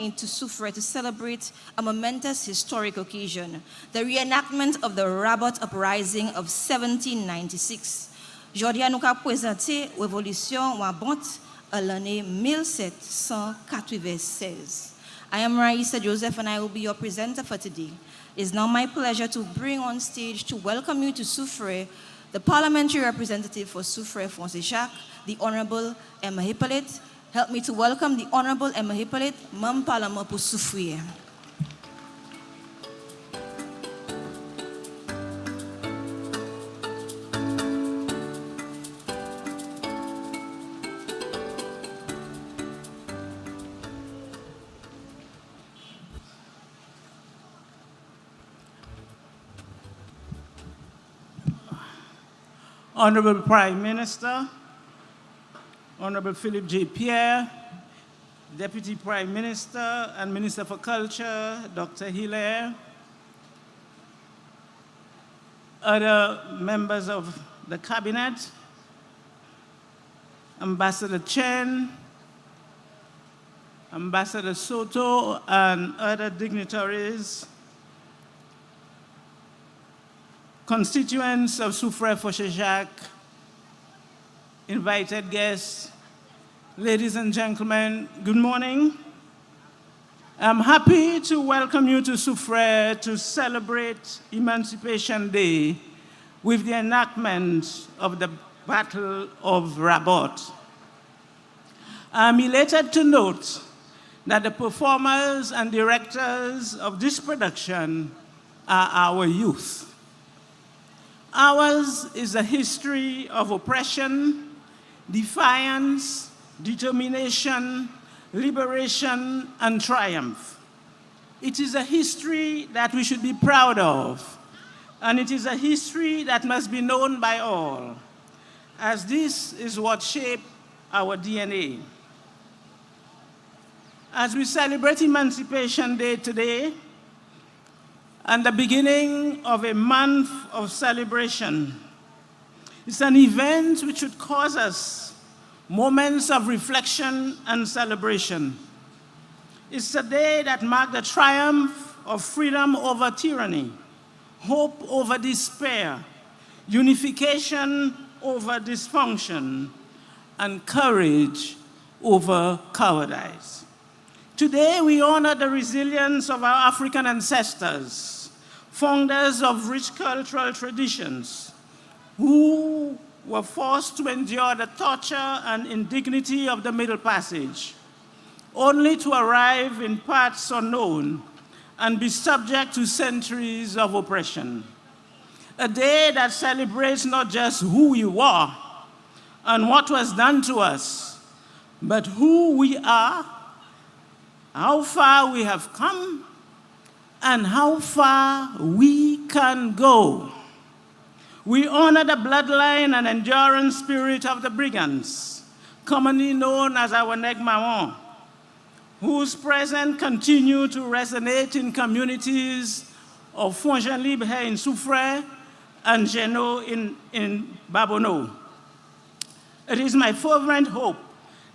to Flore to celebrate a momentous historic occasion, the reenactment of the Rabot Uprising of 1796. Aujourd'hui, nous avons présenté la révolution Rabot à l'année 1796. I am Raisa Joseph and I will be your presenter for today. It is now my pleasure to bring on stage to welcome you to Flore the parliamentary representative for Flore Fonseca, the Honorable Emma Hippolyte. Help me to welcome the Honorable Emma Hippolyte, Membre Parlement pour Flore. Honorable Prime Minister, Honorable Philip J. Pierre, Deputy Prime Minister and Minister for Culture, Dr. Hilaire, other members of the Cabinet, Ambassador Chen, Ambassador Soto, and other dignitaries, constituents of Flore Fonseca, invited guests, ladies and gentlemen, good morning. I'm happy to welcome you to Flore to celebrate Emancipation Day with the enactment of the Battle of Rabot. I'm elated to note that the performers and directors of this production are our youth. Ours is a history of oppression, defiance, determination, liberation, and triumph. It is a history that we should be proud of, and it is a history that must be known by all, as this is what shaped our DNA. As we celebrate Emancipation Day today, and the beginning of a month of celebration, it's an event which should cause us moments of reflection and celebration. It's a day that marked the triumph of freedom over tyranny, hope over despair, unification over dysfunction, and courage over cowardice. Today, we honor the resilience of our African ancestors, founders of rich cultural traditions, who were forced to endure the torture and indignity of the Middle Passage, only to arrive in parts unknown and be subject to centuries of oppression. A day that celebrates not just who we were and what was done to us, but who we are, how far we have come, and how far we can go. We honor the bloodline and endurance spirit of the brigands, commonly known as our Negmaon, whose presence continue to resonate in communities of Fongenlibre here in Flore and Geno in Babono. It is my fervent hope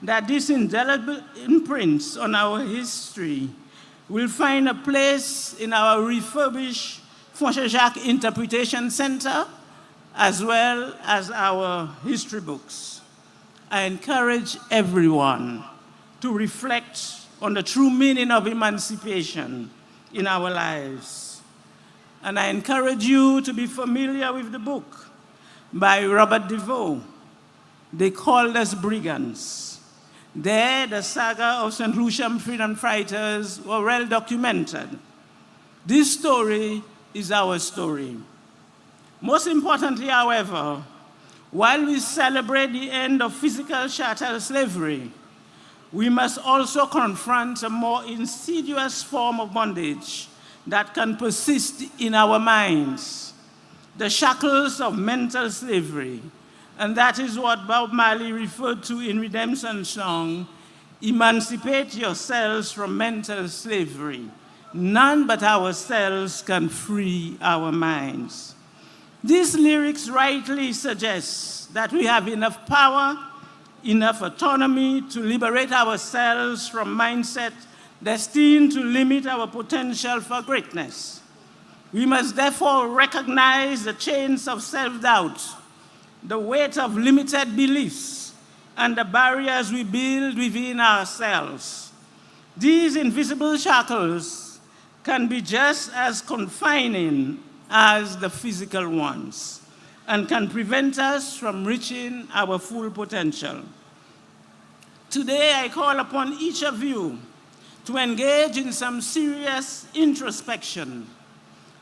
that this indelible imprints on our history will find a place in our refurbished Fonseca Interpretation Center, as well as our history books. I encourage everyone to reflect on the true meaning of emancipation in our lives. And I encourage you to be familiar with the book by Robert DeVoe, They Called Us Brigands. There, the saga of St. Lucian freedom fighters were well documented. This story is our story. Most importantly, however, while we celebrate the end of physical chattel slavery, we must also confront a more insidious form of bondage that can persist in our minds, the shackles of mental slavery. And that is what Bob Marley referred to in Redemption Song, emancipate yourselves from mental slavery. None but ourselves can free our minds. These lyrics rightly suggest that we have enough power, enough autonomy to liberate ourselves from mindset destined to limit our potential for greatness. We must therefore recognize the chains of self-doubt, the weight of limited beliefs, and the barriers we build within ourselves. These invisible shackles can be just as confining as the physical ones and can prevent us from reaching our full potential. Today, I call upon each of you to engage in some serious introspection.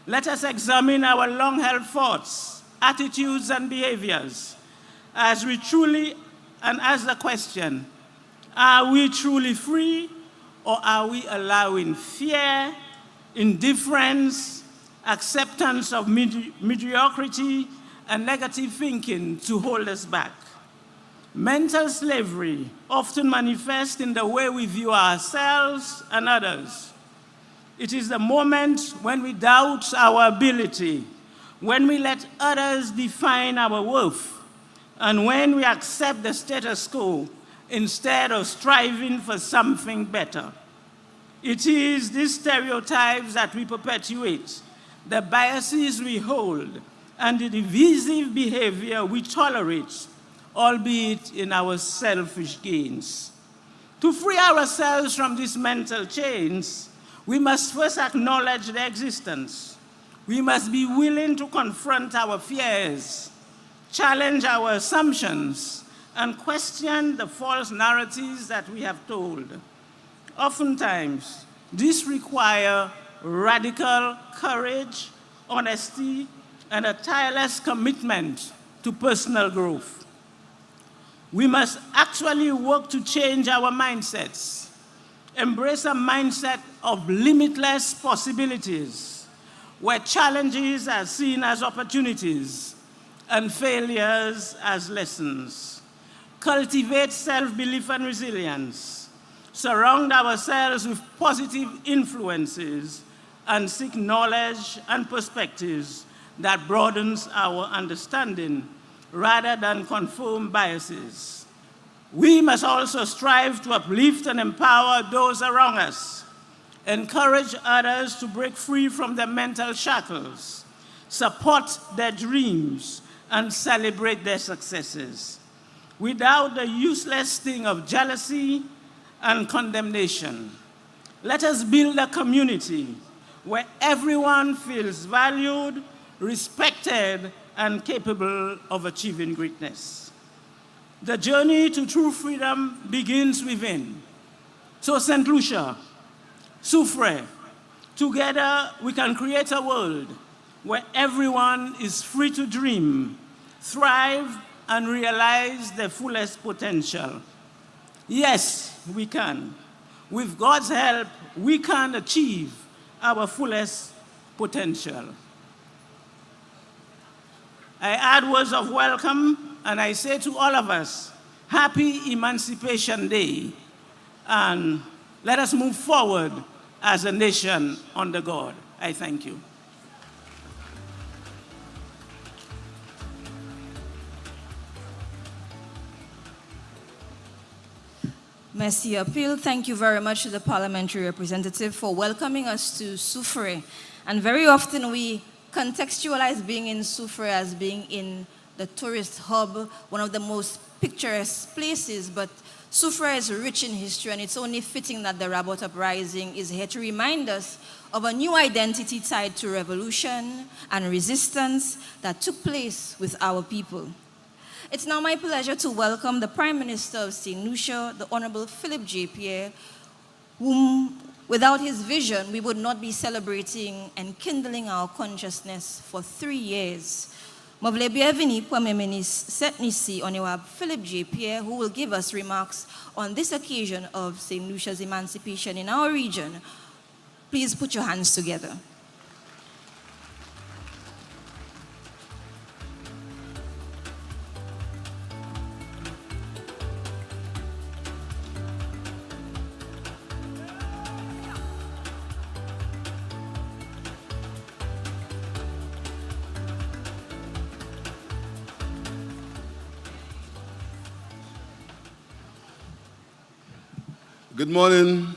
Let us examine our long-held thoughts, attitudes, and behaviors as we truly and ask the question, are we truly free, or are we allowing fear, indifference, acceptance of mediocrity, and negative thinking to hold us back? Mental slavery often manifests in the way we view ourselves and others. It is the moment when we doubt our ability, when we let others define our worth, and when we accept the status quo instead of striving for something better. It is these stereotypes that we perpetuate, the biases we hold, and the divisive behavior we tolerate, albeit in our selfish gains. To free ourselves from these mental chains, we must first acknowledge their existence. We must be willing to confront our fears, challenge our assumptions, and question the false narratives that we have told. Oftentimes, this requires radical courage, honesty, and a tireless commitment to personal growth. We must actually work to change our mindsets, embrace a mindset of limitless possibilities, where challenges are seen as opportunities and failures as lessons. Cultivate self-belief and resilience. Surround ourselves with positive influences and seek knowledge and perspectives that broadens our understanding rather than conform biases. We must also strive to uplift and empower those around us, encourage others to break free from their mental shackles, support their dreams, and celebrate their successes, without the useless sting of jealousy and condemnation. Let us build a community where everyone feels valued, respected, and capable of achieving greatness. The journey to true freedom begins within. So St. Lucia, Soufrière, together we can create a world where everyone is free to dream, thrive, and realize their fullest potential. Yes, we can. With God's help, we can achieve our fullest potential. I add words of welcome, and I say to all of us, Happy Emancipation Day, and let us move forward as a nation under God. I thank you. Merci Apil. Thank you very much to the parliamentary representative for welcoming us to Soufrière. And very often we contextualize being in Soufrière as being in the tourist hub, one of the most picturesque places, but Soufrière is rich in history, and it's only fitting that the Rabot Uprising is here to remind us of a new identity tied to revolution and resistance that took place with our people. It's now my pleasure to welcome the Prime Minister of St. Lucia, the Honorable Philip J. Pierre, whom, without his vision, we would not be celebrating Enkindling our consciousness for 3 years. Mavle bienvenue Premier Ministre Setnisi Onewab Philip J. Pierre, who will give us remarks on this occasion of St. Lucia's emancipation in our region. Please put your hands together. Good morning,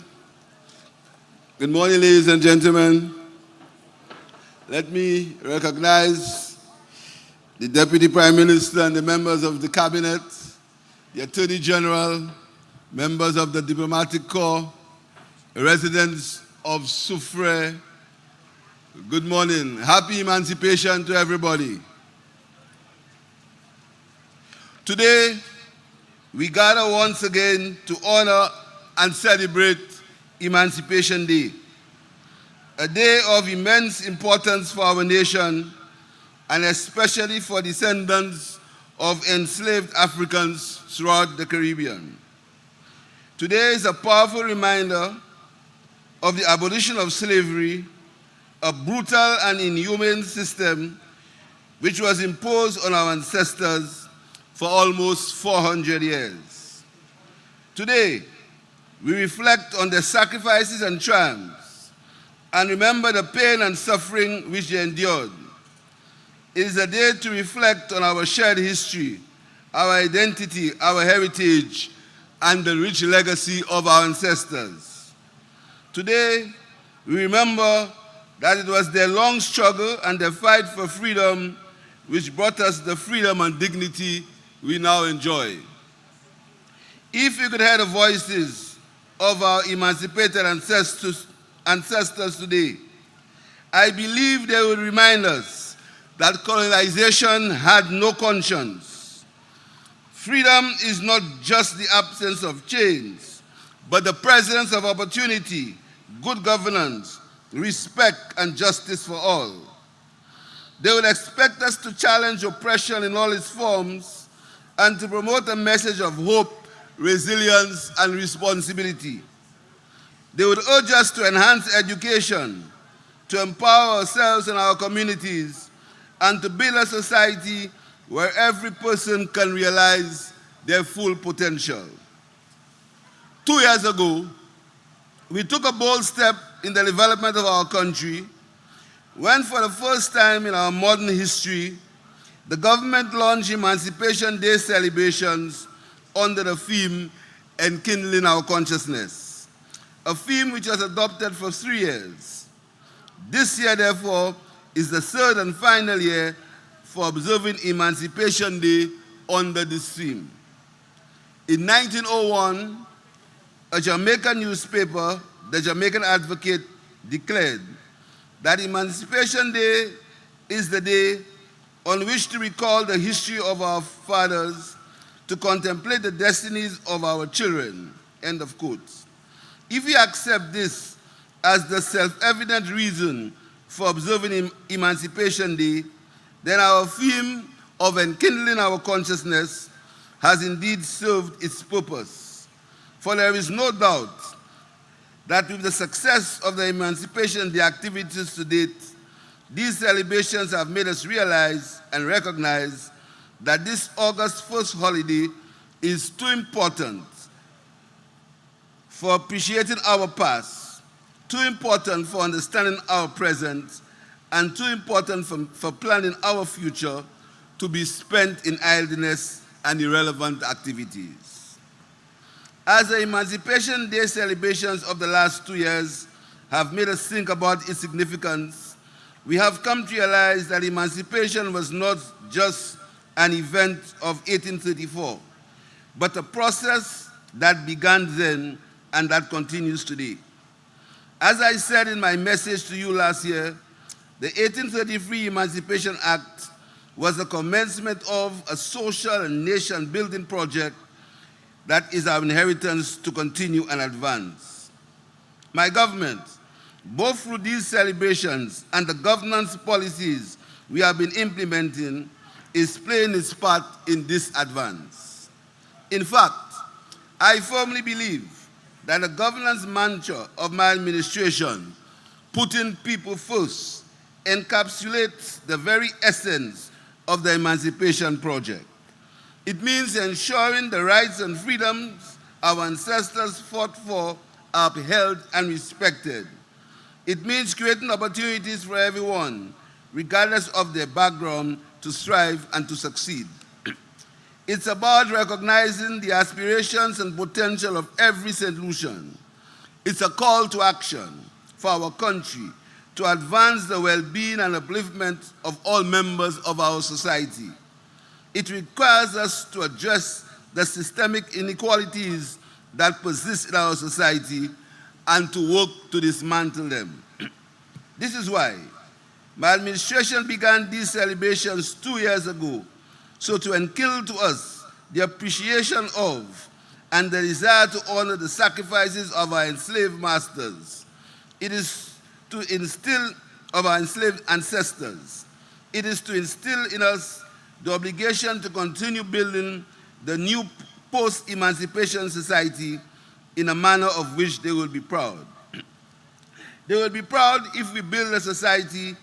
Good morning, ladies and gentlemen. Let me recognize the Deputy Prime Minister and the members of the Cabinet, the Attorney General, members of the Diplomatic Corps, residents of Soufrière. Good morning. Happy Emancipation to everybody. Today, we gather once again to honor and celebrate Emancipation Day, a day of immense importance for our nation and especially for descendants of enslaved Africans throughout the Caribbean. Today is a powerful reminder of the abolition of slavery, a brutal and inhumane system which was imposed on our ancestors for almost 400 years. Today, we reflect on their sacrifices and triumphs and remember the pain and suffering which they endured. It is a day to reflect on our shared history, our identity, our heritage, and the rich legacy of our ancestors. Today, we remember that it was their long struggle and their fight for freedom which brought us the freedom and dignity we now enjoy. If we could hear the voices of our emancipated ancestors today, I believe they would remind us that colonization had no conscience. Freedom is not just the absence of chains, but the presence of opportunity, good governance, respect, and justice for all. They would expect us to challenge oppression in all its forms and to promote a message of hope, resilience, and responsibility. They would urge us to enhance education, to empower ourselves and our communities, and to build a society where every person can realize their full potential. 2 years ago, we took a bold step in the development of our country when, for the first time in our modern history, the government launched Emancipation Day celebrations under the theme, Enkindling Our Consciousness, a theme which was adopted for 3 years. This year, therefore, is the third and final year for observing Emancipation Day under this theme. In 1901, a Jamaican newspaper, the Jamaican Advocate, declared that Emancipation Day is the day on which to recall the history of our fathers, to contemplate the destinies of our children, end of quote. If we accept this as the self-evident reason for observing Emancipation Day, then our theme of enkindling our consciousness has indeed served its purpose. For there is no doubt that with the success of the Emancipation Day activities to date, these celebrations have made us realize and recognize that this August 1st holiday is too important for appreciating our past, too important for understanding our present, and too important for planning our future to be spent in idleness and irrelevant activities. As the Emancipation Day celebrations of the last 2 years have made us think about its significance, we have come to realize that emancipation was not just an event of 1834, but a process that began then and that continues today. As I said in my message to you last year, the 1833 Emancipation Act was the commencement of a social and nation-building project that is our inheritance to continue and advance. My government, both through these celebrations and the governance policies we have been implementing, is playing its part in this advance. In fact, I firmly believe that the governance mantra of my administration, putting people first, encapsulates the very essence of the Emancipation Project. It means ensuring the rights and freedoms our ancestors fought for are upheld and respected. It means creating opportunities for everyone, regardless of their background, to strive and to succeed. It's about recognizing the aspirations and potential of every St. Lucian. It's a call to action, for our country to advance the well-being and upliftment of all members of our society. It requires us to address the systemic inequalities that persist in our society and to work to dismantle them. This is why my administration began these celebrations 2 years ago, so to enkindle to us the appreciation of and the desire to honor the sacrifices of our enslaved masters. It is to instill of our enslaved ancestors. It is to instill in us the obligation to continue building the new post-emancipation society in a manner of which they will be proud. They will be proud if we build a society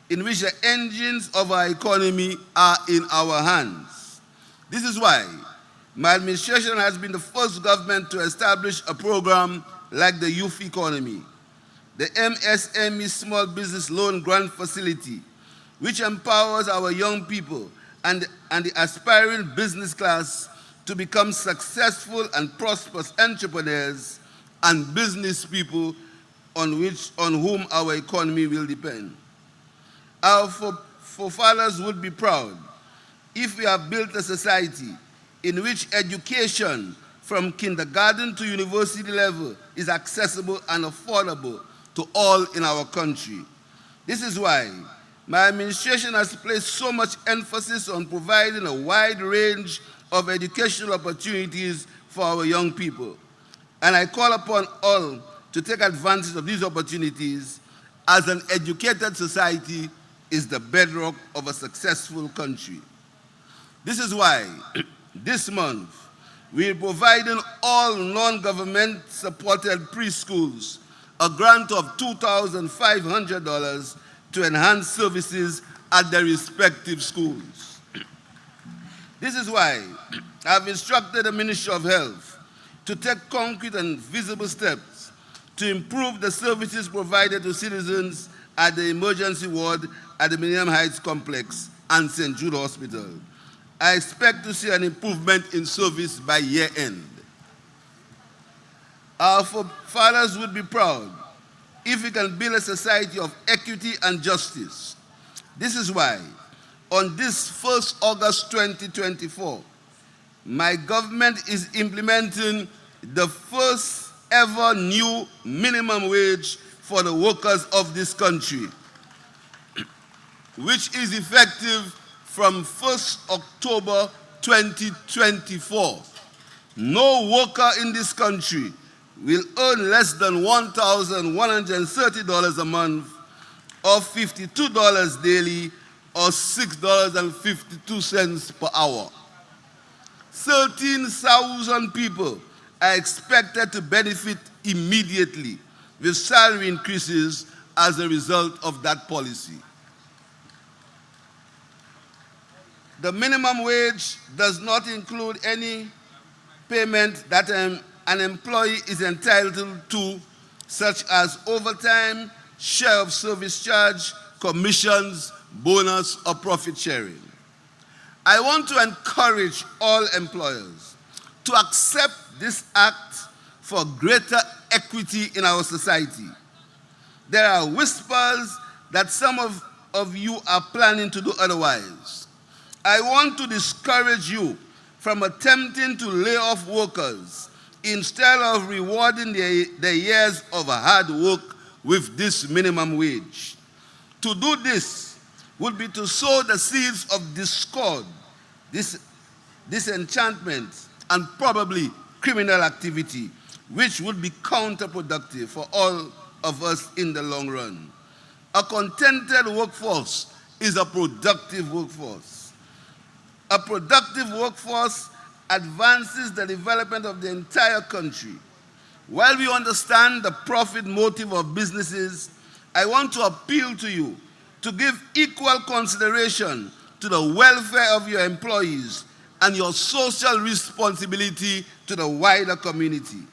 in which the engines of our economy are in our hands. This is why my administration has been the first government to establish a program like the youth economy, the MSME Small Business Loan Grant Facility, which empowers our young people and the aspiring business class to become successful and prosperous entrepreneurs and business people on whom our economy will depend. Our forefathers would be proud if we have built a society in which education from kindergarten to university level is accessible and affordable to all in our country. This is why my administration has placed so much emphasis on providing a wide range of educational opportunities for our young people. And I call upon all to take advantage of these opportunities, as an educated society is the bedrock of a successful country. This is why this month we are providing all non-government supported preschools a grant of $2,500 to enhance services at their respective schools. This is why I've instructed the Ministry of Health to take concrete and visible steps to improve the services provided to citizens at the emergency ward at the Millennium Heights Complex and St. Jude Hospital. I expect to see an improvement in service by year end. Our fathers would be proud if we can build a society of equity and justice. This is why, on this 1st August 2024, my government is implementing the first ever new minimum wage for the workers of this country, which is effective from 1st October 2024. No worker in this country will earn less than $1,130 a month, or $52 daily, or $6.52 per hour. 13,000 people are expected to benefit immediately with salary increases as a result of that policy. The minimum wage does not include any payment that an employee is entitled to, such as overtime, share of service charge, commissions, bonus, or profit sharing. I want to encourage all employers to accept this act for greater equity in our society. There are whispers that some of you are planning to do otherwise. I want to discourage you from attempting to lay off workers instead of rewarding their years of hard work with this minimum wage. To do this would be to sow the seeds of discord, disenchantment, and probably criminal activity, which would be counterproductive for all of us in the long run. A contented workforce is a productive workforce. A productive workforce advances the development of the entire country. While we understand the profit motive of businesses, I want to appeal to you to give equal consideration to the welfare of your employees and your social responsibility to the wider community.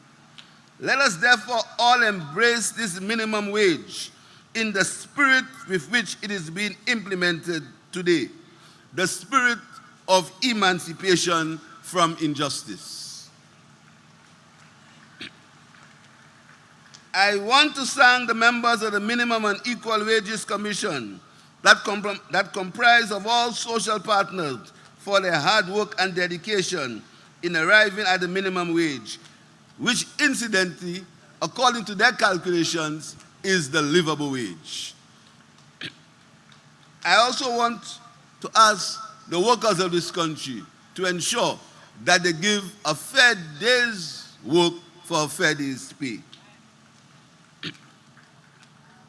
Let us therefore all embrace this minimum wage in the spirit with which it is being implemented today, the spirit of emancipation from injustice. I want to thank the members of the Minimum and Equal Wages Commission that comprise of all social partners for their hard work and dedication in arriving at the minimum wage, which incidentally, according to their calculations, is the livable wage. I also want to ask the workers of this country to ensure that they give a fair day's work for a fair day's pay.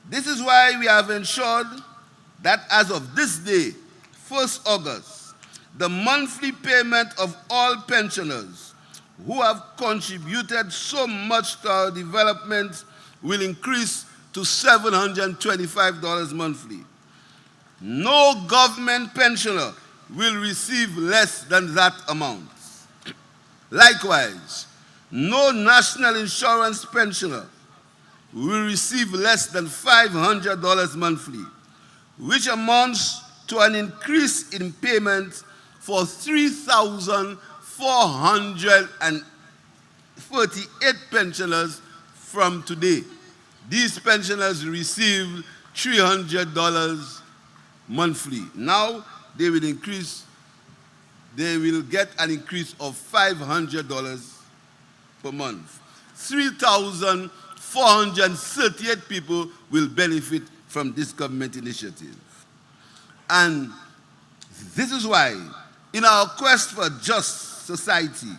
This is why we have ensured that as of this day, 1st August, the monthly payment of all pensioners who have contributed so much to our development will increase to $725 monthly. No government pensioner will receive less than that amount. Likewise, no national insurance pensioner will receive less than $500 monthly, which amounts to an increase in payment for 3,438 pensioners from today. These pensioners receive $300 monthly. Now they will get an increase of $500 per month. 3,438 people will benefit from this government initiative. And this is why, in our quest for just society,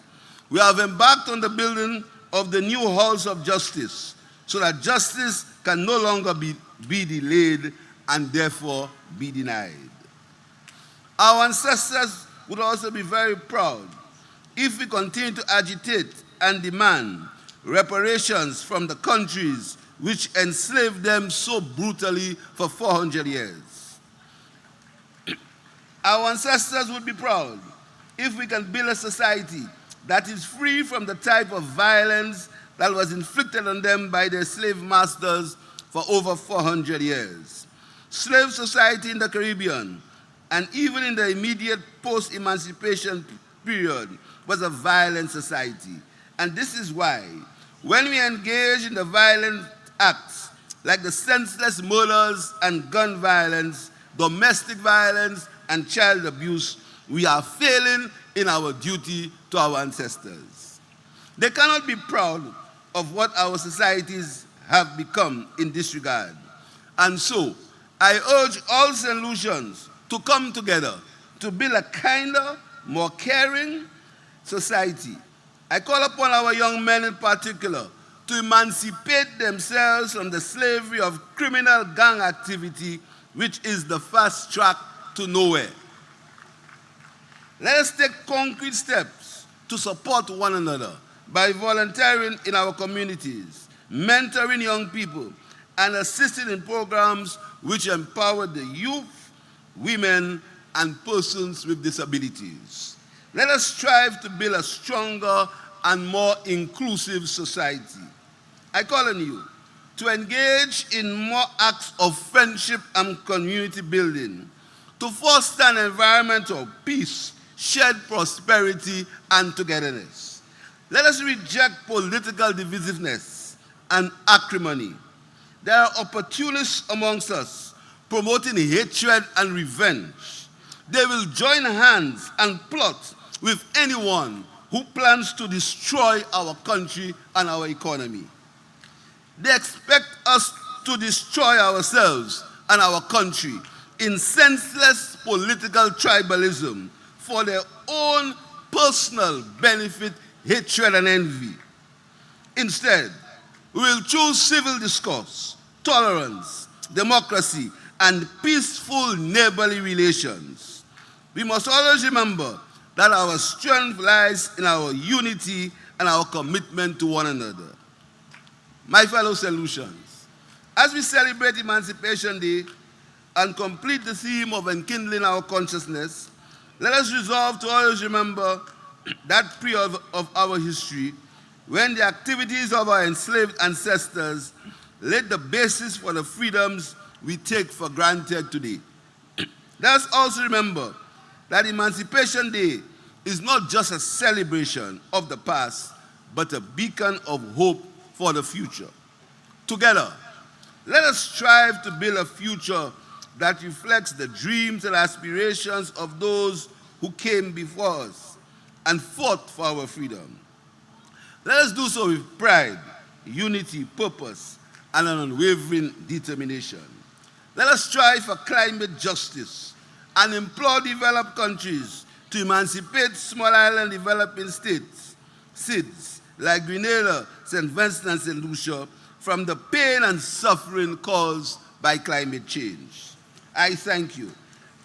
we have embarked on the building of the new halls of justice so that justice can no longer be delayed and therefore be denied. Our ancestors would also be very proud if we continue to agitate and demand reparations from the countries which enslaved them so brutally for 400 years. Our ancestors would be proud if we can build a society that is free from the type of violence that was inflicted on them by their slave masters for over 400 years. Slave society in the Caribbean, and even in the immediate post-emancipation period, was a violent society. And this is why, when we engage in the violent acts, like the senseless murders and gun violence, domestic violence, and child abuse, we are failing in our duty to our ancestors. They cannot be proud of what our societies have become in this regard. And so, I urge all solutions to come together to build a kinder, more caring society. I call upon our young men in particular to emancipate themselves from the slavery of criminal gang activity, which is the fast track to nowhere. Let us take concrete steps to support one another by volunteering in our communities, mentoring young people, and assisting in programs which empower the youth, women, and persons with disabilities. Let us strive to build a stronger and more inclusive society. I call on you to engage in more acts of friendship and community building, to foster an environment of peace, shared prosperity, and togetherness. Let us reject political divisiveness and acrimony. There are opportunists amongst us promoting hatred and revenge. They will join hands and plot with anyone who plans to destroy our country and our economy. They expect us to destroy ourselves and our country in senseless political tribalism for their own personal benefit, hatred, and envy. Instead, we will choose civil discourse, tolerance, democracy, and peaceful neighborly relations. We must always remember that our strength lies in our unity and our commitment to one another. My fellow solutions, as we celebrate Emancipation Day and complete the theme of enkindling our consciousness, let us resolve to always remember that period of our history when the activities of our enslaved ancestors laid the basis for the freedoms we take for granted today. Let us also remember that Emancipation Day is not just a celebration of the past, but a beacon of hope for the future. Together, let us strive to build a future that reflects the dreams and aspirations of those who came before us and fought for our freedom. Let us do so with pride, unity, purpose, and an unwavering determination. Let us strive for climate justice and implore developed countries to emancipate small island developing states, SIDS, like Grenada, St. Vincent, and St. Lucia, from the pain and suffering caused by climate change. I thank you.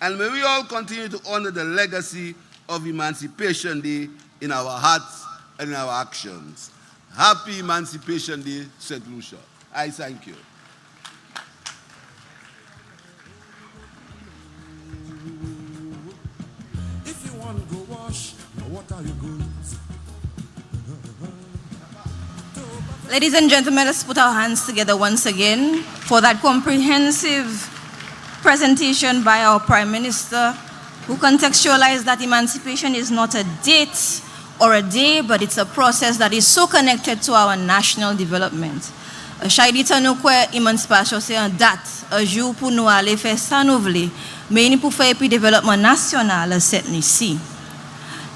And may we all continue to honor the legacy of Emancipation Day in our hearts and in our actions. Happy Emancipation Day, St. Lucia. I thank you. If you want to go wash, now what are you good? Ladies and gentlemen, let's put our hands together once again for that comprehensive presentation by our Prime Minister, who contextualized that emancipation is not a date or a day, but it's a process that is so connected to our national development. Shaidita nou kwe emancipation c'est un date, un jour pour nous aller faire ça nous voulons, mais pour faire puis développement national cette ici.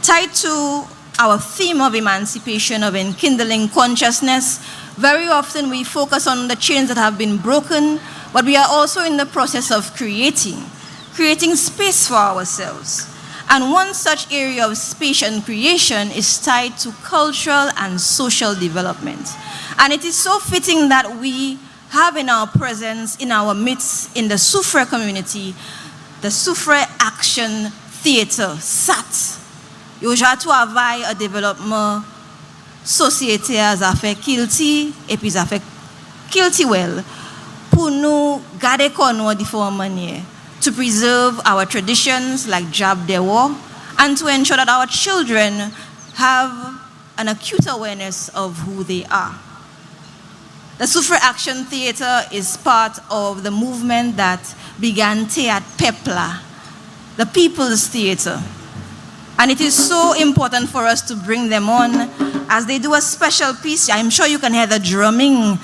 Tied to our theme of emancipation, of enkindling consciousness, very often we focus on the chains that have been broken, but we are also in the process of creating space for ourselves. And one such area of space and creation is tied to cultural and social development. And it is so fitting that we have in our presence, in our midst, in the Soufre community, the Soufre Action Theatre, SAT. Yo travail à développement société à fait kilti et puis à fait kilti well pour nous garder qu'on différentes manières to preserve our traditions like Jab Dewo and to ensure that our children have an acute awareness of who they are. The Soufre Action Theatre is part of the movement that began Teat Pepla, the People's Theatre. And it is so important for us to bring them on as they do a special piece. I'm sure you can hear the drumming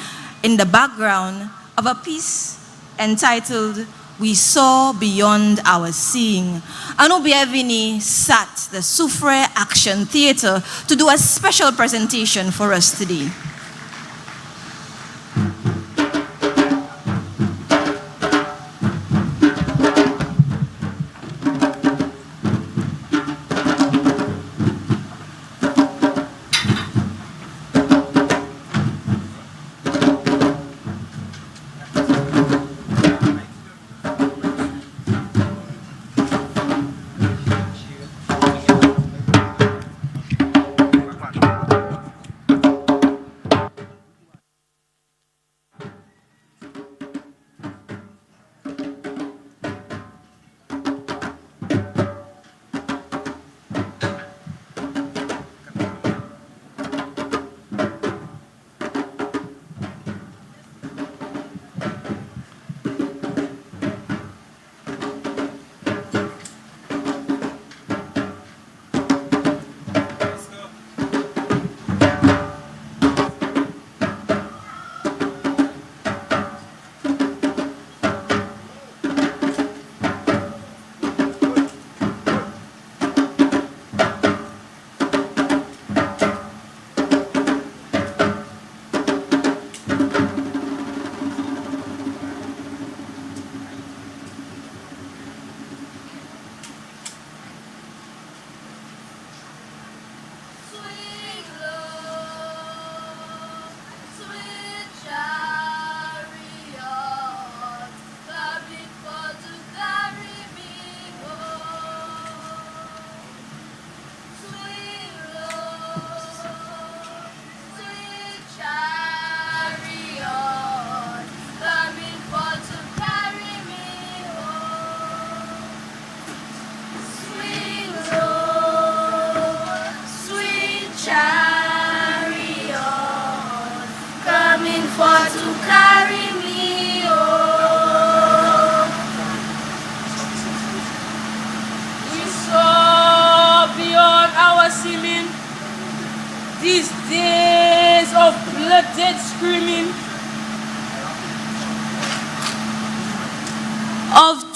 in the background of a piece entitled We Saw Beyond Our Seeing. Anu bienvenue SAT, the Soufre Action Theatre, to do a special presentation for us today.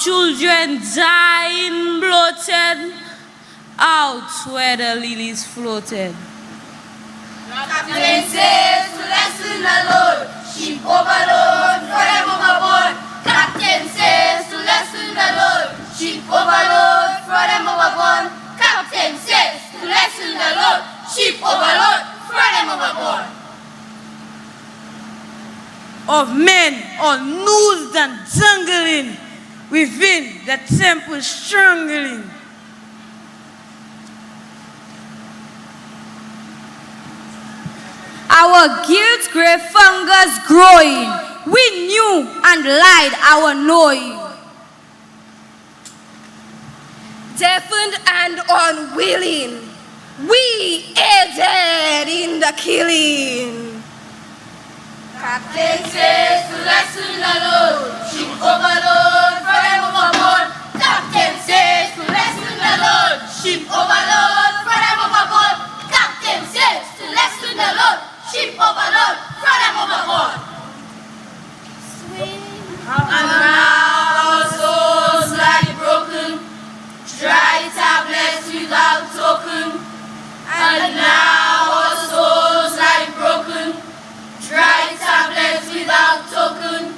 children dying bloated, out where the lilies floated. Captain says to lessen the load, ship overload, for them overboard. Captain says to lessen the load, ship overload, for them overboard. Captain says to lessen the load, ship overload, for them overboard. Of men unloosed and jungling, within the temple strangling. Our guilt grey fungus growing, we knew and lied our knowing. Deafened and unwilling, we aided in the killing. Captain says to lessen the load, ship overload, for them overboard. Captain says to lessen the load, ship overload, for them overboard. Captain says to lessen the load, ship overload, for them overboard. And now our souls lie broken, dry tablets without token. And now our souls lie broken, dry tablets without token.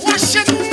Wash it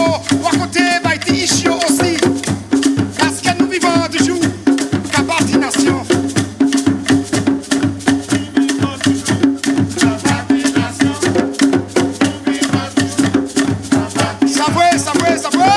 ou à côté, bah, t'y ischio aussi. Parce que nous vivons du jour, qu'à partie nation. Ça va, ça va.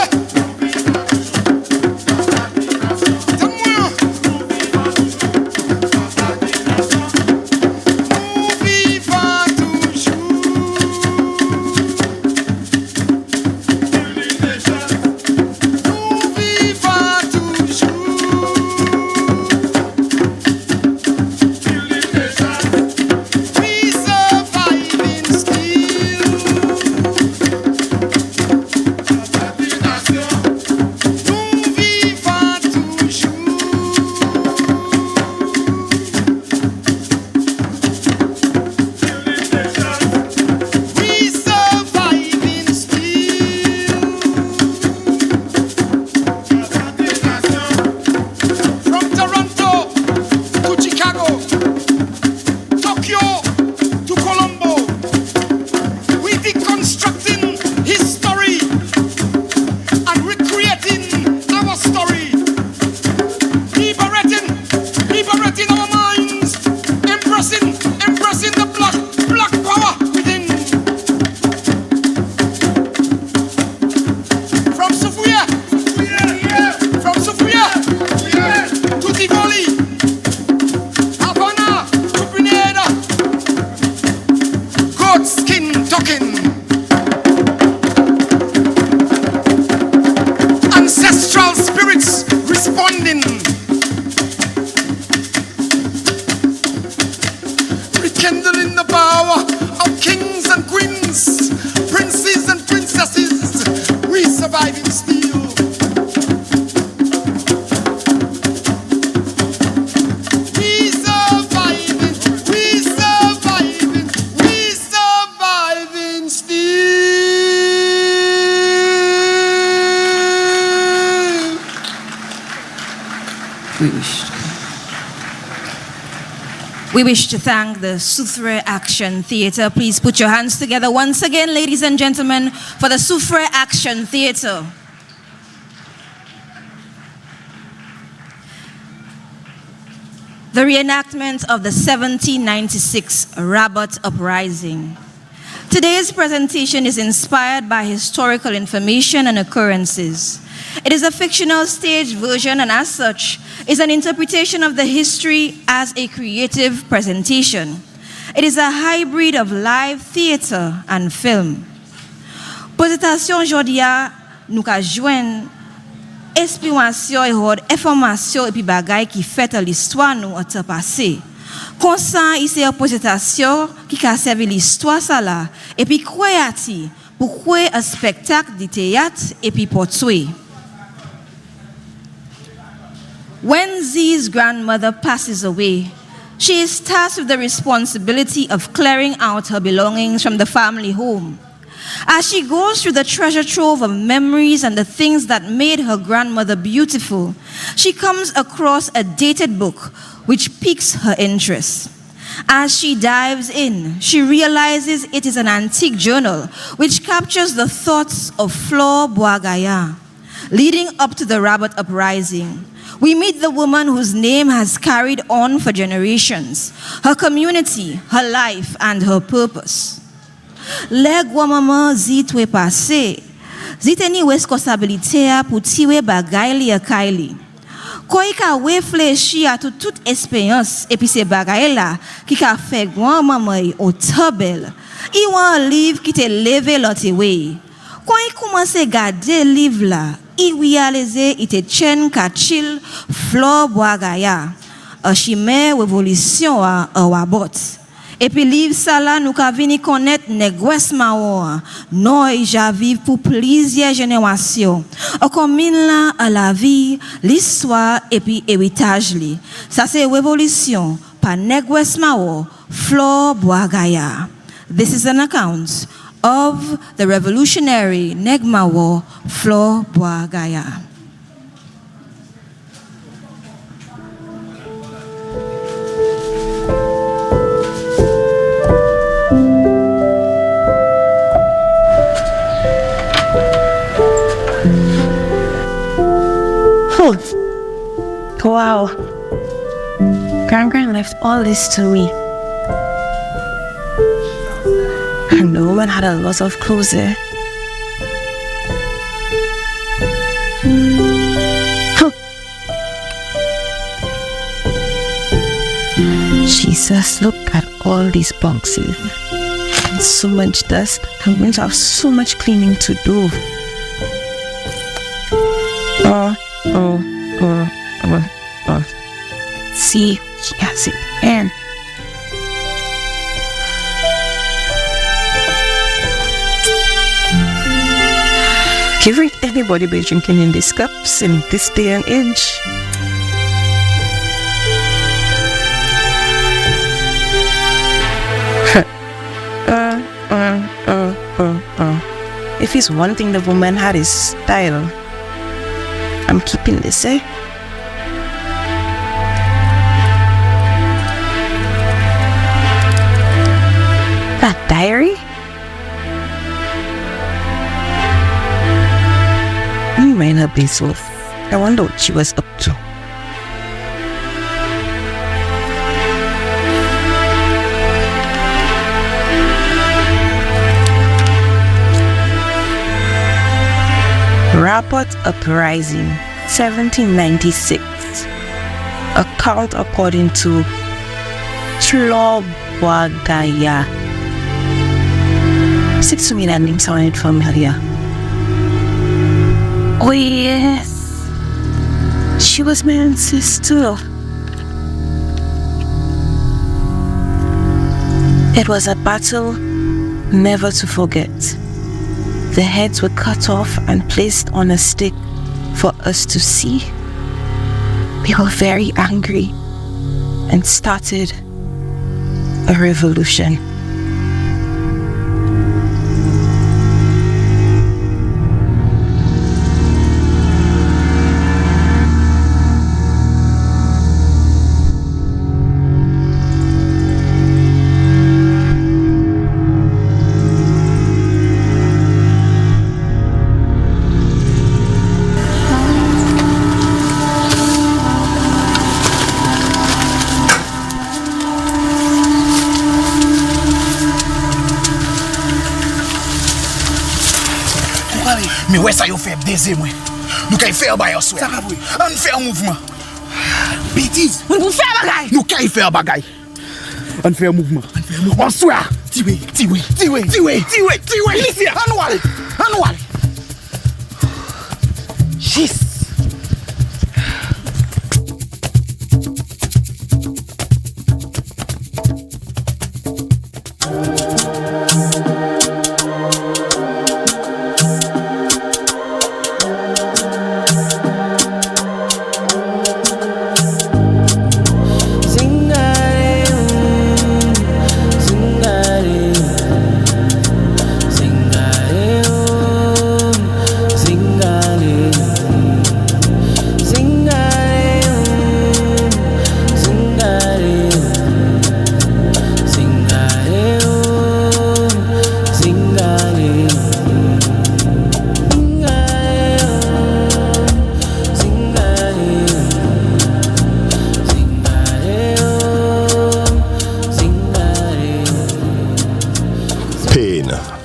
Rekindling the power of kings and queens, princes and princesses, we surviving still. We surviving, we surviving, we surviving still. We wish to thank the Soufre Action Theatre. Please put your hands together once again, ladies and gentlemen, for the Soufre Action Theatre. The reenactment of the 1796 Rabot Uprising. Today's presentation is inspired by historical information and occurrences. It is a fictional stage version and as such is an interpretation of the history as a creative presentation. It is a hybrid of live theater and film. Présentation jodia nous ka joindre inspiration et information et puis bagay qui fait l'histoire nous en temps passé. Constant ici une présentation qui ka servi l'histoire ça là et puis croyati pour créer un spectacle de théâtre et puis portrait. When Z's grandmother passes away, she is tasked with the responsibility of clearing out her belongings from the family home. As she goes through the treasure trove of memories and the things that made her grandmother beautiful, she comes across a dated book which piques her interest. As she dives in, she realizes it is an antique journal which captures the thoughts of Flore Gaillard, leading up to the Rabot Uprising. We meet the woman whose name has carried on for generations, her community, her life, and her purpose. Le gwa maman zi twe pase, zi teni responsabilité pour tirer bagay li akay li. Koy ka réfléchi à toute expérience et puis ces bagay là qui ka fait grand maman au tabel. I wan livre qui te levé l'autre way. Quand il commence à garder livre là, il réalise il te chen ka chill Flore Gaillard. A chimère révolution à Rabot. Et puis livre ça là nous ka vini connaître nègres mawo. Noi ja vivre pour plusieurs générations. On combine là à la vie, l'histoire et puis héritage li. Ça c'est révolution par nègres mawo Flore Gaillard. This is an account of the revolutionary Negma War, Flore Gaillard. Wow. Grand left all this to me. And the woman had a lot of clothes there. Jesus, look at all these boxes. So much dust. I'm going to have so much cleaning to do. See, she has it. And everybody be drinking in these cups in this day and age. If it's one thing the woman had is style, I'm keeping this, eh? That diary? You might not be so. I wonder what she was up to. Rabot Uprising, 1796. Account according to Flore Gaillard. Seems to me that name sounded familiar. Oh yes, she was my ancestor. It was a battle never to forget. The heads were cut off and placed on a stick for us to see. They were very angry and started a revolution. Mais ouais, ça y fait baiser, moi. Nous qu'à faire bail, on fait un mouvement. Bêtise. On fait un bagay. Nous qu'à faire un bagay. On fait un mouvement. On soit. Tiwe. Ici, anoual. Chis.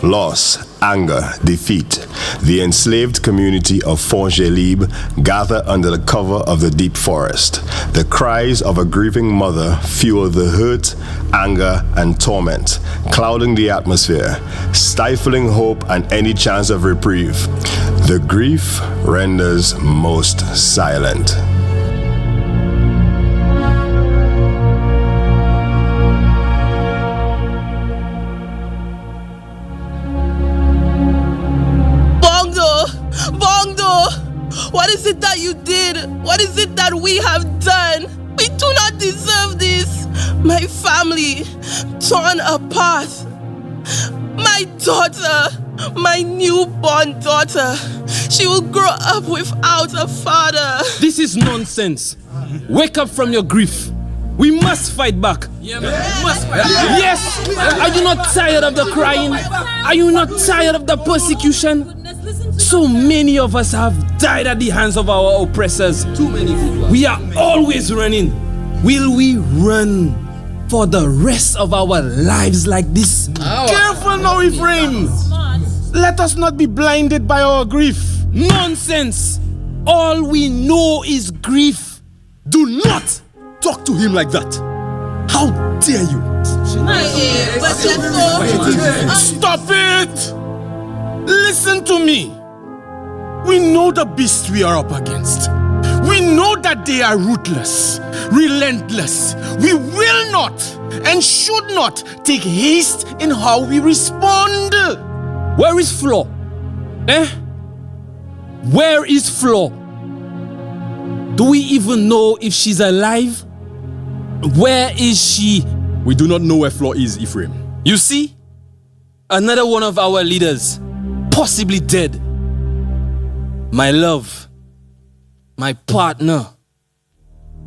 Loss, anger, defeat. The enslaved community of Flore gather under the cover of the deep forest. The cries of a grieving mother fuel the hurt, anger, and torment, clouding the atmosphere, stifling hope and any chance of reprieve. The grief renders most silent. What is it that you did? What is it that we have done? We do not deserve this. My family torn apart. My daughter, my newborn daughter, she will grow up without a father. This is nonsense. Wake up from your grief. We must fight back. Yeah, man. We must fight back. Yes. Are you not tired of the crying? Are you not tired of the persecution? So many of us have died at the hands of our oppressors. Too many people. We are always running. Will we run for the rest of our lives like this? Careful now, Ephraim. Let us not be blinded by our grief. Nonsense! All we know is grief. Do not talk to him like that. How dare you? Stop it! Listen to me. We know the beast we are up against. We know that they are ruthless, relentless. We will not and should not take haste in how we respond. Where is Flore? Where is Flore? Do we even know if she's alive? Where is she? We do not know where Flore is, Ephraim. You see? Another one of our leaders, possibly dead. My love, my partner.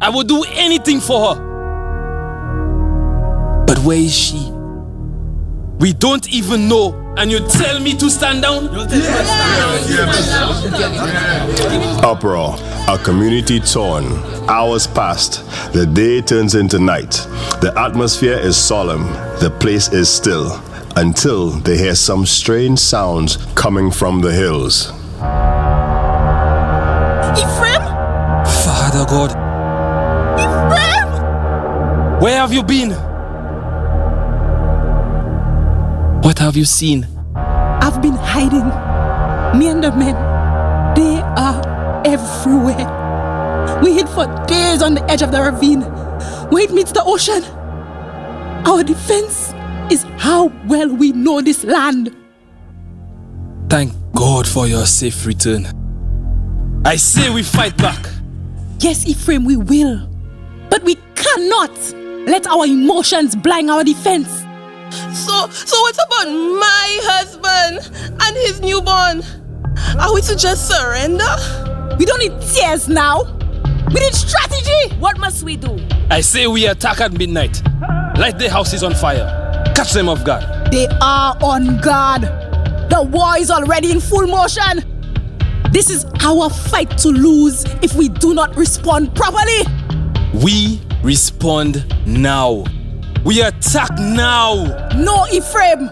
I would do anything for her. But where is she? We don't even know, and you tell me to stand down? Uproar, a community torn. Hours passed. The day turns into night. The atmosphere is solemn. The place is still. Until they hear some strange sounds coming from the hills. Ephraim? Father God. Ephraim! Where have you been? What have you seen? I've been hiding. Me and the men, they are everywhere. We hid for days on the edge of the ravine, where it meets the ocean. Our defense is how well we know this land. Thank God for your safe return. I say we fight back. Yes, Ephraim, we will. But we cannot let our emotions blind our defense. So what about my husband and his newborn? Are we to just surrender? We don't need tears now. We need strategy. What must we do? I say we attack at midnight. Light the houses on fire. Catch them off guard. They are on guard. The war is already in full motion. This is our fight to lose if we do not respond properly. We respond now. We attack now. No, Ephraim.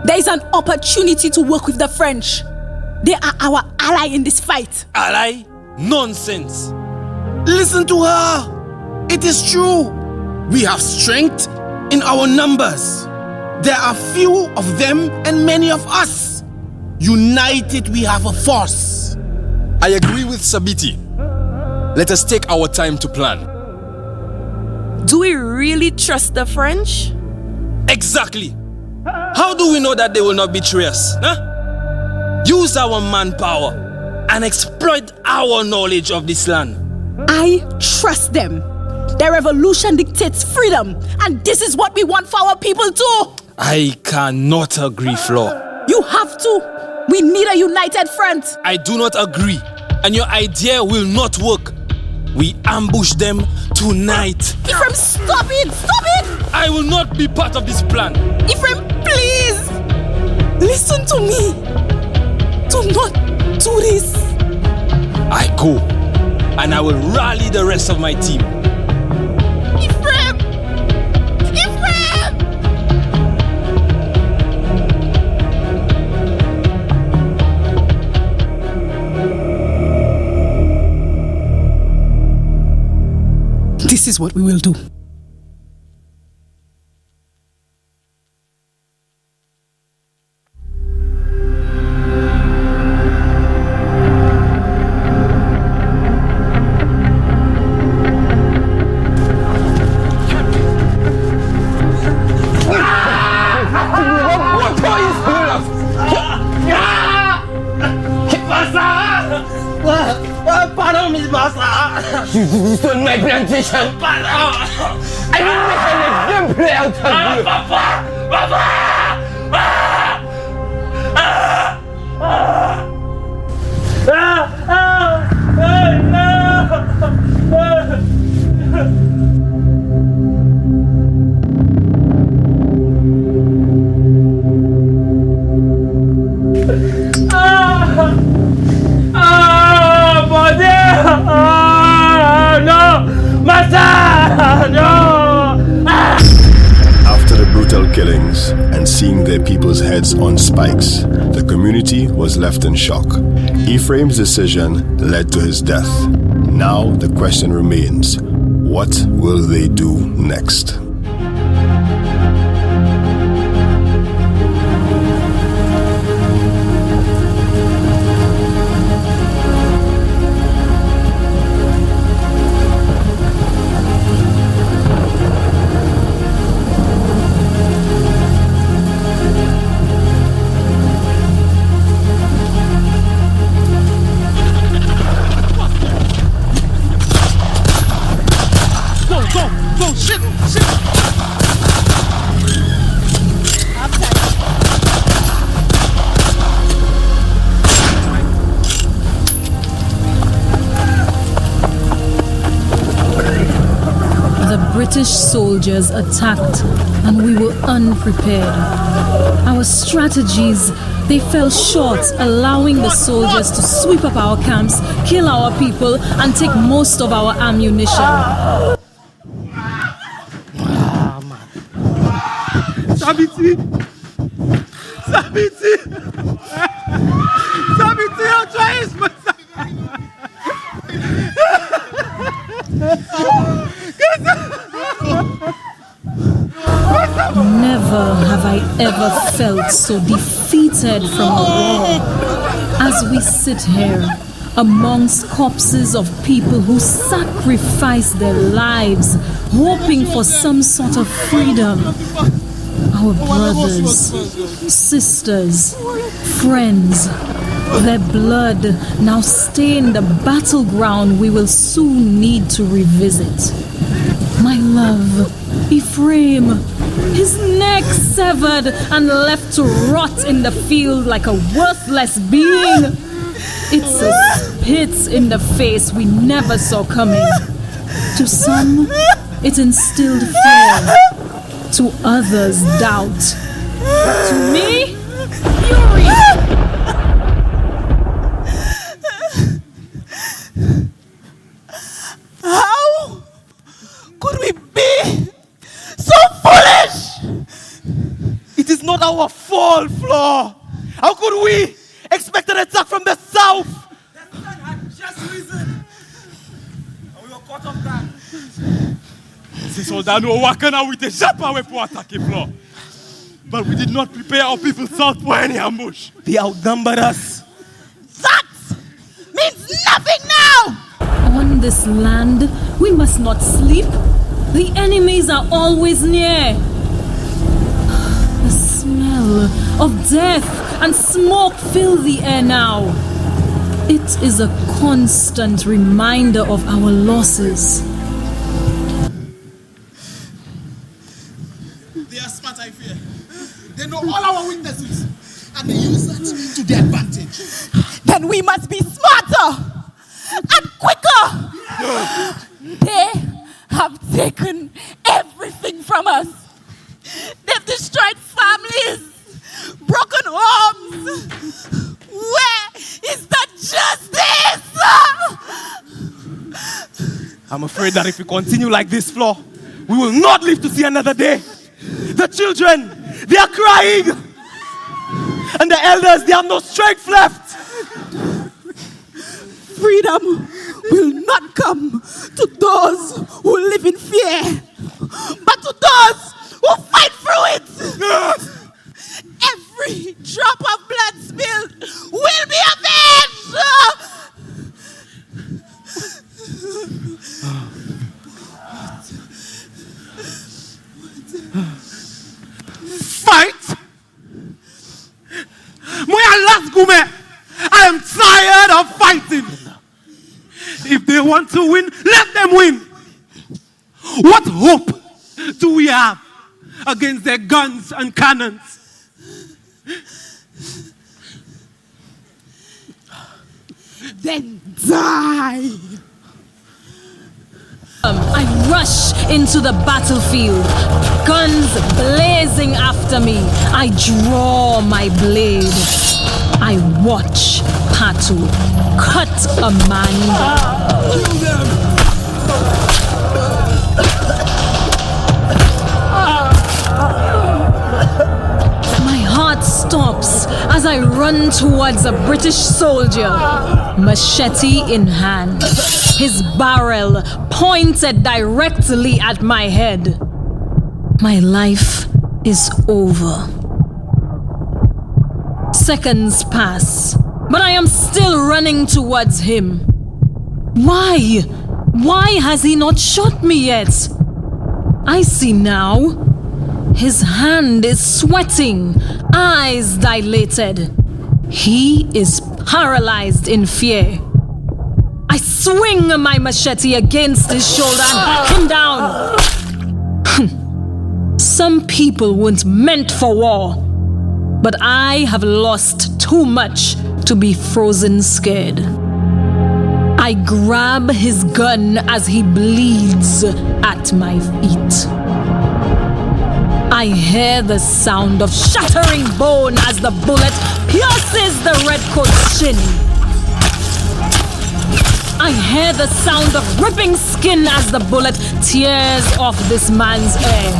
There is an opportunity to work with the French. They are our ally in this fight. Ally? Nonsense. Listen to her. It is true. We have strength in our numbers. There are few of them and many of us. United, we have a force. I agree with Sabiti. Let us take our time to plan. Do we really trust the French? Exactly. How do we know that they will not betray us? Huh? Use our manpower and exploit our knowledge of this land. I trust them. Their revolution dictates freedom, and this is what we want for our people too. I cannot agree, Flore. You have to. We need a united front. I do not agree, and your idea will not work. We ambush them tonight. Ephraim, stop it! Stop it! I will not be part of this plan. Ephraim, please! Listen to me. Do not do this. I go, and I will rally the rest of my team. Ephraim! Ephraim! This is what we will do. Tu démissionnes ma plantation. I will make an exemplar out of you. Papa! Papa! Body! No! Master! No! After the brutal killings and seeing their people's heads on spikes, the community was left in shock. Ephraim's decision led to his death. Now the question remains, what will they do next? British soldiers attacked and we were unprepared. Our strategies, they fell short, allowing the soldiers to sweep up our camps, kill our people, and take most of our ammunition. Sabiti! Sabiti! Sabiti, I'm trying to... Never have I ever felt so defeated from a war as we sit here amongst corpses of people who sacrificed their lives hoping for some sort of freedom. Our brothers, sisters, friends, their blood now stain the battleground we will soon need to revisit. My love, Ephraim, his neck severed and left to rot in the field like a worthless being. It's a spit in the face we never saw coming. To some, it instilled fear. To others, doubt. To me, fury. How could we be so foolish? It is not our fault, Flore. How could we expect an attack from the south? The sun had just risen, and we were caught off guard. Ces soldats nous ont wakana ou étaient jamais pour attaquer Flore. But we did not prepare our people south for any ambush. They outnumbered us. That means nothing now! On this land, we must not sleep. The enemies are always near. The smell of death and smoke fill the air now. It is a constant reminder of our losses. They are smart, I fear. They know all our weaknesses, and they use that to their advantage. Then we must be smarter and quicker. They have taken everything from us. They've destroyed families, broken homes. Where is the justice? I'm afraid that if we continue like this, Flore, we will not live to see another day. The children, they are crying. And the elders, they have no strength left. Freedom will not come to those who live in fear, but to those who fight through it. Every drop of blood spilled will be avenged. Fight? I am tired of fighting. If they want to win, let them win. What hope do we have against their guns and cannons? Then die. I rush into the battlefield, guns blazing after me. I draw my blade. I watch Patu cut a man down. Kill them! My heart stops as I run towards a British soldier, machete in hand, his barrel pointed directly at my head. My life is over. Seconds pass, but I am still running towards him. Why? Why has he not shot me yet? I see now. His hand is sweating, eyes dilated. He is paralyzed in fear. I swing my machete against his shoulder and hack him down. Some people weren't meant for war, but I have lost too much to be frozen scared. I grab his gun as he bleeds at my feet. I hear the sound of shattering bone as the bullet pierces the redcoat's shin. I hear the sound of ripping skin as the bullet tears off this man's hair.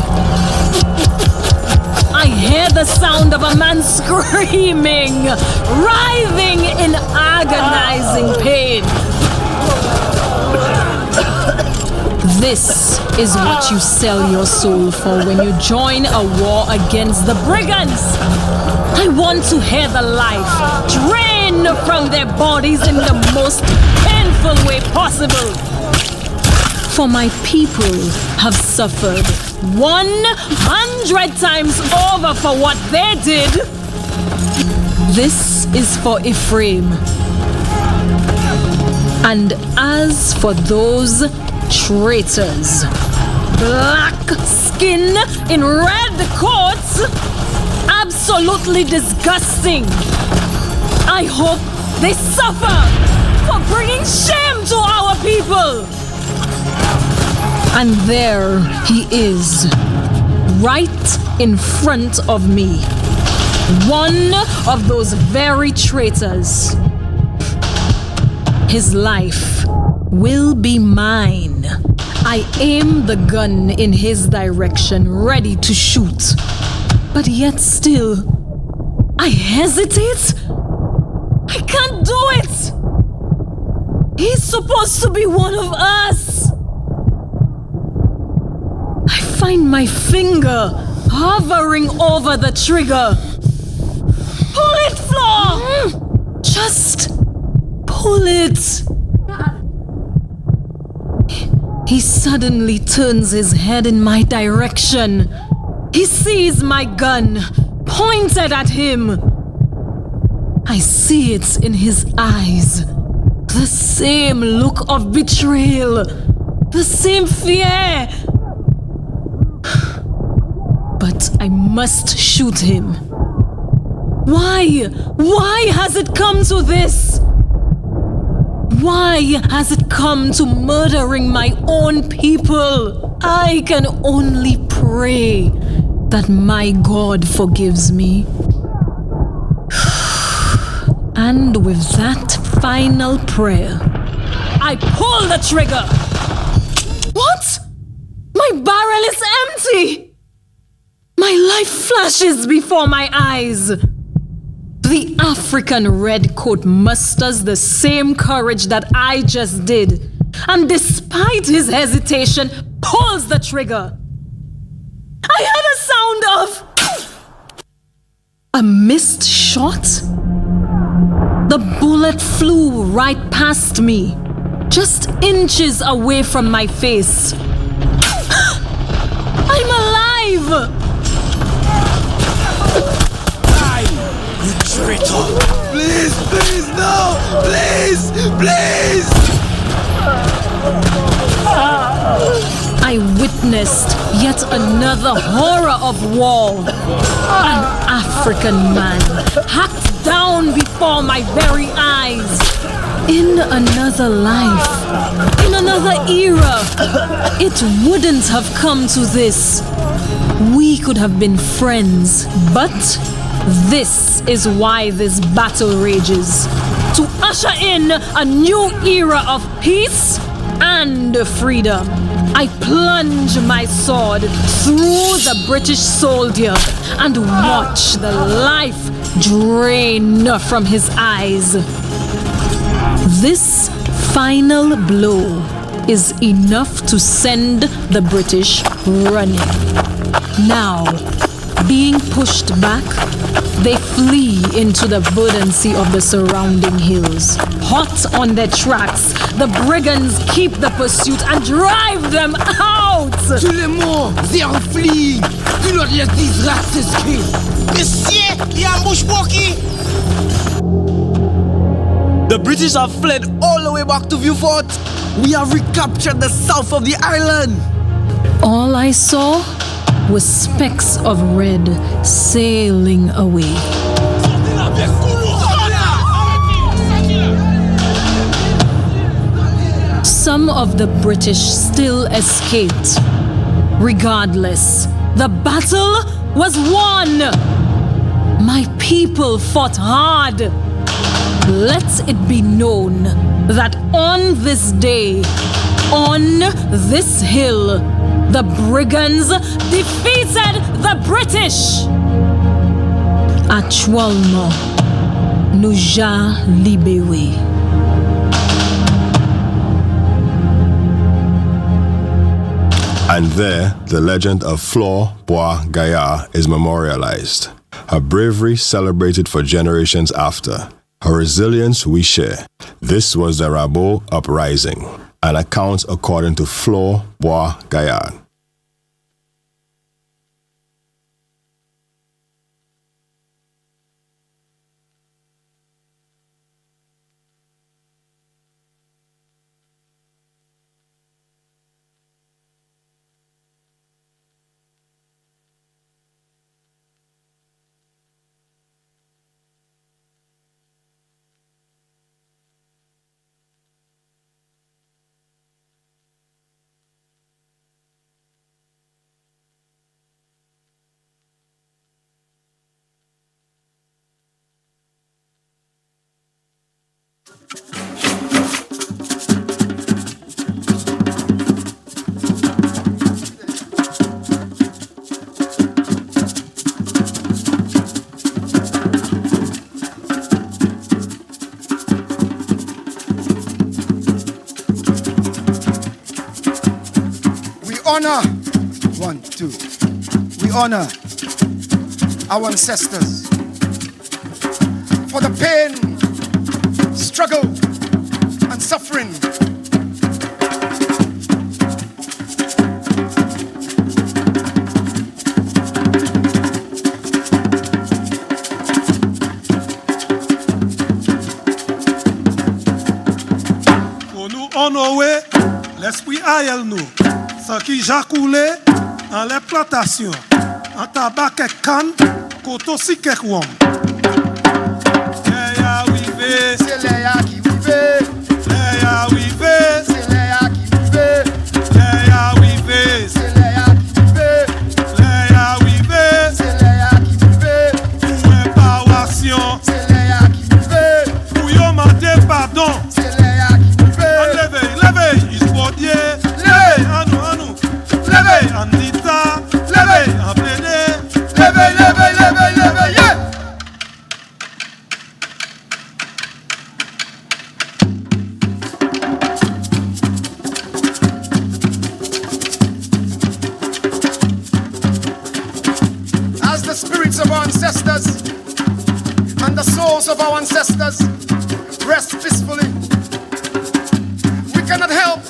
I hear the sound of a man screaming, writhing in agonizing pain. This is what you sell your soul for when you join a war against the brigands. I want to hear the life drain from their bodies in the most painful way possible. For my people have suffered 100 times over for what they did. This is for Ephraim. And as for those traitors, black skin in red coats, absolutely disgusting. I hope they suffer for bringing shame to our people. And there he is, right in front of me. One of those very traitors. His life will be mine. I aim the gun in his direction, ready to shoot. But yet still, I hesitate. I can't do it. He's supposed to be one of us. I find my finger hovering over the trigger. Pull it, Flore! Just pull it. He suddenly turns his head in my direction. He sees my gun pointed at him. I see it in his eyes. The same look of betrayal. The same fear. But I must shoot him. Why? Why has it come to this? Why has it come to murdering my own people? I can only pray that my God forgives me. And with that final prayer, I pull the trigger. What? My barrel is empty. My life flashes before my eyes. The African redcoat musters the same courage that I just did, and despite his hesitation, pulls the trigger. I heard a sound of a missed shot. The bullet flew right past me, just inches away from my face. I'm alive! You traitor! Please, please, no! Please, please! I witnessed yet another horror of war. An African man hacked down before my very eyes. In another life, in another era, it wouldn't have come to this. We could have been friends, but This is why this battle rages. To usher in a new era of peace and freedom. I plunge my sword through the British soldier and watch the life drain from his eyes. This final blow is enough to send the British running. Now, being pushed back, they flee into the verdancy of the surrounding hills. Hot on their tracks, the brigands keep the pursuit and drive them out! Tous les morts, they are fleeing! Do not let these rats escape! Monsieur, il y a un bushwalkie! The British have fled all the way back to Vieux-Fort. We have recaptured the south of the island. All I saw was specks of red sailing away. Some of the British still escaped. Regardless, the battle was won. My people fought hard. Let it be known that on this day, on this hill, the brigands defeated the British. Actuellement, nous ja libérés. And there, the legend of Flore, Bois, Gaillard is memorialized. Her bravery celebrated for generations after. Her resilience we share. This was the Rabot Uprising, an account according to Flore, Bois, Gaillard. Honor, 1, 2. We honor our ancestors for the pain, struggle, and suffering. Pour nous honorer, l'esprit aïel nous. Ce qui jacoulé en les plantations, en tabac et canne, coton si que rhum. Les arrivés, c'est les arrivés. Les arrivés, c'est les arrivés. Les arrivés, c'est les arrivés. Les arrivés, c'est les arrivés. Pour réparation, c'est les arrivés. Pour yon maté pardon, c'est les arrivés. Levez, levez, Ispodier. Levez, Anita, levez, en plein. Levez, levez, levez, levez, yeah! As the spirits of our ancestors and the souls of our ancestors rest peacefully, we cannot help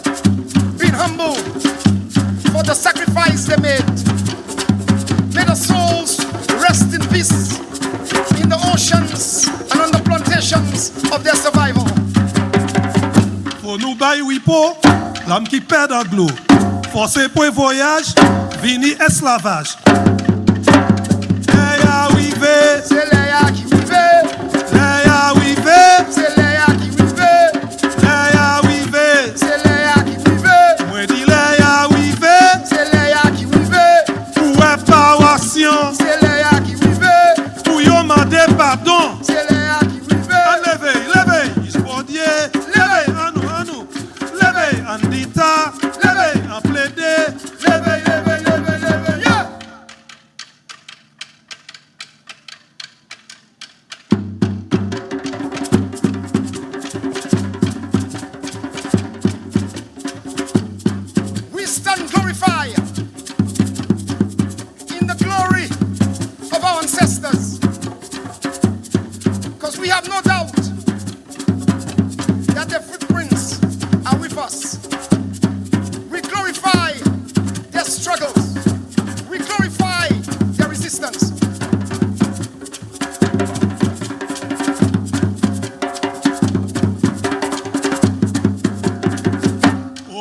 being humble for the sacrifice they made. May the souls rest in peace in the oceans and on the plantations of their survival. Pour nous bailler wipo, l'âme qui perd en glow. Forcé pour un voyage, vini esclavage. Les arrivés, c'est les arrivés. Les arrivés, c'est les arrivés. Les arrivés, c'est les arrivés. Moi dis les arrivés, c'est les arrivés. Pour réparation, c'est les arrivés. Pour yon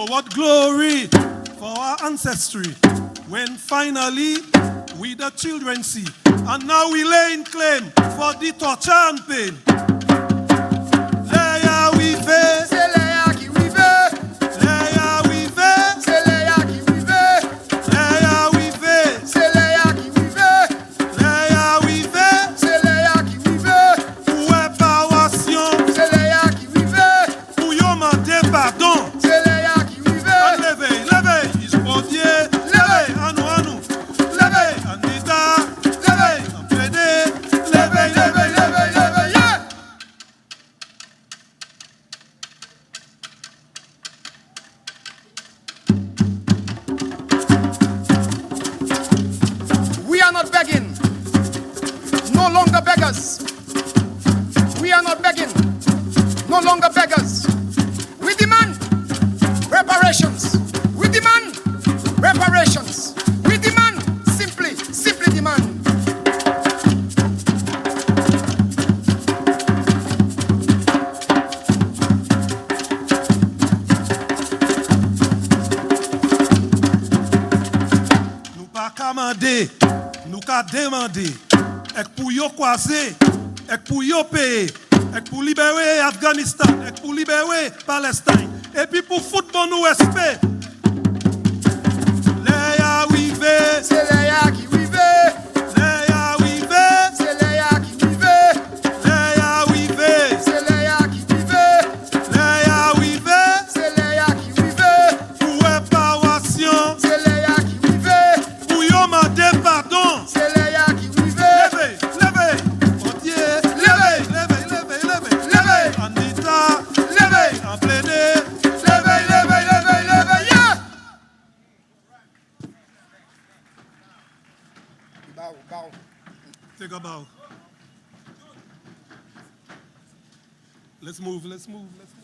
Oh, what glory for our ancestry when finally we the children see. And now we lay in claim for the torture and pain. Leia we ve, C'est Léa qui we veut. Leia we ve, C'est Léa qui we veut. Leia we ve, C'est Léa qui we veut. Leia we ve. C'est Léa qui we veut. Où est paroission? C'est Léa qui we veut. Où yo mandé pardon? C'est Léa qui we veut. Levez, levez, ils vont dire. Levez, à nous. Levez, Anita. Levez, en plaider. Levez, levez, levez, levez, yeah! We are not begging. No longer beggars. We are not begging. No longer beggars. We demand reparations. We demand reparations. We demand, simply demand. Nous pas commander, nous qu'à demander. Et pour yo croiser, et pour yo payer, et pour libérer Afghanistan, et pour libérer Palestine, et puis pour foutre bon nous respect. Léa oui ve, C'est Léa qui we veut. Léa oui ve, C'est Léa qui we veut. Léa oui ve, C'est Léa qui we veut. Léa oui ve. C'est Léa qui we veut. Où est paroission? C'est Léa qui we veut. Où yo mandé pardon? C'est Léa qui we veut. Levez, levez, oh Dieu, levez, levez, levez, levez, levez, Anita, levez, en plaider, levez, levez, levez, levez, yeah! Bow, bow. Take a bow. Let's move, let's move, let's move.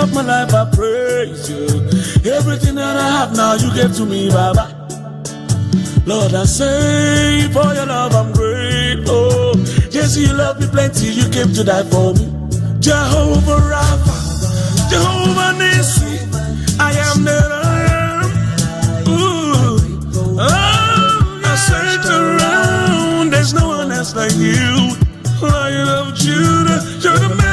of my life I praise you. Everything that I have now you gave to me, Baba. Lord, I say for your love I'm grateful. Yes, you love me plenty, you came to die for me. Jehovah Rapha, Jehovah Nissi, I am that I am. Ooh. Oh, I searched around, there's no one else like you. Lion of Judah, you're the man.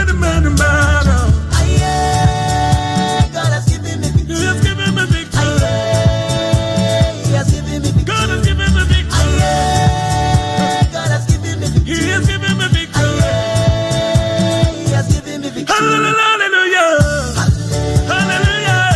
God has given me victory. He has given me victory. He has given me victory. God has given me victory. God has given me victory. He has given me victory. He has given me victory. Hallelujah. Hallelujah.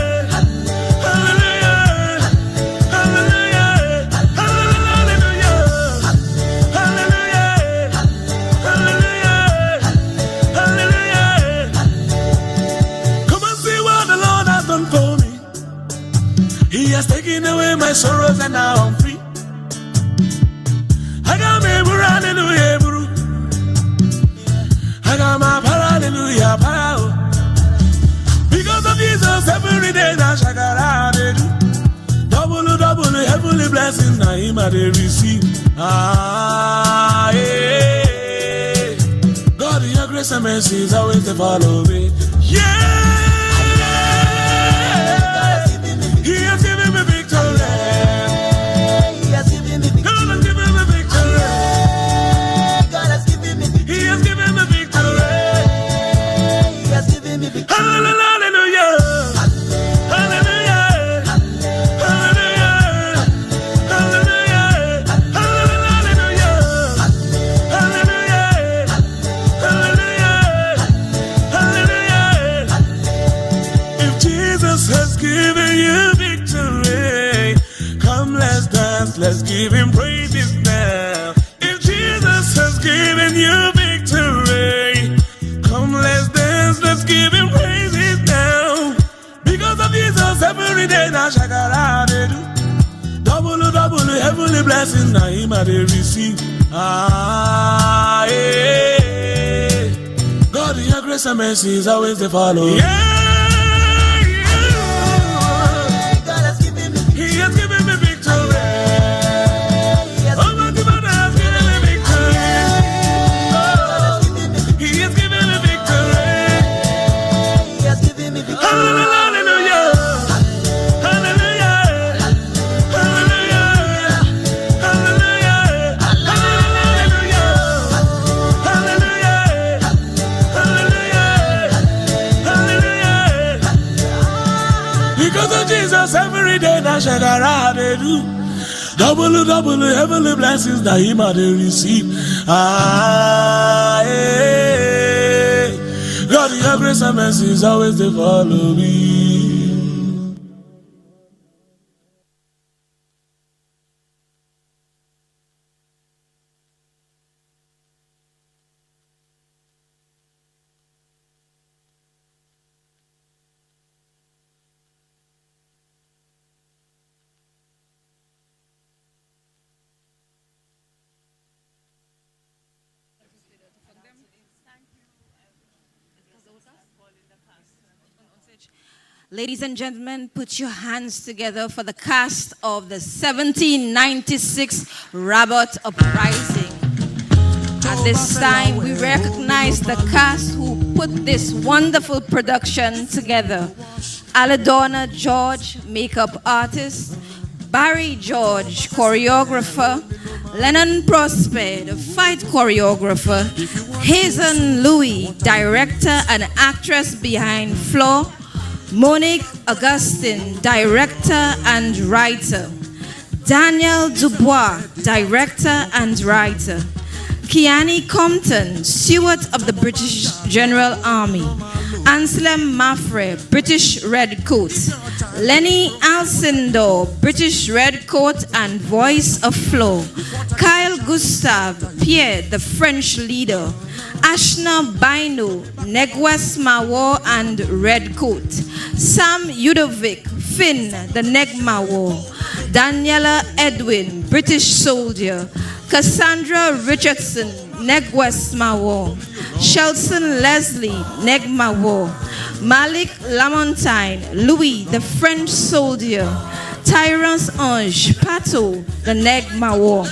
He has taken away my sorrows and now I'm free. I got my hallelujah, bro. I got my hallelujah, power. Because of Jesus, every day that shakara they do. Double heavenly blessings now him I they receive. Ah, yeah. God, your grace and mercy is always to follow me. Yeah. He has given me victory. He has given me victory. God has given me victory. God has given me victory. He has given me victory. He has given me victory. Hallelujah. Hallelujah. Hallelujah. Hallelujah. Hallelujah. Hallelujah. Hallelujah. Hallelujah. If Jesus has given you victory, come let's dance, let's give him praises now. If Jesus has given you victory, come let's dance, let's give him praises now. Because of Jesus, every day now shakara they do. Double heavenly blessings now him I they receive. Ah, yeah. God, your grace and mercy is always to follow. Yeah. He has given me victory. Almighty Father has given me victory. Oh, He has given me victory. He has given me victory. Hallelujah. Hallelujah. Hallelujah. Hallelujah. Hallelujah. Hallelujah. Hallelujah. Because of Jesus, every day that shakara they do. Double heavenly blessings that him I they receive. Ah, yeah. God, your grace and mercy is always to follow me. Ladies and gentlemen, put your hands together for the cast of the 1796 Rabot Uprising. At this time, we recognize the cast who put this wonderful production together. Aladona George, makeup artist, Barry George, choreographer, Lennon Prosper, the fight choreographer, Hazen Louis, director and actress behind Flore, Monique Augustine, director and writer, Daniel Dubois, director and writer, Kiani Compton, steward of the British General Army, Anselm Maffrey, British Red Coat, Lenny Alcindor, British Red Coat and voice of Flore, Kyle Gustave, Pierre, the French leader, Ashna Baino, Negwes Mawo and Red Coat, Sam Udovic, Finn, the Negmawo, Daniela Edwin, British soldier, Cassandra Richardson, Negwes Mawo, Shelton Leslie, Negmawo, Malik Lamontine, Louis, the French soldier, Tyrance Ange, Pato, the Negmawo,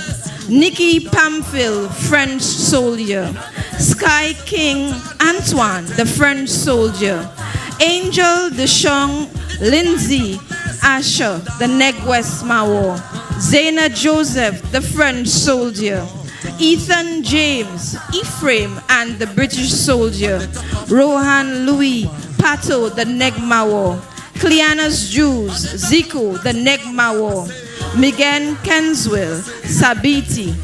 Nikki Pamphil, French soldier, Sky King Antoine, the French soldier, Angel Deshong Lindsay Asher, the Negwes Mawo, Zena Joseph, the French soldier, Ethan James, Ephraim and the British soldier, Rohan Louis, Pato, the Negmawo, Cleanus Jews, Zico, the Negmawo, Megan Kenswell, Sabiti,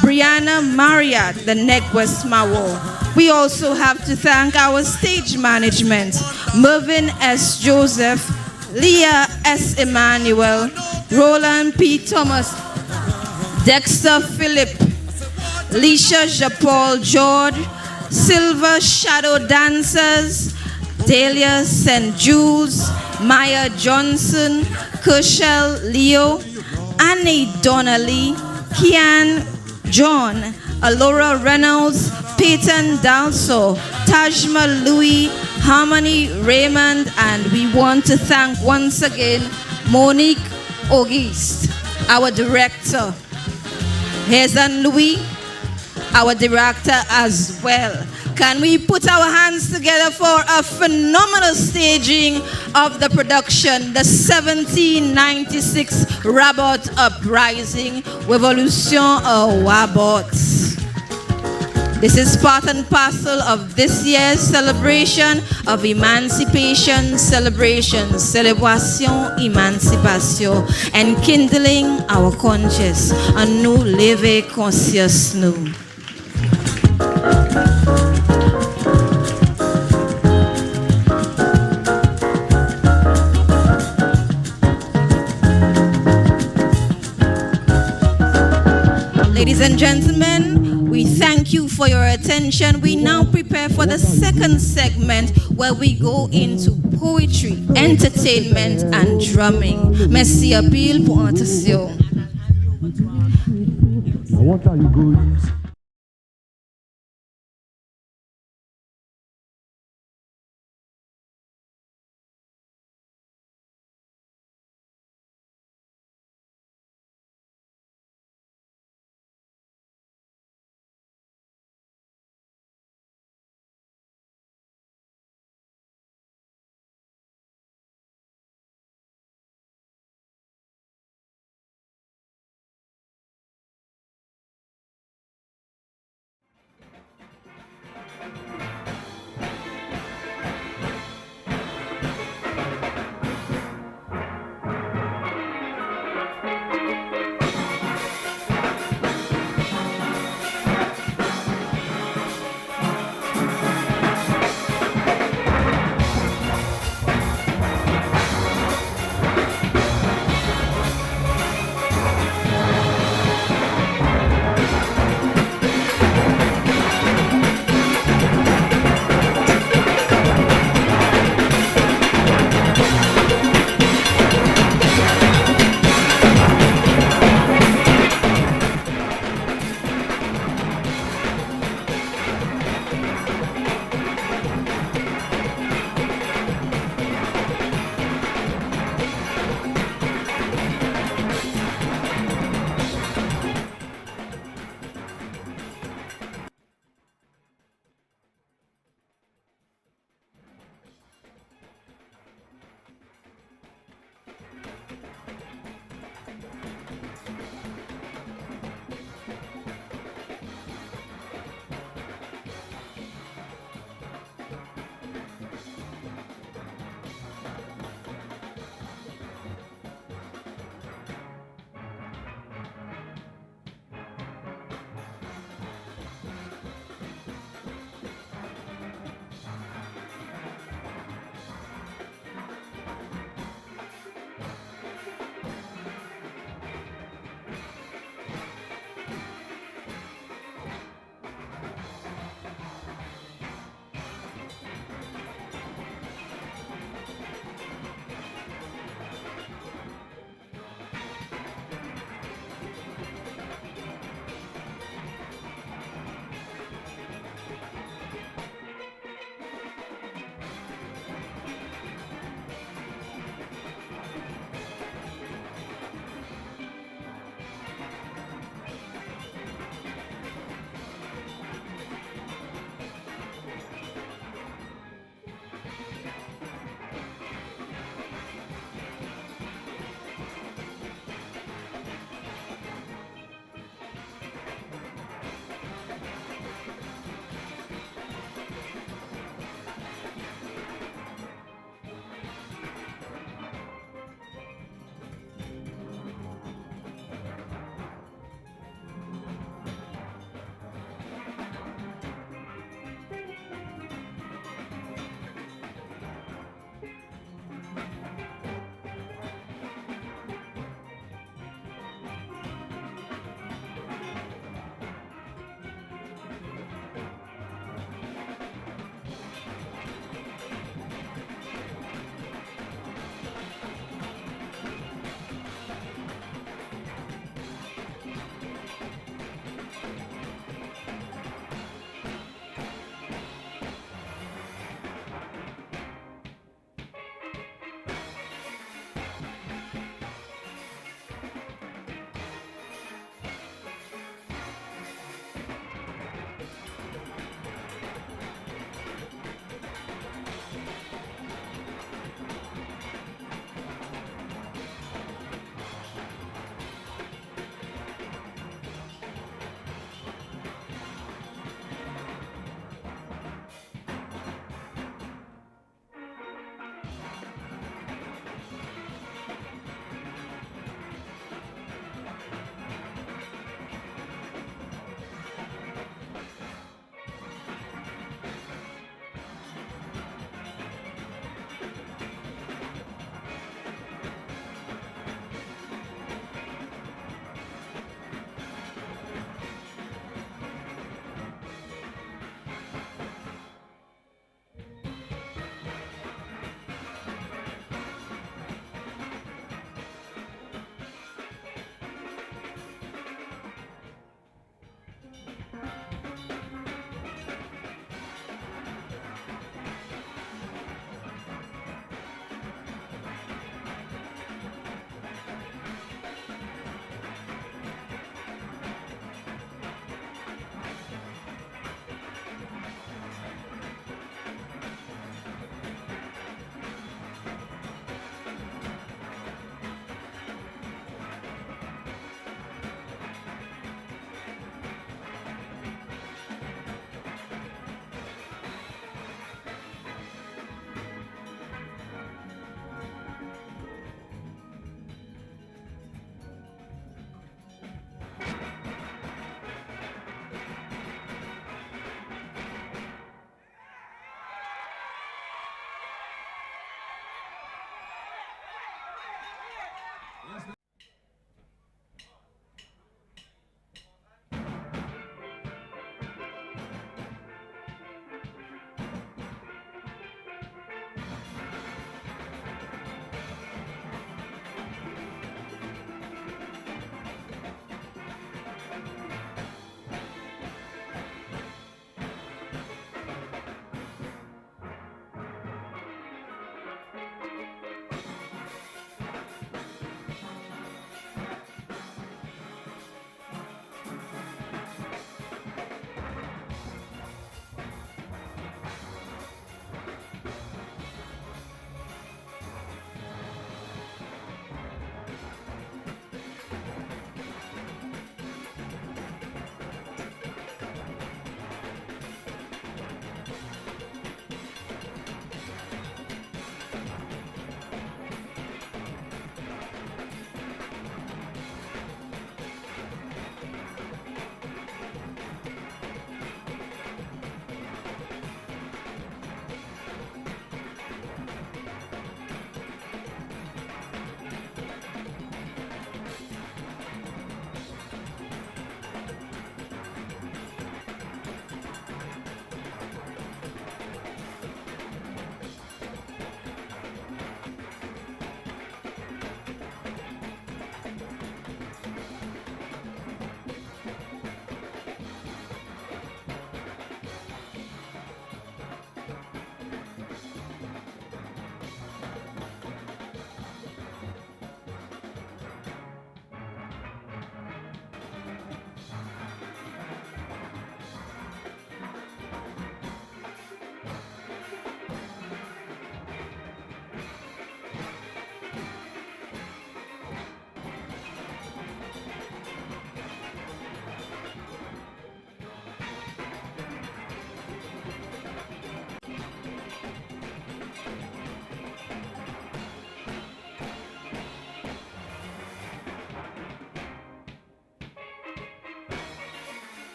Brianna Marriott, the Negwes Mawo. We also have to thank our stage management, Mervyn S. Joseph, Leah S. Emmanuel, Roland P. Thomas, Dexter Phillip, Lisha Japol George, Silver Shadow Dancers, Dahlia St. Jules, Maya Johnson, Kershel Leo, Annie Donnelly, Kian John, Alora Reynolds, Peyton Dalso, Tajma Louis, Harmony Raymond, and we want to thank once again Monique Auguste, our director. Hazen Louis, our director as well. Can we put our hands together for a phenomenal staging of the production, the 1796 Rabot Uprising, Revolution of Rabot. This is part and parcel of this year's celebration of Emancipation, Célébration, Emancipation, Enkindling our conscience, and nous lever conscience nous. Ladies and gentlemen, we thank you for your attention. We now prepare for the second segment where we go into poetry, entertainment, and drumming. Merci à pile pour attention. What are you good?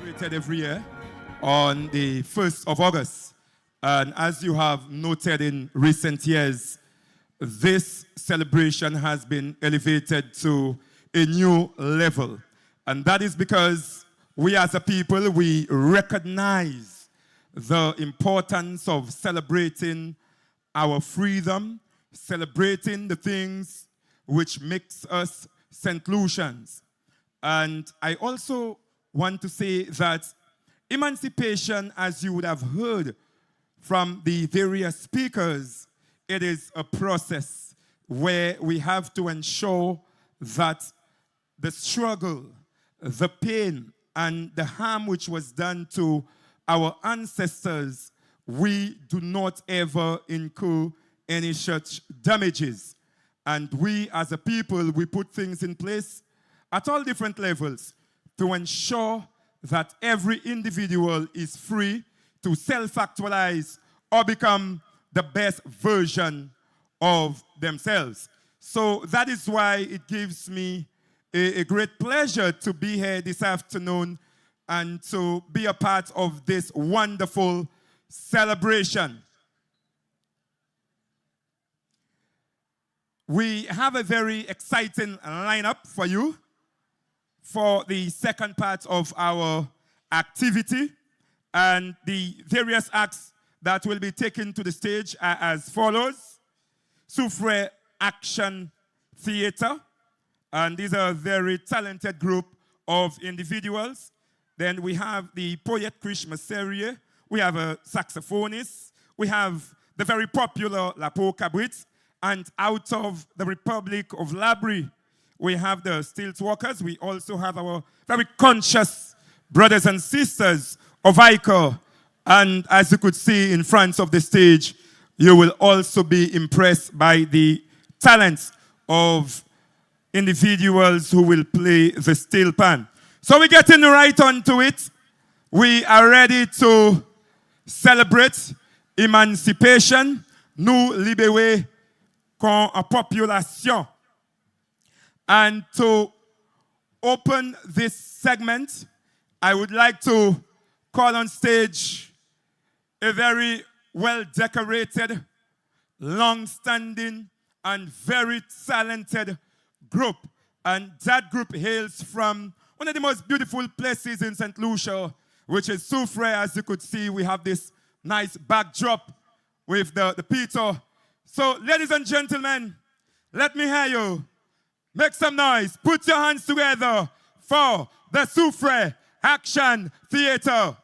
celebrated every year on the 1st of August. And as you have noted in recent years, this celebration has been elevated to a new level. And that is because we as a people, we recognize the importance of celebrating our freedom, celebrating the things which makes us St. Lucians. And I also want to say that emancipation, as you would have heard from the various speakers, it is a process where we have to ensure that the struggle, the pain, and the harm which was done to our ancestors, we do not ever incur any such damages. And we as a people, we put things in place at all different levels to ensure that every individual is free to self-actualize or become the best version of themselves. So that is why it gives me a great pleasure to be here this afternoon and to be a part of this wonderful celebration. We have a very exciting lineup for you for the second part of our activity, and the various acts that will be taken to the stage are as follows. Soufre Action Theatre, and these are a very talented group of individuals. Then we have the poet Krish Masserie, we have a saxophonist, we have the very popular Lapo Cabrit, and out of the Republic of Labrie, we have the Stilt Walkers. We also have our very conscious brothers and sisters of Ico. And as you could see in front of the stage, you will also be impressed by the talents of individuals who will play the steel pan. So we're getting right onto it. We are ready to celebrate Emancipation, nous libérer comme a population. And to open this segment, I would like to call on stage a very well-decorated, long-standing, and very talented group. And that group hails from one of the most beautiful places in St. Lucia, which is Soufre. As you could see, we have this nice backdrop with the Peter. So, ladies and gentlemen, let me hear you. Make some noise. Put your hands together for the Soufre Action Theatre.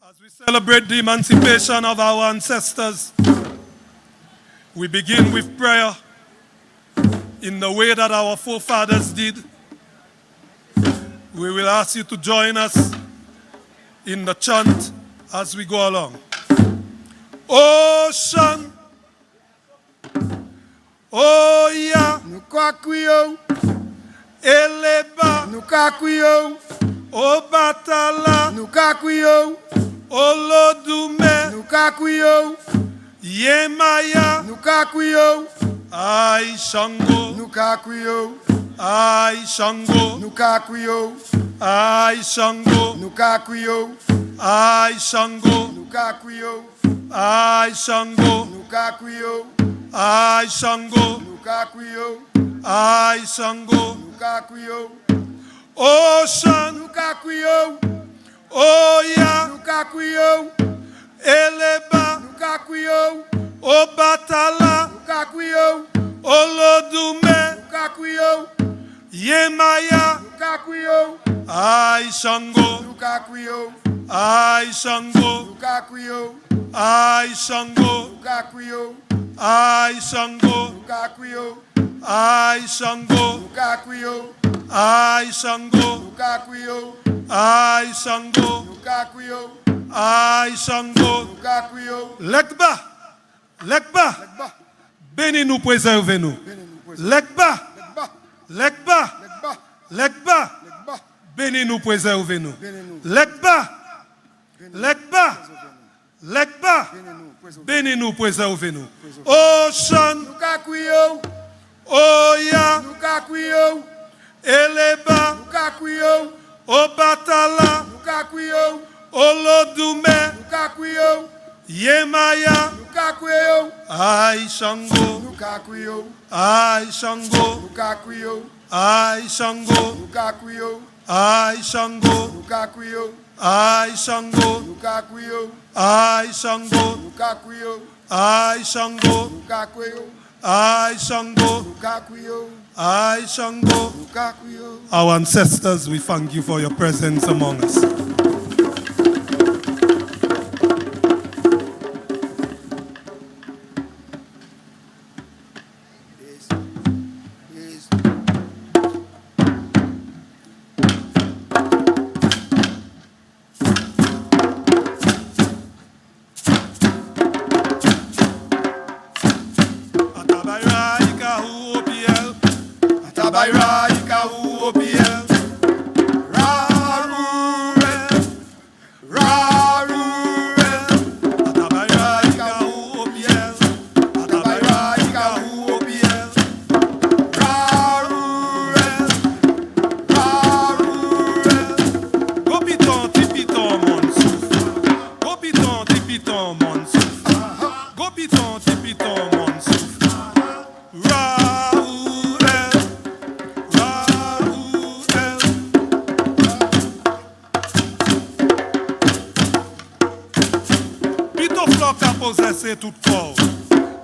As we celebrate the emancipation of our ancestors, we begin with prayer in the way that our forefathers did. We will ask you to join us in the chant as we go along. Ocean, Oya, Nukakuyo, Eleba, Nukakuyo, Obatala, Nukakuyo, Olodume, Nukakuyo, Yemaya, Nukakuyo, Ai Shango, Nukakuyo, Ai Shango, Nukakuyo, Ai Shango, Nukakuyo, Ai Shango, Nukakuyo, Ai Shango, Nukakuyo, Ai Shango, Nukakuyo, Ai Shango, Nukakuyo, Ocean, Nukakuyo, Oya, Nukakuyo, Eleba, Nukakuyo, Obatala, Nukakuyo, Olodume, Nukakuyo, Yemaya, Nukakuyo, Ai Shango, Nukakuyo, Ai Shango, Nukakuyo, Ai Shango, Nukakuyo, Ai Shango, Nukakuyo, Ai Shango, Nukakuyo, Ai Shango, Nukakuyo, Ai Shango, Nukakuyo, Ai Shango, Nukakuyo, Lekba, Lekba, bénis nous, préservez-nous. Lekba, Lekba, Lekba, bénis nous, préservez-nous. Lekba, Lekba, Lekba, bénis nous, préservez-nous. Ocean, Nukakuyo, Oya, Nukakuyo, Eleba, Nukakuyo, Obatala, Nukakuyo, Olodume, Nukakuyo, Yemaya, Nukakuyo, Ai Shango, Nukakuyo, Ai Shango, Nukakuyo, Ai Shango, Nukakuyo, Ai Shango, Nukakuyo, Ai Shango, Nukakuyo, I Shango, Nukakuyo, I Shango, Nukakuyo, I Shango, Nukakuyo, I Shango. Nukakuyo. Our ancestors, we thank you for your presence among us.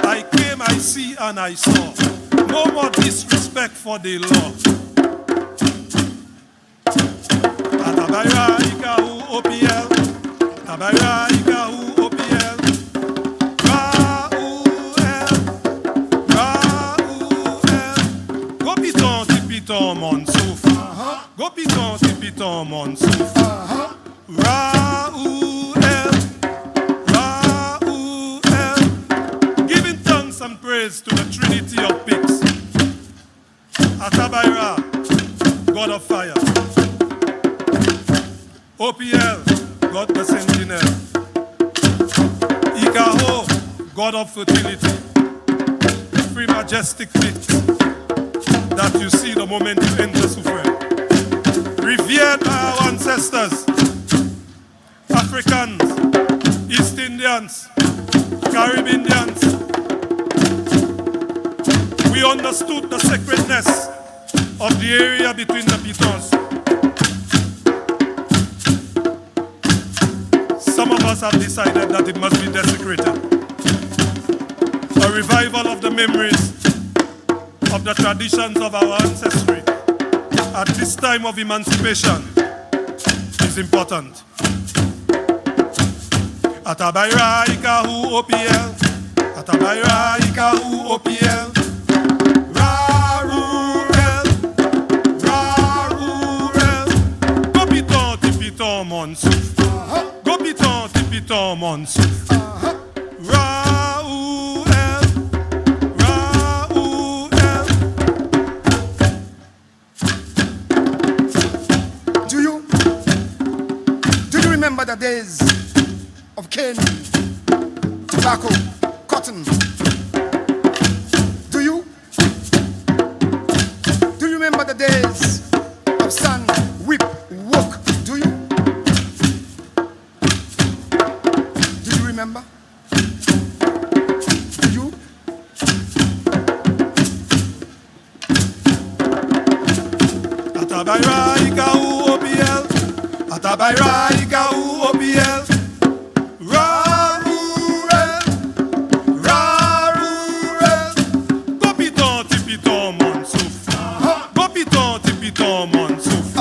I came, I see, and I saw. No more disrespect for the law. Atabayra ikahu OPL. Atabayra ikahu OPL. Ra-ou-el. Ra-ou-el. Go piton, tipiton, mon souf. Go piton, tipiton, mon souf. Ra-ou-el. And praise to the Trinity of Peaks. Atabayra, God of fire. OPL, God the Sentinel. Ikaho, God of fertility. The three majestic peaks that you see the moment you enter Soufre. Revered by our ancestors, Africans, East Indians, Caribbeans. We understood the sacredness of the area between the pitons. Some of us have decided that it must be desecrated. A revival of the memories of the traditions of our ancestry at this time of emancipation is important. Atabayra ikahu OPL. Atabayra ikahu OPL. Mon souf. Go piton, tipiton, mon souf. Ra-ou-el. Ra-ou-el. Do you remember the days of cane, tobacco, cotton? Do you remember the days of sun, whip, work? Do you? Remember? Do you? Atabayra ikahu OPL. Atabayra ikahu OPL. Ra-ou-el. Ra-ou-el. Go piton, tipiton, mon souf. Go piton, tipiton, mon souf.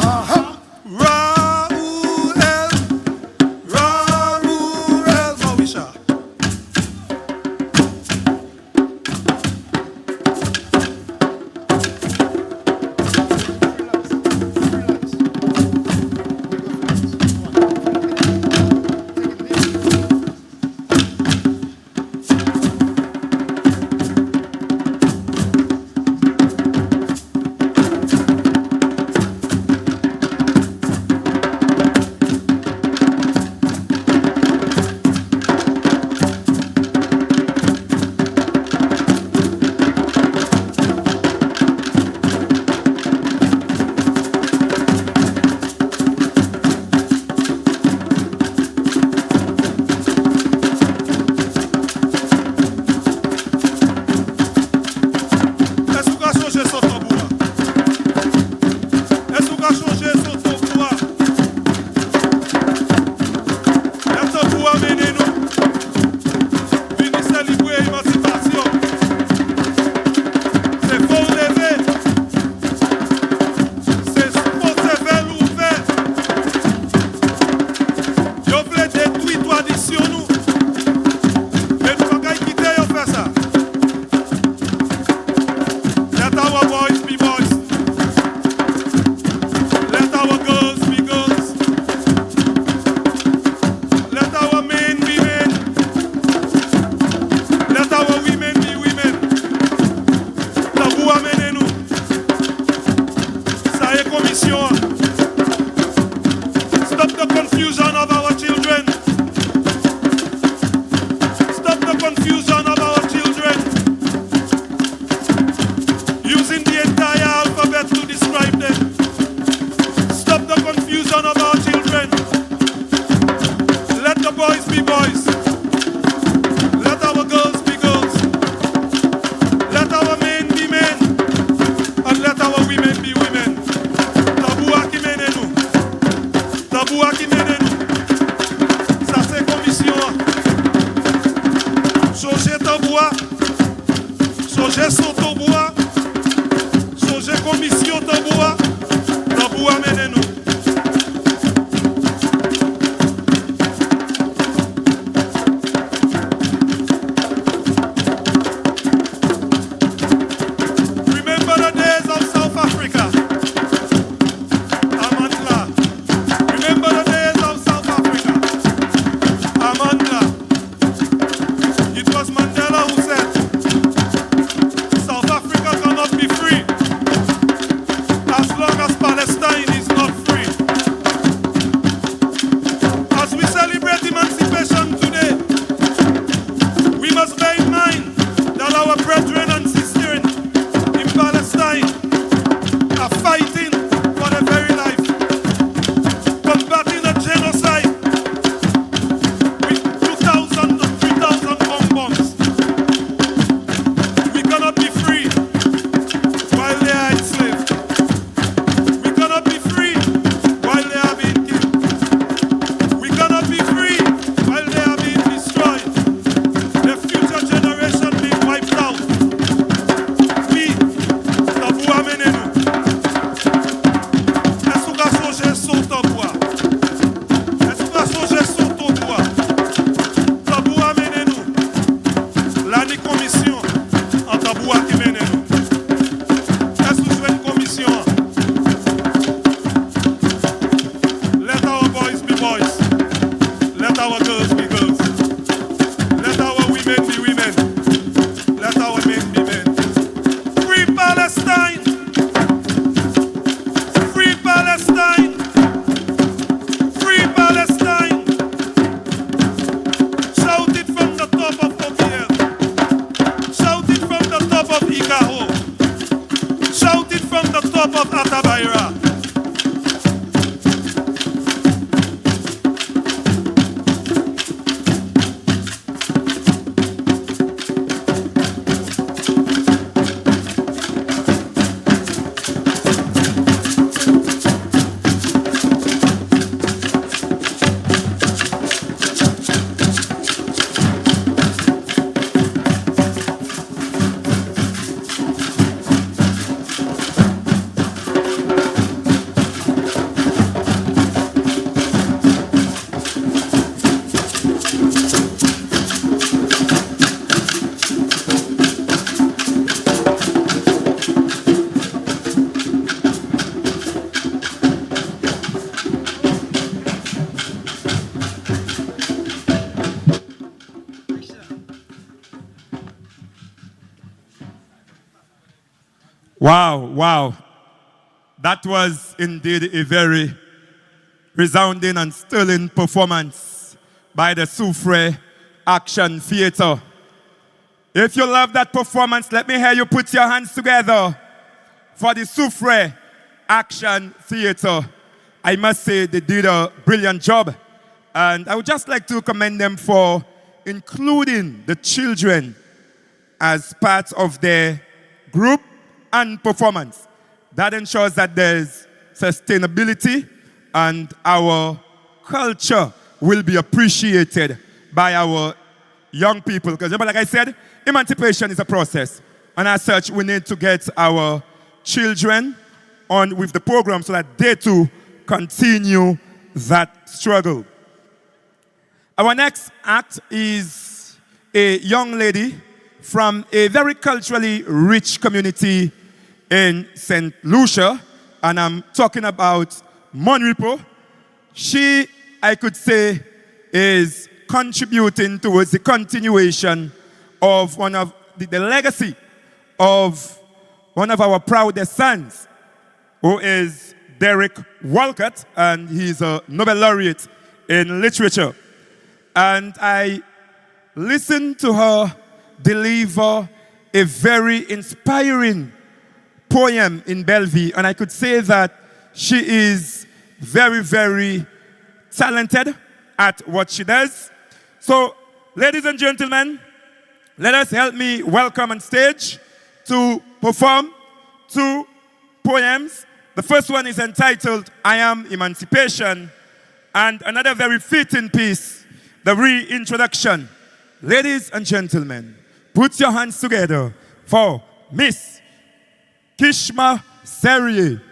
Ra-ou-el. Ra-ou-el. Mawisha. dans bois, songez sauto bois, songez commission dans bois menez-nous. Remember the days of South Africa. Amandla. Remember the days of South Africa. Amandla. It was Mandela who said, South Africa cannot be free as long as Palestine is not free. As we celebrate emancipation today, we must bear in mind that our brethren and sisters in Palestine are fighting for their very life, combating a genocide with 2,000 to 3,000 bomb bombs. We cannot be free while they are enslaved. We cannot be free while they are being killed. We cannot be free while they are being destroyed. The future generation being wiped out. We, Tabua Menenu. Est-ce que songer son tabua? Est-ce que songer son tabua? Tabua Menenu. L'année commission en tabua qui menenu. Est-ce que je une commission? Let our boys be boys. Let our girls be girls. Let our women be women. Let our men be men. Free Palestine! Free Palestine! Free Palestine! Shout it from the top of OPL. Shout it from the top of Ikaho. Shout it from the top of Atabayra. Wow, wow. That was indeed a very resounding and sterling performance by the Soufre Action Theatre. If you love that performance, let me hear you put your hands together for the Soufre Action Theatre. I must say they did a brilliant job. And I would just like to commend them for including the children as part of their group and performance. That ensures that there's sustainability and our culture will be appreciated by our young people. Because remember, like I said, emancipation is a process. And as such, we need to get our children on with the program so that they too continue that struggle. Our next act is a young lady from a very culturally rich community in St. Lucia, and I'm talking about Monripo. She, I could say, is contributing towards the continuation of one of the legacy of one of our proudest sons, who is Derek Walcott, and he's a Nobel laureate in literature. And I listened to her deliver a very inspiring poem in Bellevue, and I could say that she is very, very talented at what she does. So, ladies and gentlemen, let us help me welcome on stage to perform two poems. The first one is entitled, I Am Emancipation, and another very fitting piece, the Re-introduction. Ladies and gentlemen, Put your hands together for Miss Kishma Serrier.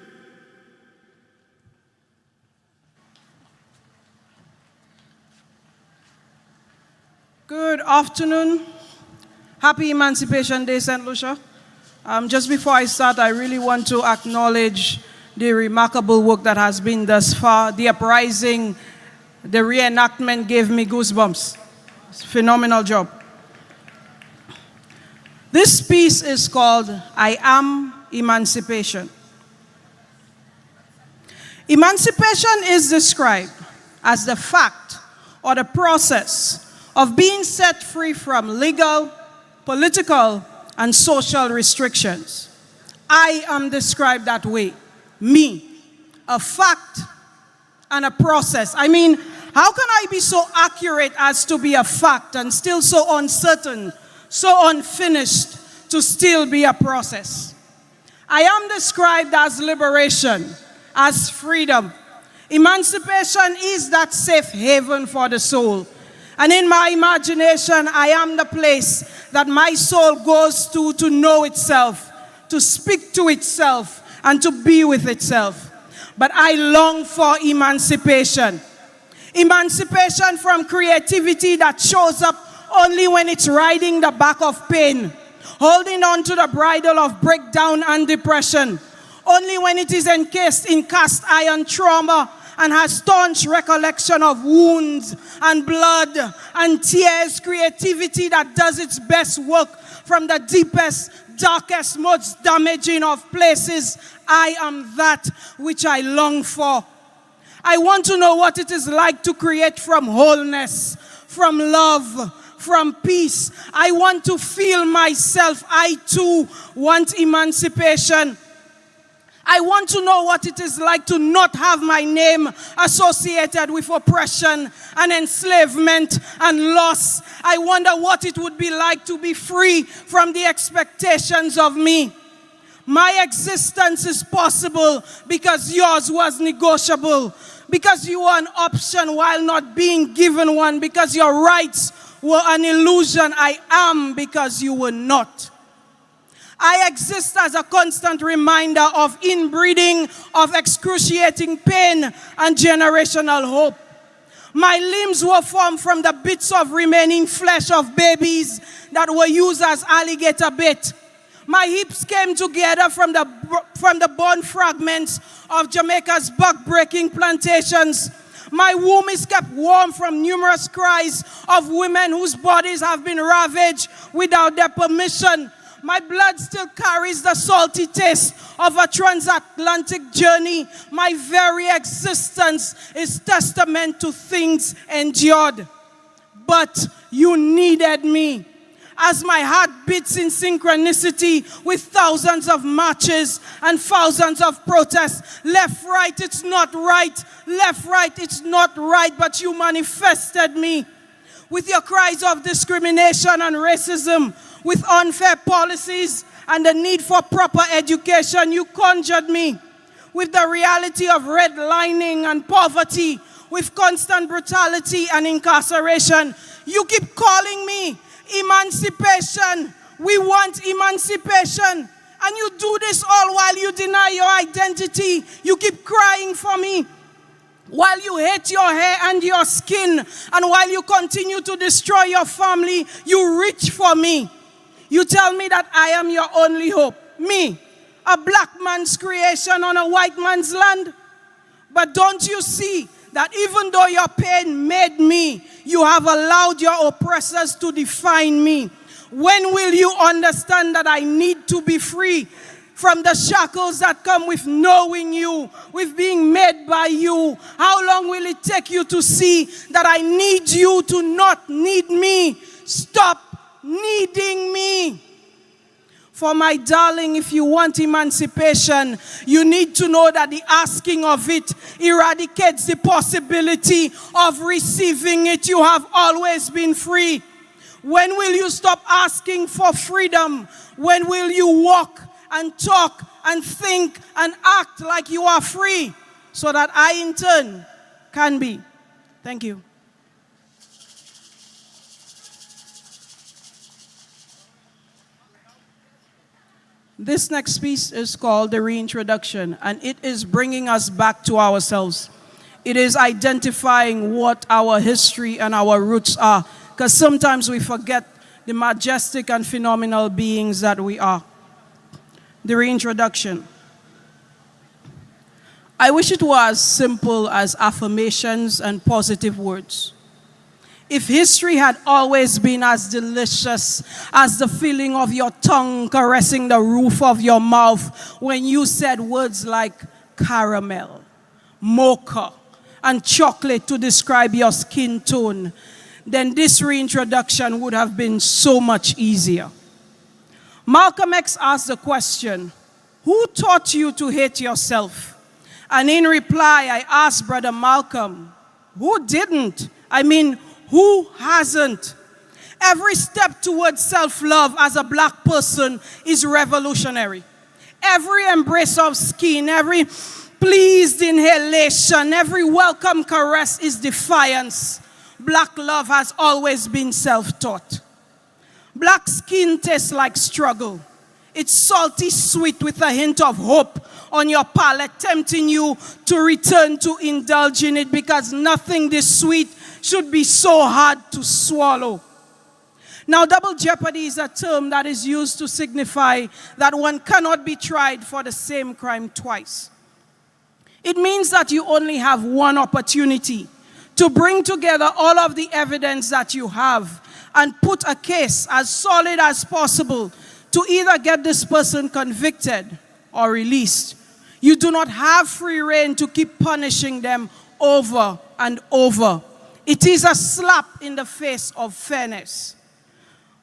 Good afternoon. Happy Emancipation Day, St. Lucia. Just before I start, I really want to acknowledge the remarkable work that has been thus far. The Uprising, the Re-enactment gave me goosebumps. It's a phenomenal job. This piece is called I Am Emancipation. Emancipation is described as the fact or the process of being set free from legal, political, and social restrictions. I am described that way. Me, a fact and a process. I mean, how can I be so accurate as to be a fact and still so uncertain, so unfinished to still be a process? I am described as liberation, as freedom. Emancipation is that safe haven for the soul. And in my imagination, I am the place that my soul goes to know itself, to speak to itself, and to be with itself. But I long for emancipation. Emancipation from creativity that shows up only when it's riding the back of pain, holding on to the bridle of breakdown and depression, only when it is encased in cast iron trauma and has staunch recollection of wounds and blood and tears, creativity that does its best work from the deepest, darkest, most damaging of places. I am that which I long for. I want to know what it is like to create from wholeness, from love, from peace. I want to feel myself. I too want emancipation. I want to know what it is like to not have my name associated with oppression and enslavement and loss. I wonder what it would be like to be free from the expectations of me. My existence is possible because yours was negotiable, because you were an option while not being given one, because your rights were an illusion. I am because you were not. I exist as a constant reminder of inbreeding, of excruciating pain and generational hope. My limbs were formed from the bits of remaining flesh of babies that were used as alligator bait. My hips came together from the bone fragments of Jamaica's buck-breaking plantations. My womb is kept warm from numerous cries of women whose bodies have been ravaged without their permission. My blood still carries the salty taste of a transatlantic journey. My very existence is testament to things endured. But you needed me. As my heart beats in synchronicity with thousands of marches and thousands of protests. Left, right, it's not right. Left, right, it's not right. But you manifested me with your cries of discrimination and racism, with unfair policies and the need for proper education. You conjured me with the reality of redlining and poverty, with constant brutality and incarceration. You keep calling me emancipation. We want emancipation. And you do this all while you deny your identity. You keep crying for me while you hate your hair and your skin. And while you continue to destroy your family, you reach for me. You tell me that I am your only hope. Me, a black man's creation on a white man's land. But don't you see that even though your pain made me, you have allowed your oppressors to define me? When will you understand that I need to be free from the shackles that come with knowing you, with being made by you? How long will it take you to see that I need you to not need me? Stop needing me. For my darling, if you want emancipation, you need to know that the asking of it eradicates the possibility of receiving it. You have always been free. When will you stop asking for freedom? When will you walk and talk and think and act like you are free, so that I in turn can be? Thank you. This next piece is called the Reintroduction, and it is bringing us back to ourselves. It is identifying what our history and our roots are, because sometimes we forget the majestic and phenomenal beings that we are. The Reintroduction. I wish it was simple as affirmations and positive words. If history had always been as delicious as the feeling of your tongue caressing the roof of your mouth when you said words like caramel, mocha, and chocolate to describe your skin tone, then this reintroduction would have been so much easier. Malcolm X asked the question, who taught you to hate yourself? And in reply, I asked Brother Malcolm, who didn't? I mean, who hasn't? Every step towards self-love as a black person is revolutionary. Every embrace of skin, every pleased inhalation, every welcome caress is defiance. Black love has always been self-taught. Black skin tastes like struggle. It's salty sweet with a hint of hope on your palate, tempting you to return to indulge in it because nothing this sweet should be so hard to swallow. Now, double jeopardy is a term that is used to signify that one cannot be tried for the same crime twice. It means that you only have one opportunity to bring together all of the evidence that you have and put a case as solid as possible to either get this person convicted or released. You do not have free rein to keep punishing them over and over. It is a slap in the face of fairness.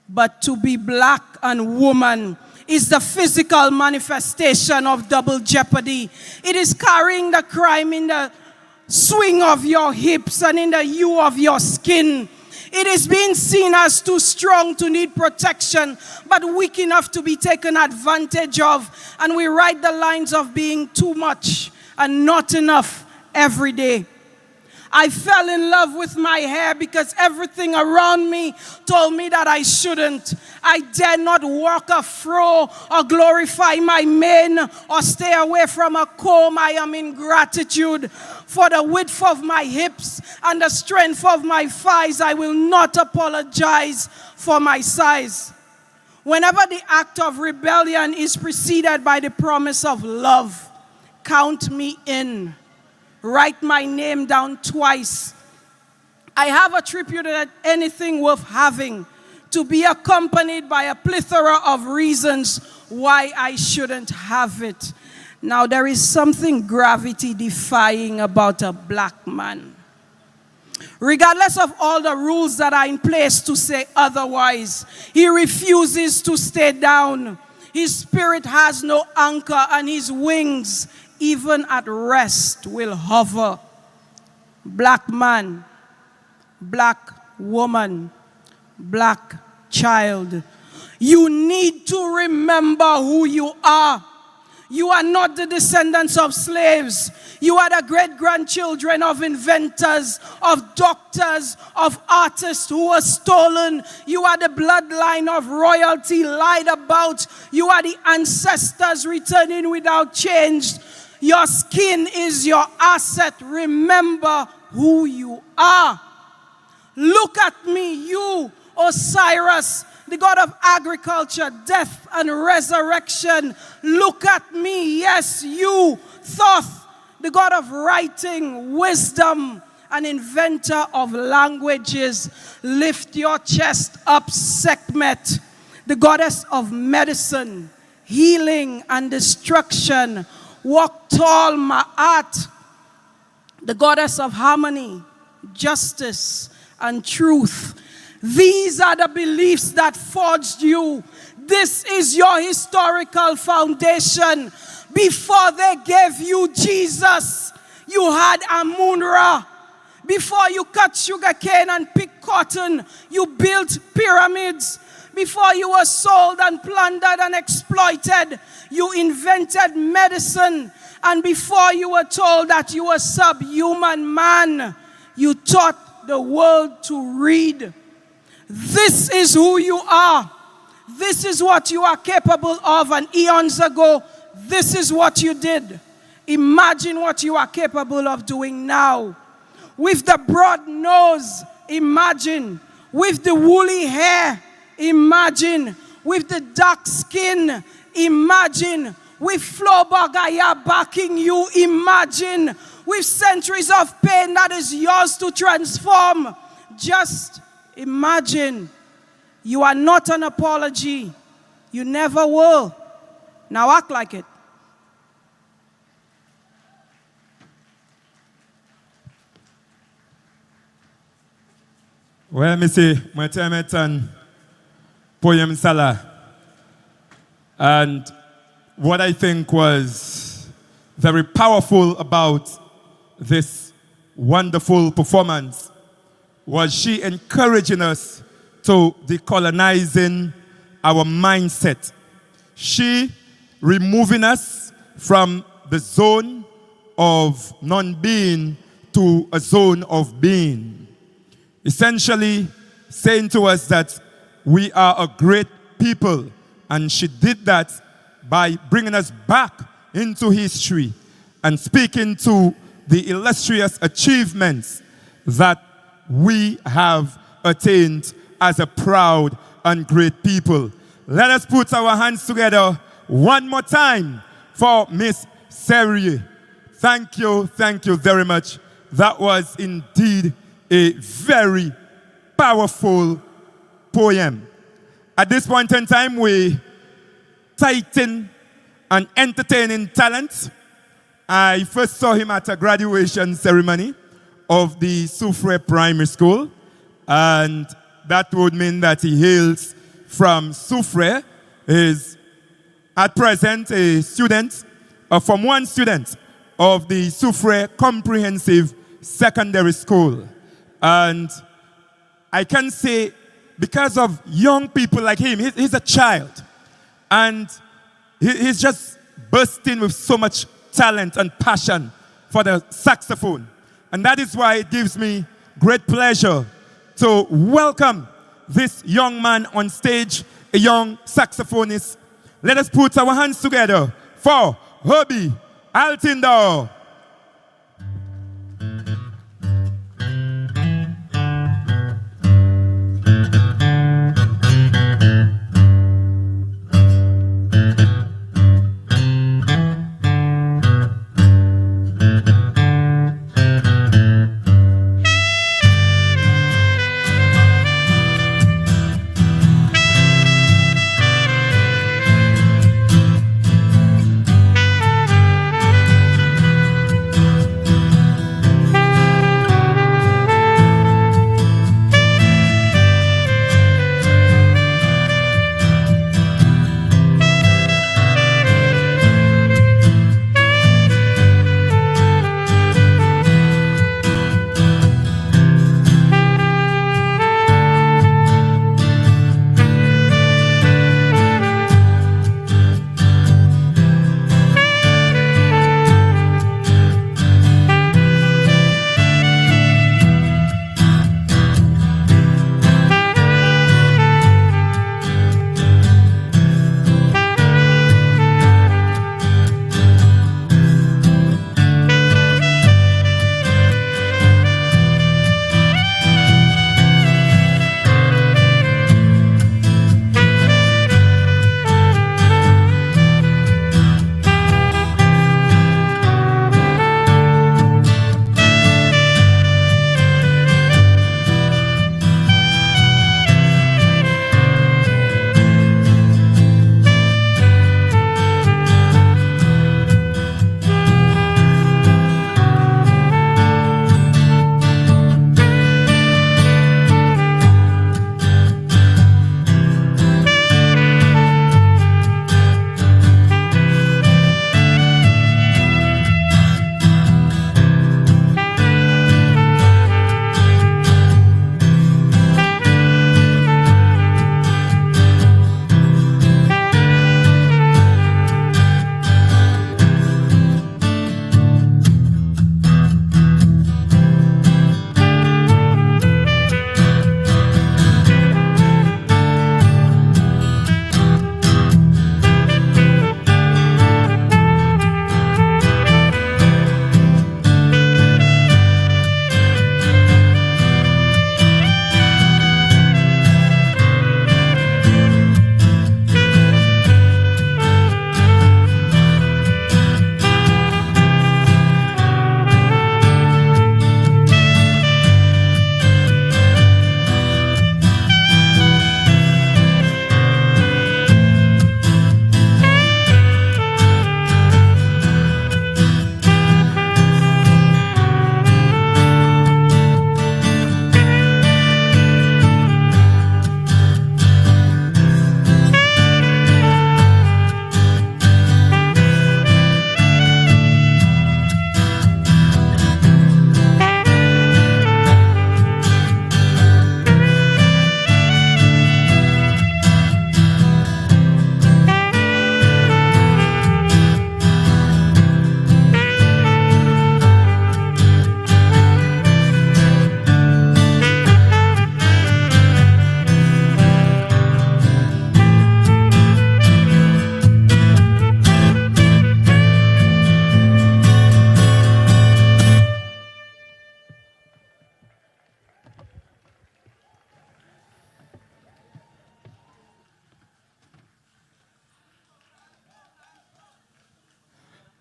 But to be black and woman is the physical manifestation of double jeopardy. It is carrying the crime in the swing of your hips and in the hue of your skin. It is being seen as too strong to need protection, but weak enough to be taken advantage of. And we write the lines of being too much and not enough every day. I fell in love with my hair because everything around me told me that I shouldn't. I dare not walk a fro or glorify my mane or stay away from a comb. I am in gratitude for the width of my hips and the strength of my thighs. I will not apologize for my size. Whenever the act of rebellion is preceded by the promise of love, count me in. Write my name down twice. I have attributed anything worth having to be accompanied by a plethora of reasons why I shouldn't have it. Now, there is something gravity-defying about a black man. Regardless of all the rules that are in place to say otherwise, he refuses to stay down. His spirit has no anchor, and his wings, even at rest, will hover. Black man, black woman, black child, you need to remember who you are. You are not the descendants of slaves. You are the great-grandchildren of inventors, of doctors, of artists who were stolen. You are the bloodline of royalty lied about. You are the ancestors returning without change. Your skin is your asset. Remember who you are. Look at me, you, Osiris, the God of agriculture, death, and resurrection. Look at me, yes, you, Thoth, the God of writing, wisdom, and inventor of languages. Lift your chest up, Sekhmet, the goddess of medicine, healing, and destruction. Walk tall, Ma'at, the goddess of harmony, justice, and truth. These are the beliefs that forged you. This is your historical foundation. Before they gave you Jesus, you had Amun-Ra. Before you cut sugarcane and picked cotton, you built pyramids. Before you were sold and plundered and exploited, you invented medicine. And before you were told that you were subhuman man, you taught the world to read. This is who you are. This is what you are capable of, and eons ago, this is what you did. Imagine what you are capable of doing now. With the broad nose, imagine. With the woolly hair, imagine. With the dark skin, imagine. With Flore Gaillard backing you, imagine. With centuries of pain that is yours to transform, just imagine. You are not an apology. You never will. Now act like it. Well, me say, my time at poem Salah. And what I think was very powerful about this wonderful performance was she encouraging us to decolonizing our mindset. She removing us from the zone of non-being to a zone of being. Essentially saying to us that we are a great people, and she did that by bringing us back into history and speaking to the illustrious achievements that we have attained as a proud and great people. Let us put our hands together one more time for Miss Serrier. Thank you very much. That was indeed a very powerful poem. At this point in time, we tighten and entertaining talent. I first saw him at a graduation ceremony of the Flore Primary School, and that would mean that he hails from Flore. Is at present a student, from one student of the Flore Comprehensive Secondary School. And I can say, because of young people like him, he's a child. And he's just bursting with so much talent and passion for the saxophone. And that is why it gives me great pleasure to welcome this young man on stage, a young saxophonist. Let us put our hands together for Hobie Altinder.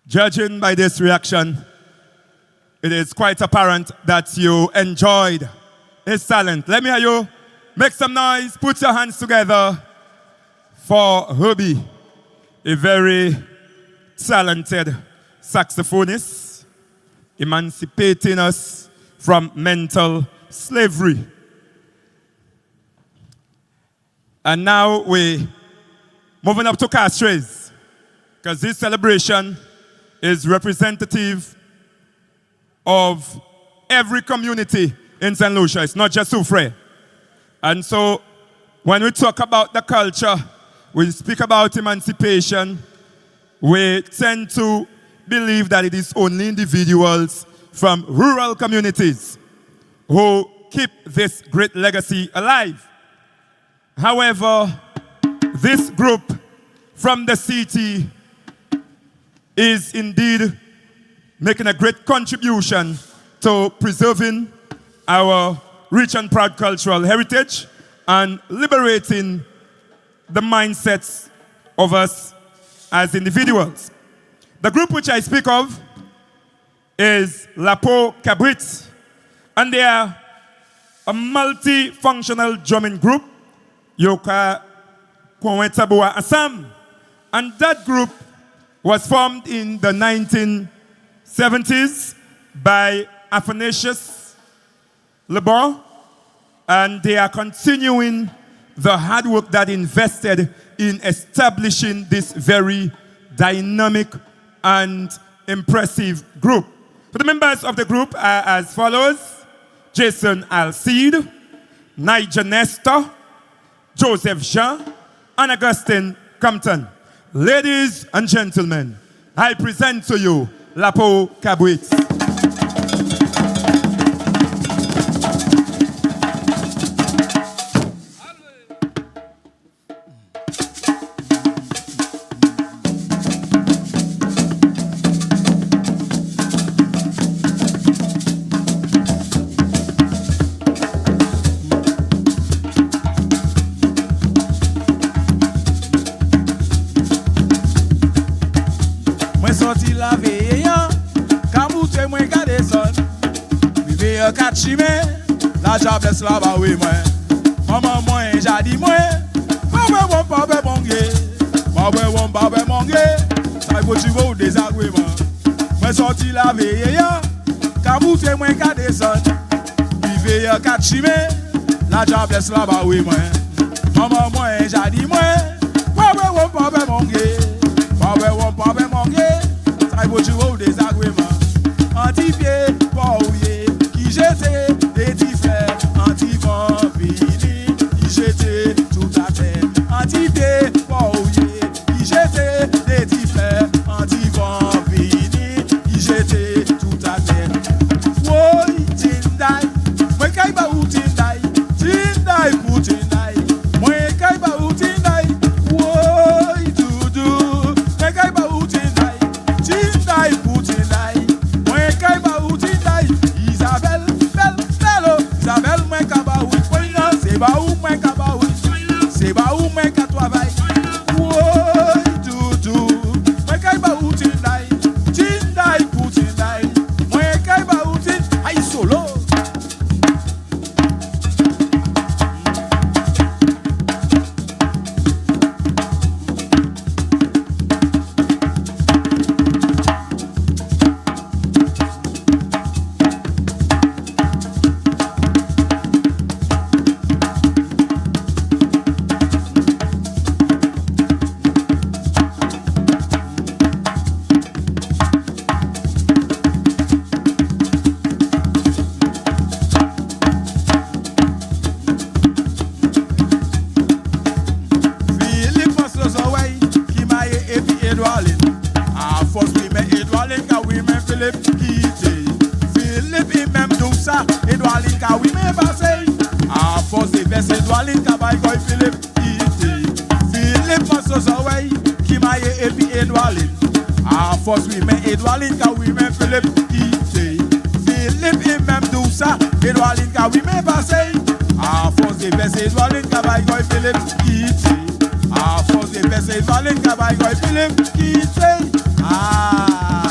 Judging by this reaction, it is quite apparent that you enjoyed his talent. Let me hear you. Make some noise. Put your hands together for Hubby, a very talented saxophonist, emancipating us from mental slavery. And now we're moving up to Castres, because this celebration is representative of every community in St. Lucia. It's not just Soufrière. And so when we talk about the culture, we speak about emancipation, we tend to believe that it is only individuals from rural communities who keep this great legacy alive. However, this group from the city is indeed making a great contribution to preserving our rich and proud cultural heritage and liberating the mindsets of us as individuals. The group which I speak of is Rabot Cabrit, and they are a multifunctional drumming group, Yoka Bois Assam. And that group was formed in the 1970s by Athanasius Rabot, and they are continuing the hard work that invested in establishing this very dynamic and impressive group. So the members of the group are as follows: Jason Alcide, Nigel Nestor, Joseph Jean, and Augustine Compton. Ladies and gentlemen, I present to you Rabot Cabrit. La jablesse la ba oui moi. Maman moi jadi moi. Maman won pa be monge. Maman won pa be monge. Ça faut tu au désagrément. Moi sorti la veille ya. Kaboute moi ka descendre. Vive ya kachime. La jablesse la ba oui moi. Maman moi jadi moi. Maman won pa be monge. Maman won pa be monge. Ça faut tu au désagrément. Anti-pied, pauye, qui j'étais. J'étais tout à fait anti-pied, qui j'étais des diffères, anti-vampini, j'étais tout à fait. Oui, Tindai, moi kaiba ou Tindai, Tindai pour Tindai, moi kaiba ou Tindai, oui, Doudou, moi kaiba ou Tindai, Tindai pour Tindai, moi kaiba ou Tindai, Isabelle, bello, Isabelle, moi kaiba ou c'est ba ou moi kaba ou c'est ba ou moi ka travail oui tout moi kaiba ou tindai pour tindai moi kaiba ou tindai ay solo. Ah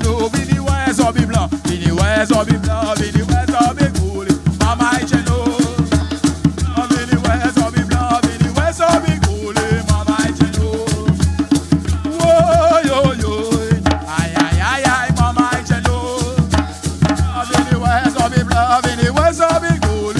know, Bini West or be blanc, Bini West or be blanc, Bini West or be cool. Mama I know, Bini West or be blanc, Bini West or be cool. Mama I know, whoa yo yo, ay ay ay ay, Mama I know, Bini West or be blanc, Bini West or be cool.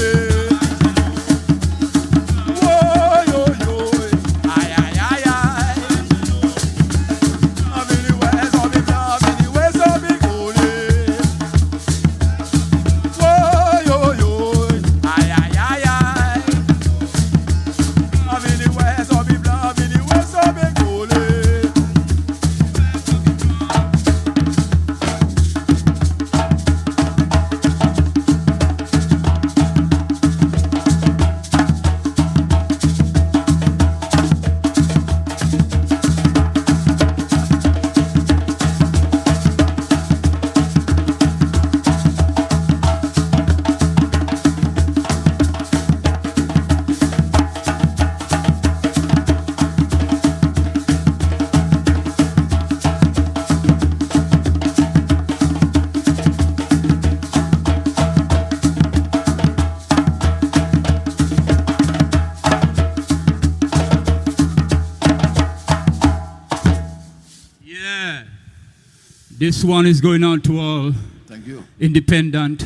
This one is going out to all Thank you. independent,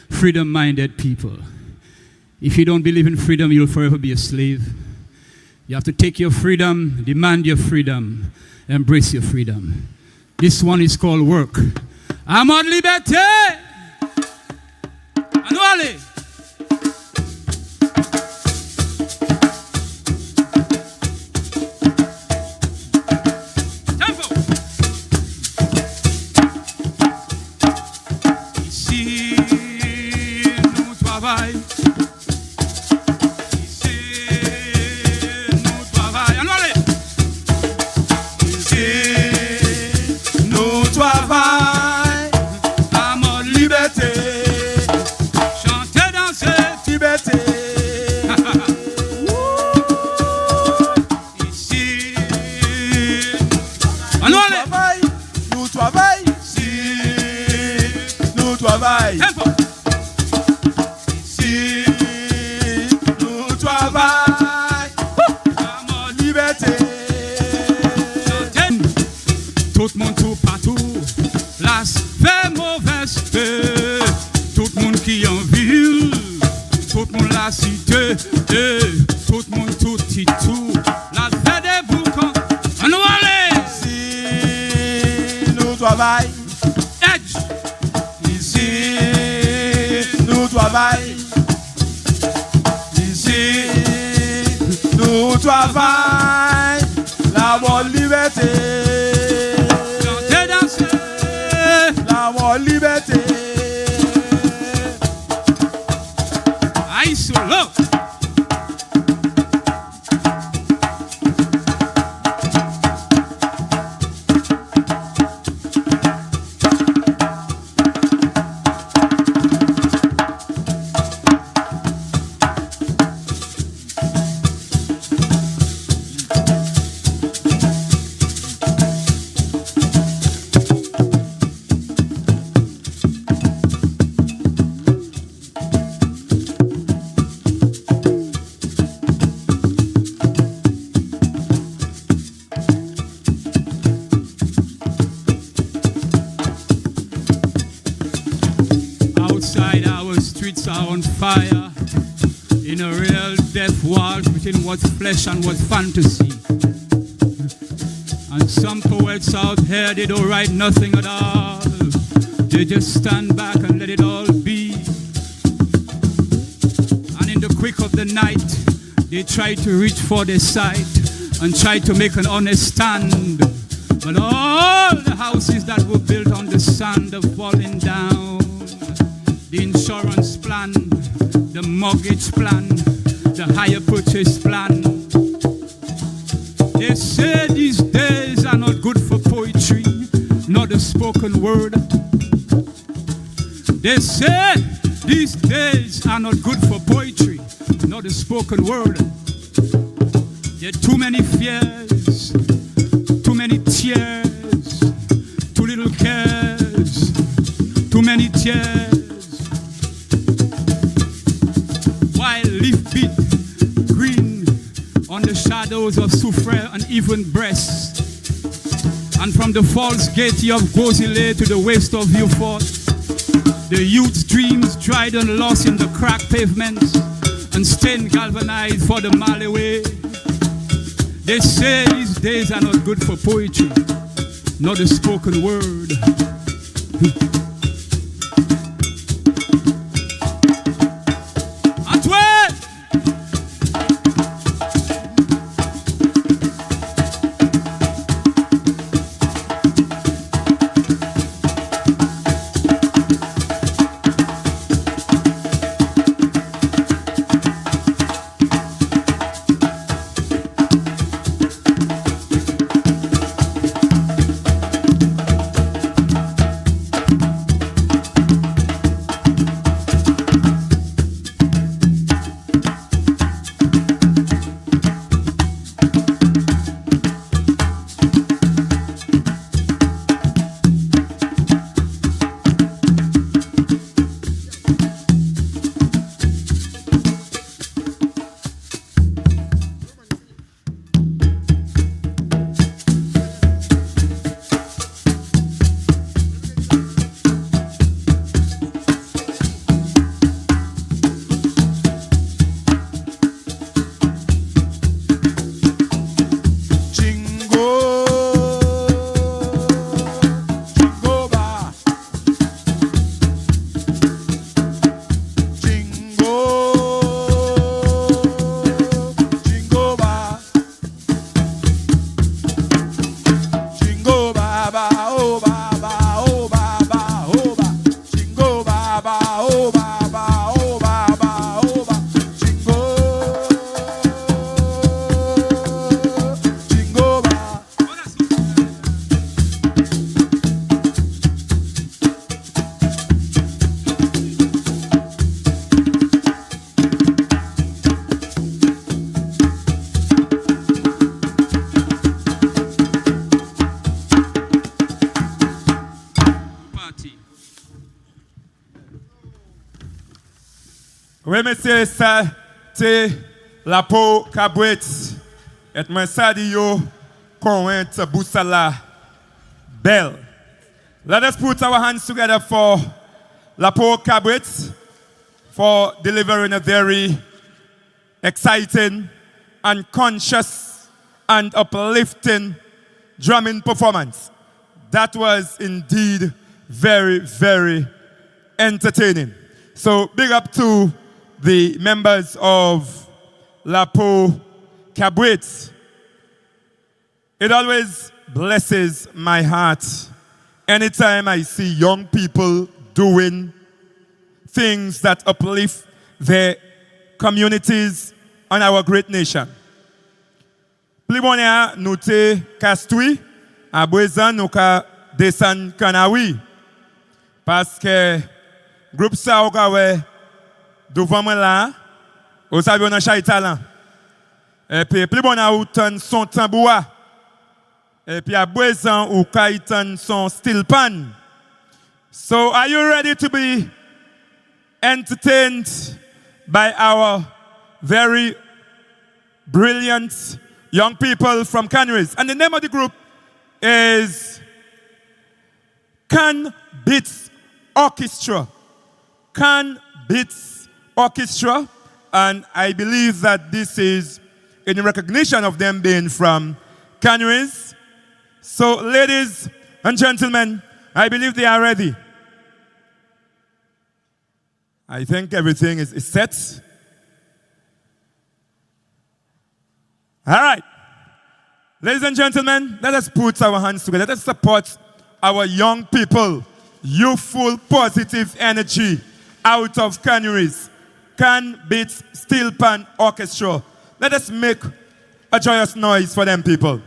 freedom-minded people. If you don't believe in freedom, you'll forever be a slave. You have to take your freedom, demand your freedom, embrace your freedom. This one is called work. I'm on liberté. Annually. Flesh and what's fantasy. And some poets out here, they don't write nothing at all. They just stand back and let it all be. And in the quick of the night, they try to reach for their sight and try to make an honest stand. But all the houses that were built on the sand are falling down. The insurance plan, the mortgage plan, the higher purchase plan. They say these days are not good for poetry, not the spoken word. They say these days are not good for poetry, not the spoken word. There are too many fears, too many tears, too little care. tears. While leaf beat green on the shadows of Soufre and even breast. And from the false gate of Gozile to the waste of Vieux-Fort, the youth's dreams dried and lost in the cracked pavements and stained galvanized for the Mali way. They say these days are not good for poetry, not the spoken word. Oui, monsieur, ça, c'est la peau cabouette. Et moi, ça dit yo, convaincre Boussala, belle. Let us put our hands together for la peau cabouette for delivering a very exciting and conscious and uplifting drumming performance. That was indeed very, very entertaining. So big up to the members of La Peau Cabouette. It always blesses my heart anytime I see young people doing things that uplift their communities and our great nation. Plibonia nou te kastwi, a Bois nou ka desan kanawi. Paske groupe sa ou ka we devant moi là, ou sa yon chay talent. Et puis Plibonia ou ton son tamboua. Et puis à Bois ou ka ton son steel pan. So are you ready to be entertained by our very brilliant young people from Canaries? And the name of the group is Can Beats Orchestra. Can Beats Orchestra. And I believe that this is in recognition of them being from Canaries. So ladies and gentlemen, I believe they are ready. I think everything is set. All right. Ladies and gentlemen, let us put our hands together. Let us support our young people. Youthful, positive energy out of Canaries. Can Beats Steel Pan Orchestra. Let us make a joyous noise for them people.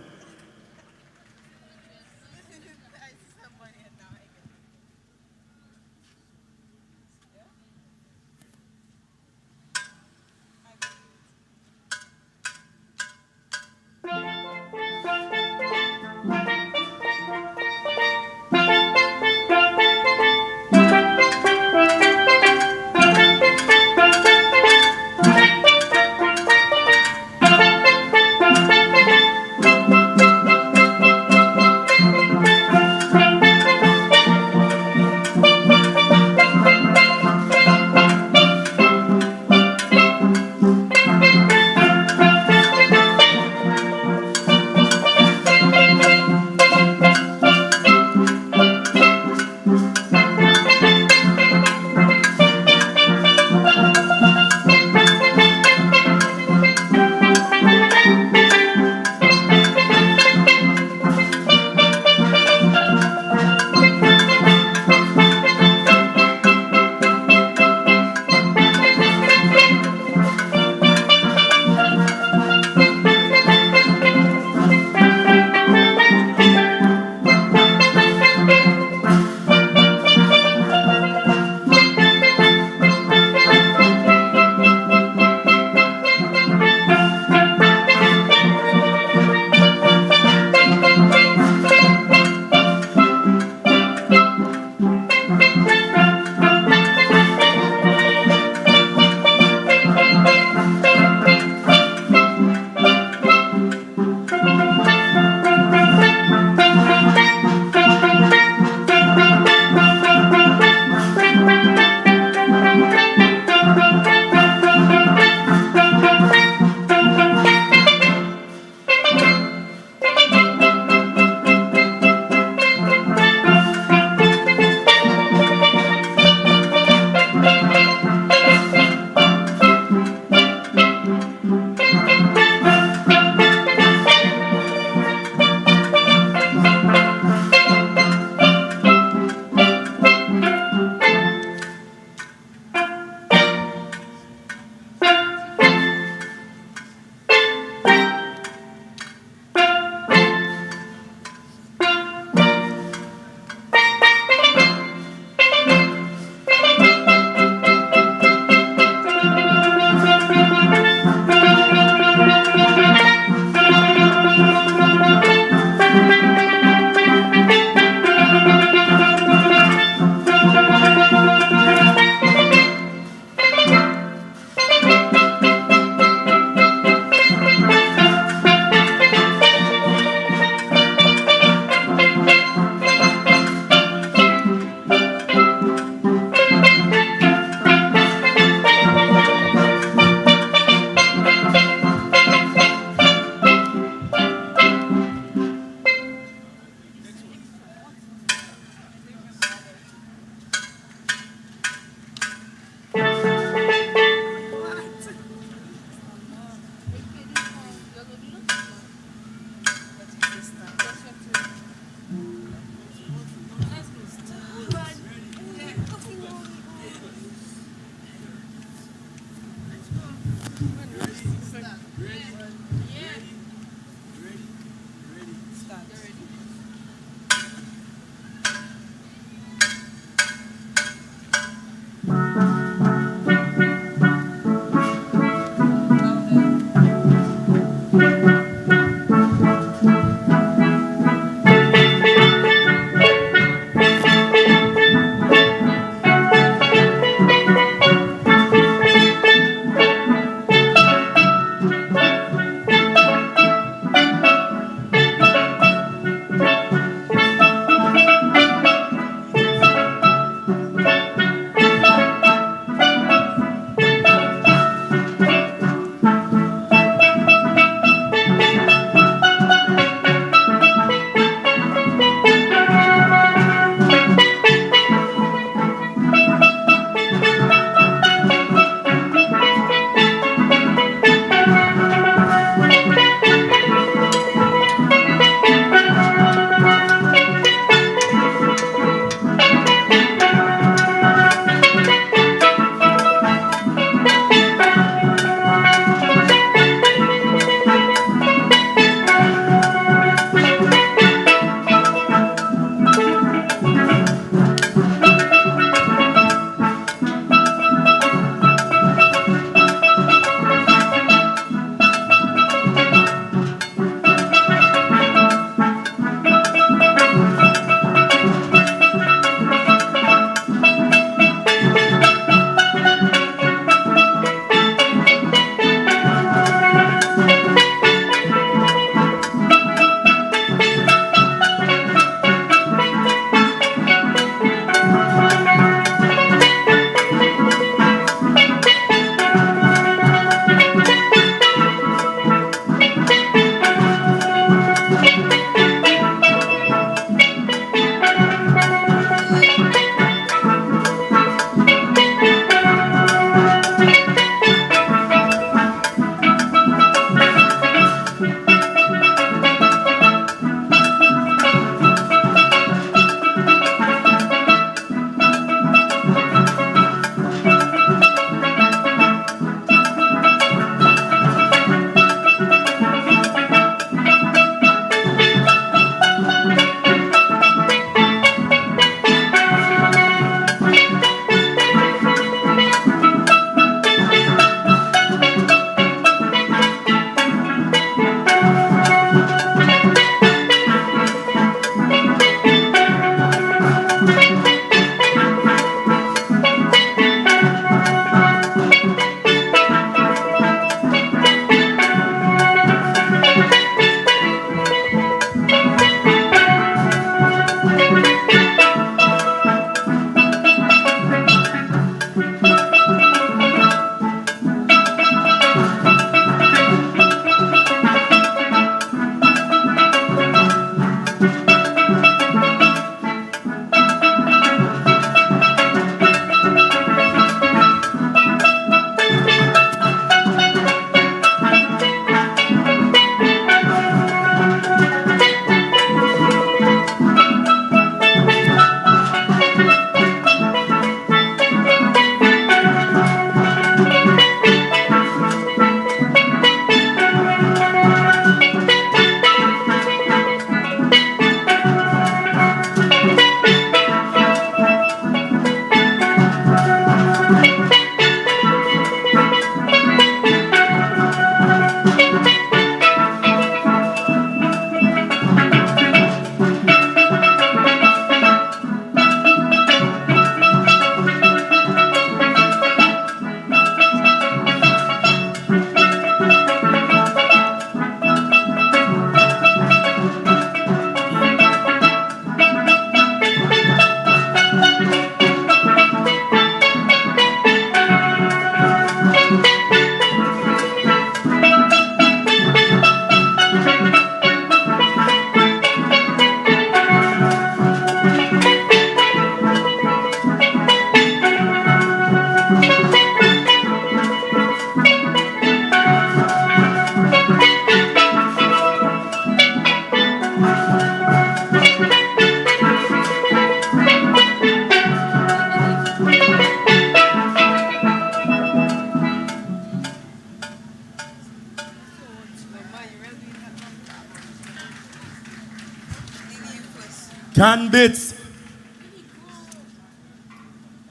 Can Bits.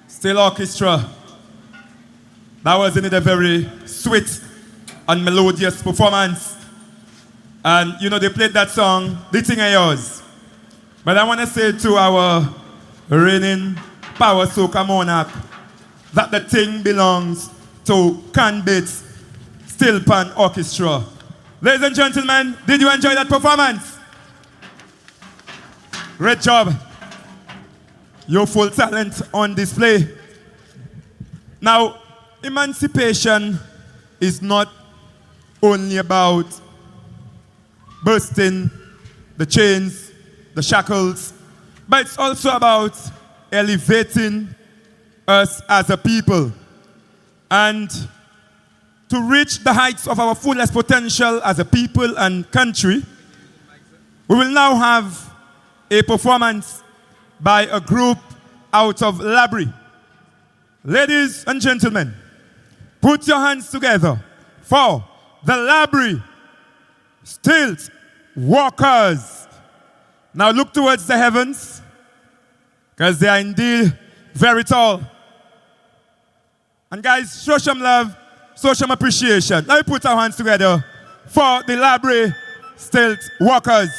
Still orchestra. That was indeed a very sweet and melodious performance. And you know, they played that song, The Thing of Yours. But I want to say to our reigning power soca monarch that the thing belongs to Can Bits Steel Pan Orchestra. Ladies and gentlemen, did you enjoy that performance? Great job. Your full talent on display. Now, emancipation is not only about bursting the chains, the shackles, but it's also about elevating us as a people. And to reach the heights of our fullest potential as a people and country, we will now have a performance by a group out of Labrie. Ladies and gentlemen, put your hands together for the Labrie Stilt Walkers. Now look towards the heavens, because they are indeed very tall. And guys, show some love, show some appreciation. Let me put our hands together for the Labrie Stilt Walkers.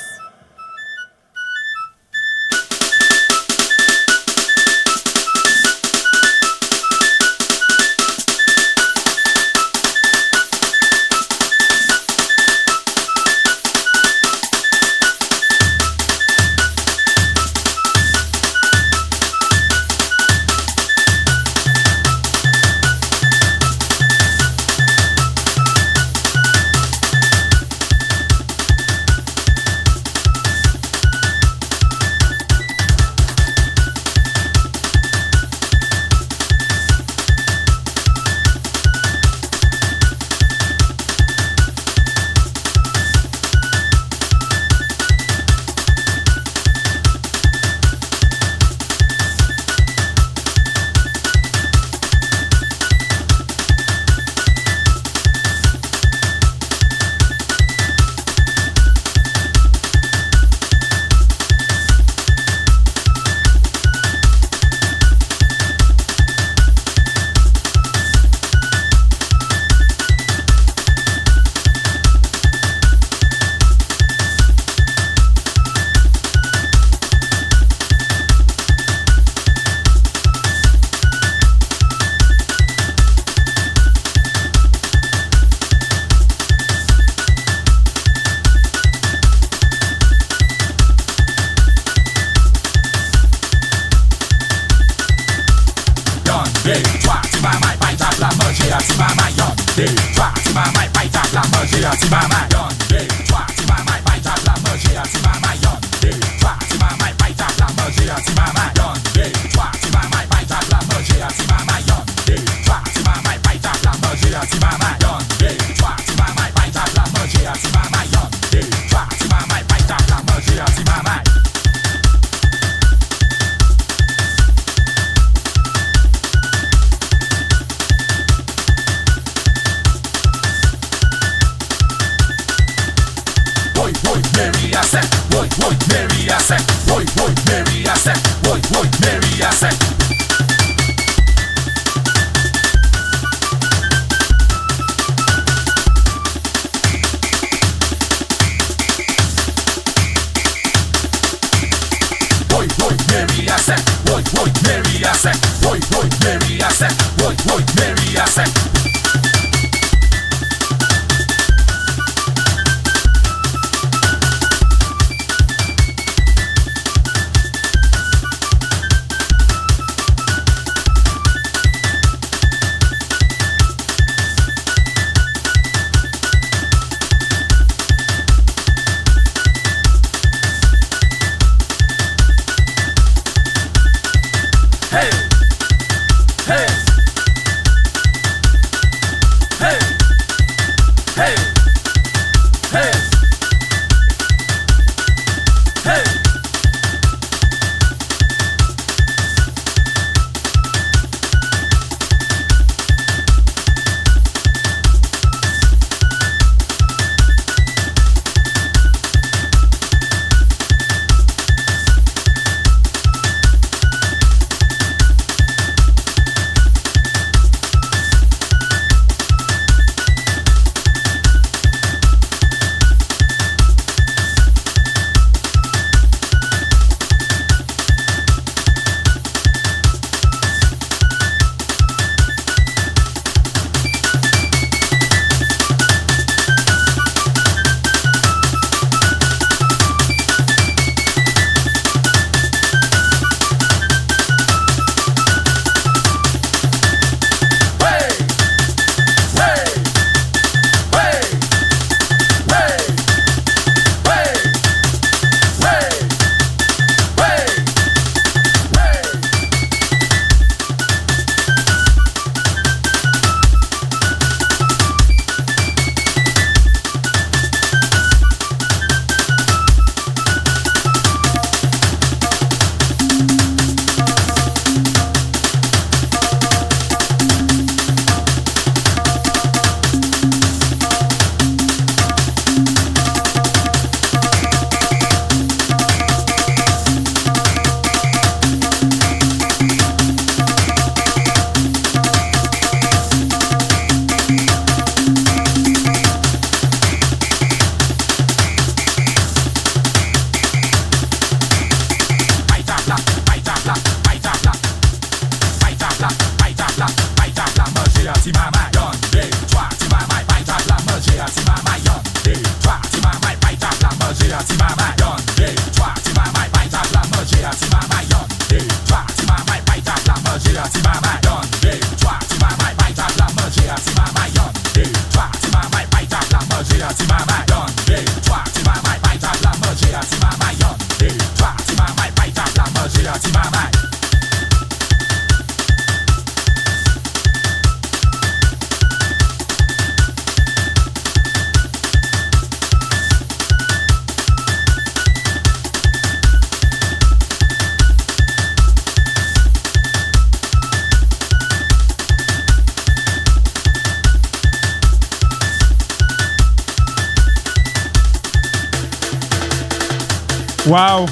Wow.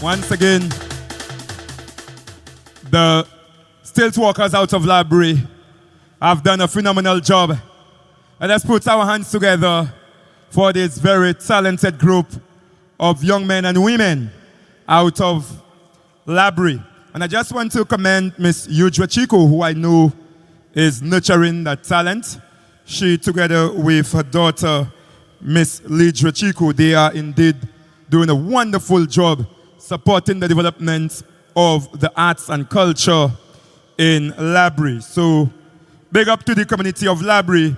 Once again, the stilt workers out of Library have done a phenomenal job. And let's put our hands together for this very talented group of young men and women out of Library. And I just want to commend Miss Eudra Chico, who I know is nurturing that talent. She, together with her daughter, Miss Lidra Chico, they are indeed doing a wonderful job supporting the development of the arts and culture in Library. So big up to the community of Library,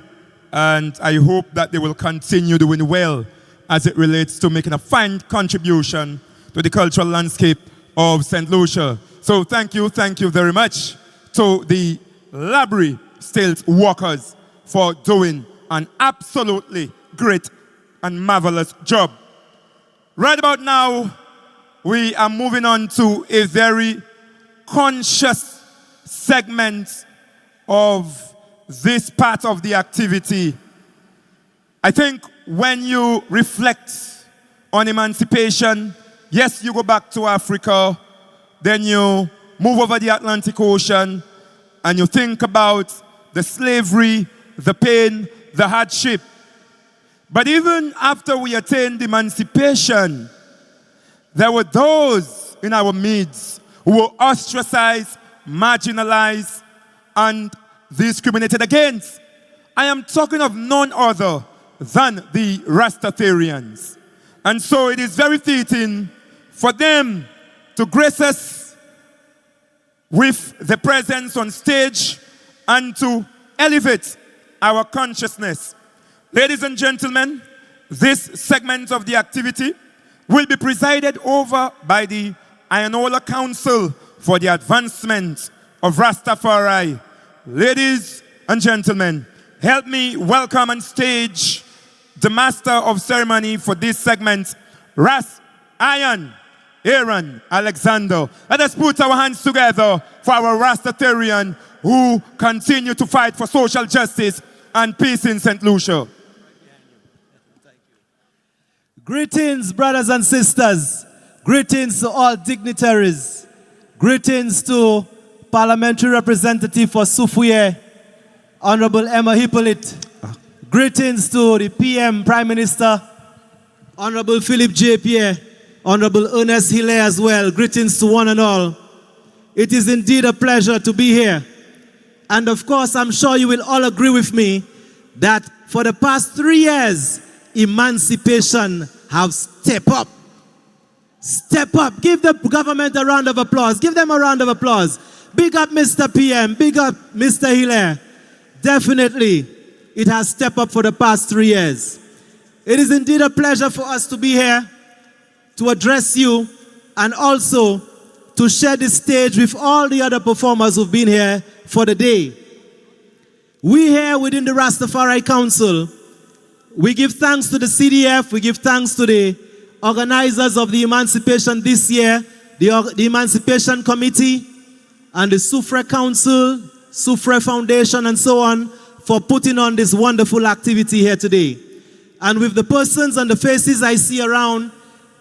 and I hope that they will continue doing well as it relates to making a fine contribution to the cultural landscape of St. Lucia. So thank you very much to the Library stilt workers for doing an absolutely great and marvelous job. Right about now, we are moving on to a very conscious segment of this part of the activity. I think when you reflect on emancipation, yes, you go back to Africa, then you move over the Atlantic Ocean, and you think about the slavery, the pain, the hardship. But even after we attained emancipation, there were those in our midst who were ostracized, marginalized, and discriminated against. I am talking of none other than the Rastafarians. And so it is very fitting for them to grace us with the presence on stage and to elevate our consciousness. Ladies and gentlemen, this segment of the activity will be presided over by the Ionola Council for the Advancement of Rastafari. Ladies and gentlemen, help me welcome on stage the Master of Ceremony for this segment, Ras Iron Aaron Alexander. Let us put our hands together for our Rastafarian who continue to fight for social justice and peace in St. Lucia. Greetings, brothers and sisters. Greetings to all dignitaries. Greetings to Parliamentary Representative for Soufriere, Honorable Emma Hippolyte. Greetings to the PM, Prime Minister, Honorable Philippe J. Pierre, Honorable Ernest Hilaire as well. Greetings to one and all. It is indeed a pleasure to be here. And of course, I'm sure you will all agree with me that for the past 3 years, emancipation have stepped up. Step up. Give the government a round of applause. Give them a round of applause. Big up Mr. PM. Big up Mr. Hilaire. Definitely, it has stepped up for the past 3 years. It is indeed a pleasure for us to be here to address you and also to share the stage with all the other performers who've been here for the day. We here within the Rastafari Council, we give thanks to the CDF, we give thanks to the organizers of the Emancipation this year, the Emancipation Committee, and the Soufriere Council, Soufriere Foundation, and so on, for putting on this wonderful activity here today. And with the persons and the faces I see around,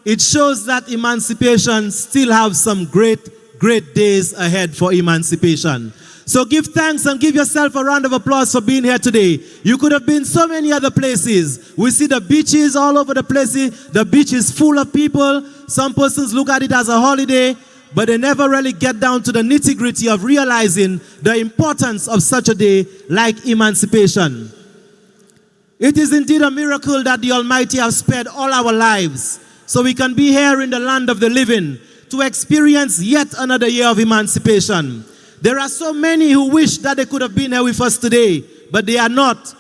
it shows that emancipation still have some great, great days ahead for emancipation. So give thanks and give yourself a round of applause for being here today. You could have been so many other places. We see the beaches all over the place. The beach is full of people. Some persons look at it as a holiday, but they never really get down to the nitty-gritty of realizing the importance of such a day like emancipation. It is indeed a miracle that the Almighty has spared all our lives so we can be here in the land of the living to experience yet another year of emancipation. There are so many who wish that they could have been here with us today, but they are not.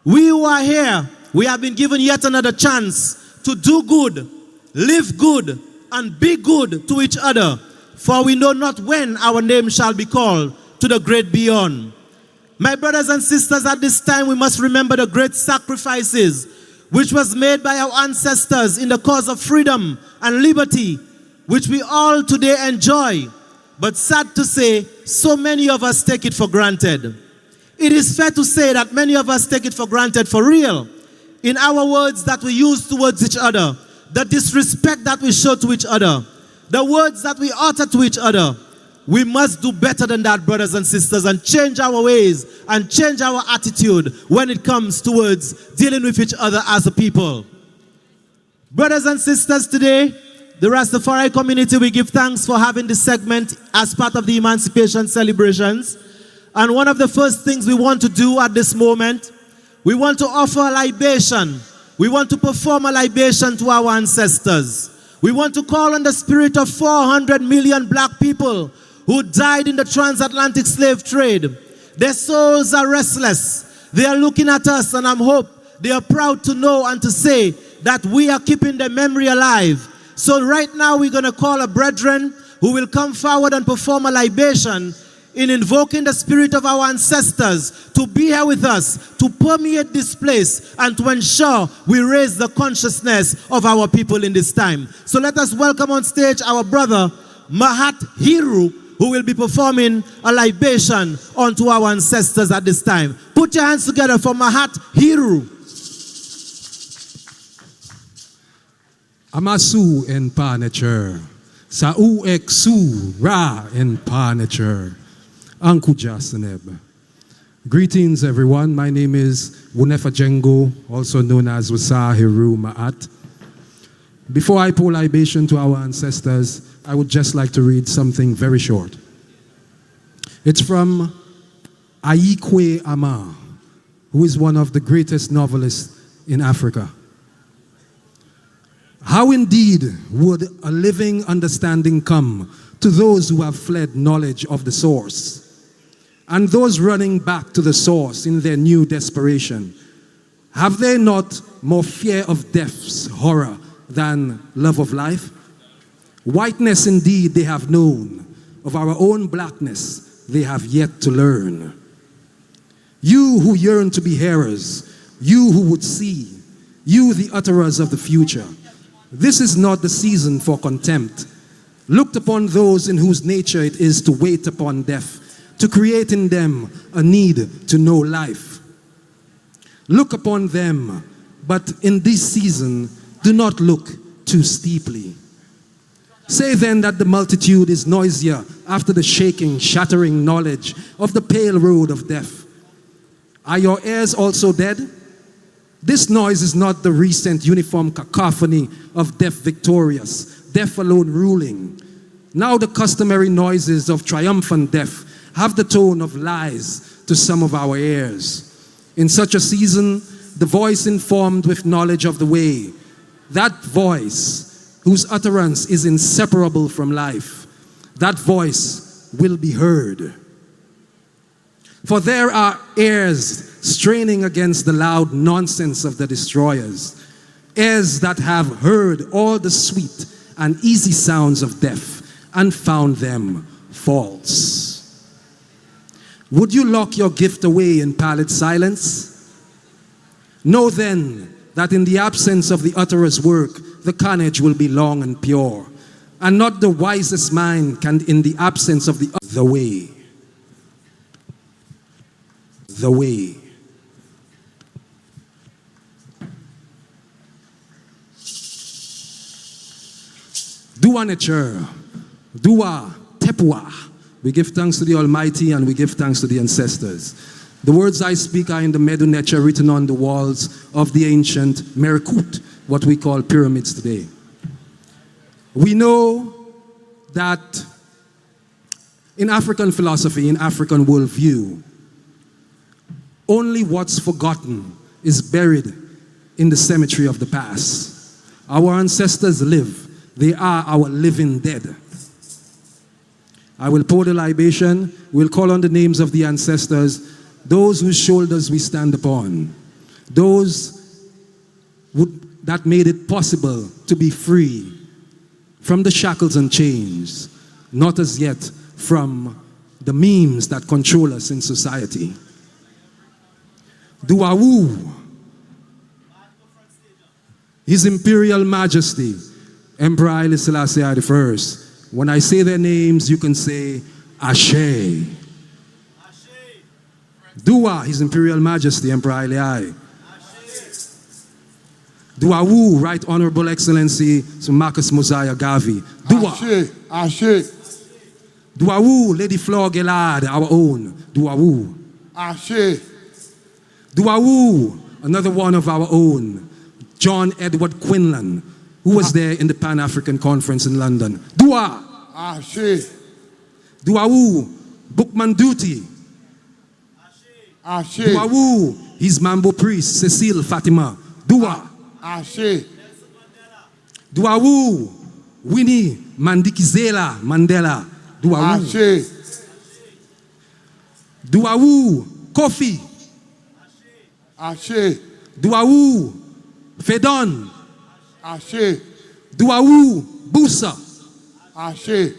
We who are here, we have been given yet another chance to do good, live good, and be good to each other, for we know not when our name shall be called to the great beyond. My brothers and sisters, at this time we must remember the great sacrifices which was made by our ancestors in the cause of freedom and liberty, which we all today enjoy. But sad to say, so many of us take it for granted. It is fair to say that many of us take it for granted for real. In our words that we use towards each other, the disrespect that we show to each other, the words that we utter to each other, we must do better than that, brothers and sisters, and change our ways and change our attitude when it comes towards dealing with each other as a people. Brothers and sisters, today, the Rastafari community, we give thanks for having this segment as part of the Emancipation celebrations. And one of the first things we want to do at this moment, we want to offer a libation. We want to perform a libation to our ancestors. We want to call on the spirit of 400 million black people who died in the transatlantic slave trade. Their souls are restless. They are looking at us, and I hope they are proud to know and to say that we are keeping their memory alive. So right now we're going to call a brethren who will come forward and perform a libation in invoking the spirit of our ancestors to be here with us, to permeate this place, and to ensure we raise the consciousness of our people in this time. So let us welcome on stage our brother Mahat Hiru, who will be performing a libation unto our ancestors at this time. Put your hands together for Mahat Hiru. Amasu en Panacher, Sa'u Eksu Ra en Panacher, Anku Jasaneb. Greetings, everyone. My name is Wunefa Jengo, also known as Wasa Hiru Ma'at. Before I pour libation to our ancestors, I would just like to read something very short. It's from Aikwe Ama, who is one of the greatest novelists in Africa. How indeed would a living understanding come to those who have fled knowledge of the source, and those running back to the source in their new desperation? Have they not more fear of death's horror than love of life? Whiteness indeed they have known, of our own blackness they have yet to learn. You who yearn to be hearers, you who would see, you the utterers of the future, this is not the season for contempt. Looked upon those in whose nature it is to wait upon death, to create in them a need to know life. Look upon them, but in this season, do not look too steeply. Say then that the multitude is noisier after the shaking, shattering knowledge of the pale road of death. Are your ears also dead? This noise is not the recent uniform cacophony of death victorious, death alone ruling. Now the customary noises of triumphant death have the tone of lies to some of our ears. In such a season, the voice informed with knowledge of the way, that voice whose utterance is inseparable from life, that voice will be heard. For there are ears straining against the loud nonsense of the destroyers, ears that have heard all the sweet and easy sounds of death and found them false. Would you lock your gift away in pallid silence? Know then that in the absence of the utterer's work, the carnage will be long and pure, and not the wisest mind can in the absence of the way. The way. Dua nature, dua tepua. We give thanks to the Almighty and we give thanks to the ancestors. The words I speak are in the Medu nature written on the walls of the ancient Merkut, what we call pyramids today. We know that in African philosophy, in African worldview, only what's forgotten is buried in the cemetery of the past. Our ancestors live. They are our living dead. I will pour the libation. We'll call on the names of the ancestors, those whose shoulders we stand upon, those that made it possible to be free from the shackles and chains, not as yet from the memes that control us in society. Duawu, His Imperial Majesty, Emperor Haile Selassie I. When I say their names, you can say Ashe. Dua, His Imperial Majesty, Emperor Haile I. Duawu, Right Honorable Excellency, Sir Marcus Mosiah Garvey. Dua. Ashe, Ashe. Duawu, Lady Flore Gaillard, our own. Duawu. Ashe. Duawu, another one of our own, John Edward Quinlan, who was there in the Pan-African Conference in London. Dua. Ashe. Duawu, Bookman Duty. Ashe. Duawu, His Mambo Priest, Cecile Fatima. Dua. Ashe. Duawu, Winnie Mandikizela Mandela. Duawu. Ashe. Duawu, Kofi. Ashe. Duawu, Fedon. Ashe. Duawu, Busa. Ashe.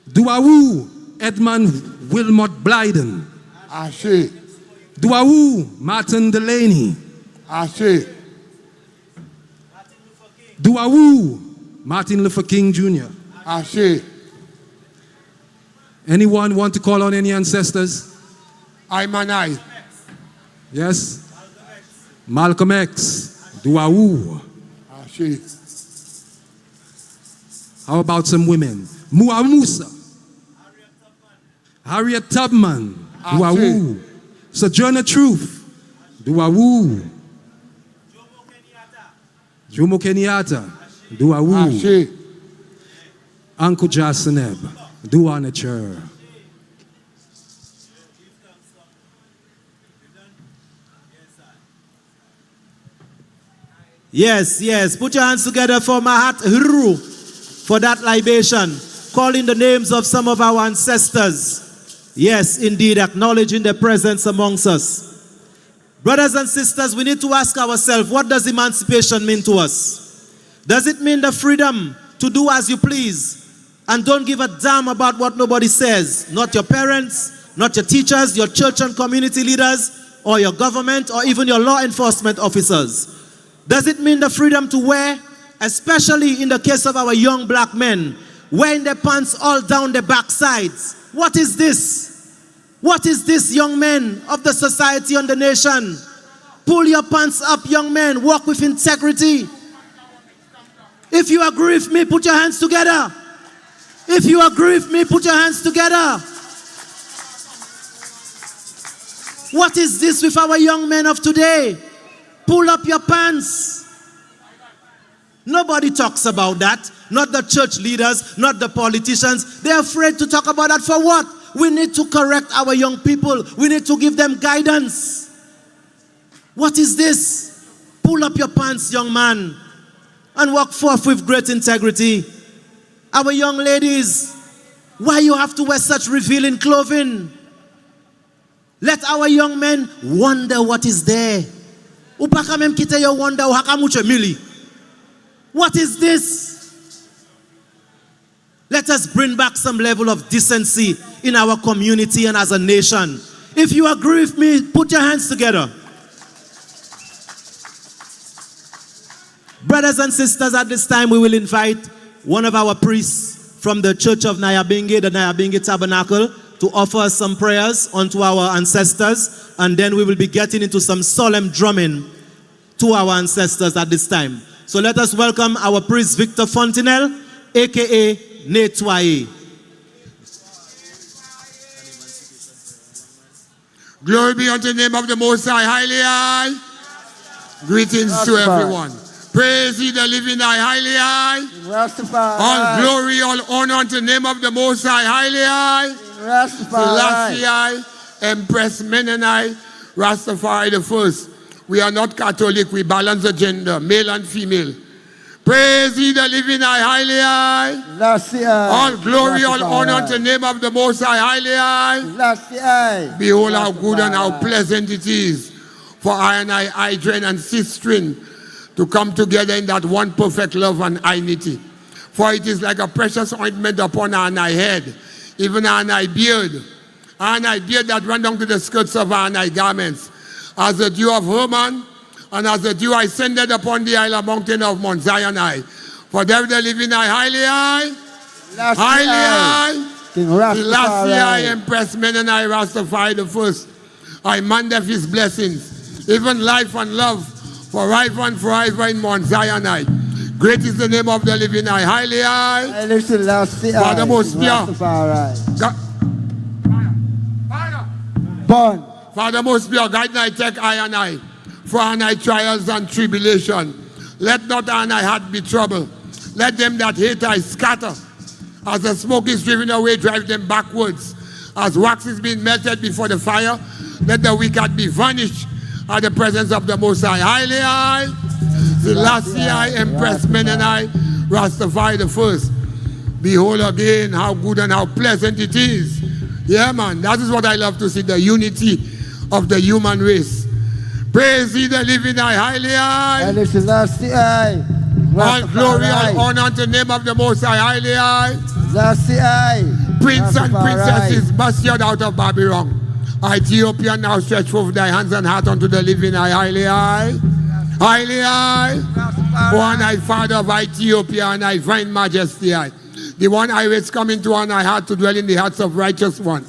Duawu, Edmund Wilmot Blyden. Ashe. Duawu, Martin Delaney. Ashe. Duawu, Martin Luther King Jr. Ashe. Anyone want to call on any ancestors? I. Yes? Malcolm X. Duawu. Ashe. How about some women? Mua Musa. Harriet Tubman. Duawu. Sojourner Truth. Duawu. Jomo Kenyatta. Duawu. Ashe. Uncle Jaseneb. Dua Nature. Yes, yes. Put your hands together for Mahat Hru for that libation. Calling the names of some of our ancestors. Yes, indeed, acknowledging their presence amongst us. Brothers and sisters, we need to ask ourselves, what does emancipation mean to us? Does it mean the freedom to do as you please and don't give a damn about what nobody says? Not your parents, not your teachers, your church and community leaders, or your government, or even your law enforcement officers. Does it mean the freedom to wear, especially in the case of our young black men, wearing their pants all down their backsides? What is this? What is this, young men of the society and the nation? Pull your pants up, young men. Walk with integrity. If you agree with me, put your hands together. If you agree with me, put your hands together. What is this with our young men of today? Pull up your pants. Nobody talks about that. Not the church leaders, not the politicians. They're afraid to talk about that for what? We need to correct our young people. We need to give them guidance. What is this? Pull up your pants, young man, and walk forth with great integrity. Our young ladies, why you have to wear such revealing clothing? Let our young men wonder what is there. What is this? Let us bring back some level of decency in our community and as a nation. If you agree with me, put your hands together. Brothers and sisters, at this time we will invite one of our priests from the Church of Nyabingi, the Nyabingi Tabernacle, to offer some prayers unto our ancestors, and then we will be getting into some solemn drumming to our ancestors at this time. So let us welcome our priest Victor Fontenelle, aka Netwaye. Glory be unto the name of the Most High, highly high. Greetings to everyone. Praise ye the living high, highly high. All glory, all honor unto the name of the Most High, highly high. Selassie, Empress Menenai, Rastafari the first. We are not Catholic, we balance the gender, male and female. Praise ye the living high, highly high. All glory, all honor unto the name of the Most High, highly high. Behold how good and how pleasant it is for I and I join and sistren to come together in that one perfect love and unity. For it is like a precious ointment upon our and I head, even our and I beard. Our and I beard that run down to the skirts of our and I garments. As the dew of Hermon, and as the dew I sended upon the isle mountain of Mount Zion. For there the living I highly high. King Selassie I Rastafari. Empress men and I Rastafari the first. I mandate his blessings, even life and love, forever and forever in Mount Zion. Great is the name of the living I highly high. Father most pure. Born. Father most pure, guide I take I and I, for and I trials and tribulation. Let not I and I heart be troubled. Let them that hate I scatter. As the smoke is driven away, drive them backwards. As wax is being melted before the fire, let the wicked be vanished at the presence of the Most High. Highly high, Selassie I, Empress men and I, Rastafari the first. Behold again how good and how pleasant it is. Yeah, man, that is what I love to see, the unity of the human race. Praise ye the living I, highly high. All glory, all honor unto the name of the Most High, highly high. Prince and princesses bastard out of Babylon. Ethiopia now stretch forth thy hands and heart unto the living I, highly high. Highly high. One I, Father of Ethiopia, and I find majesty I. The one I was coming to and I had to dwell in the hearts of righteous one.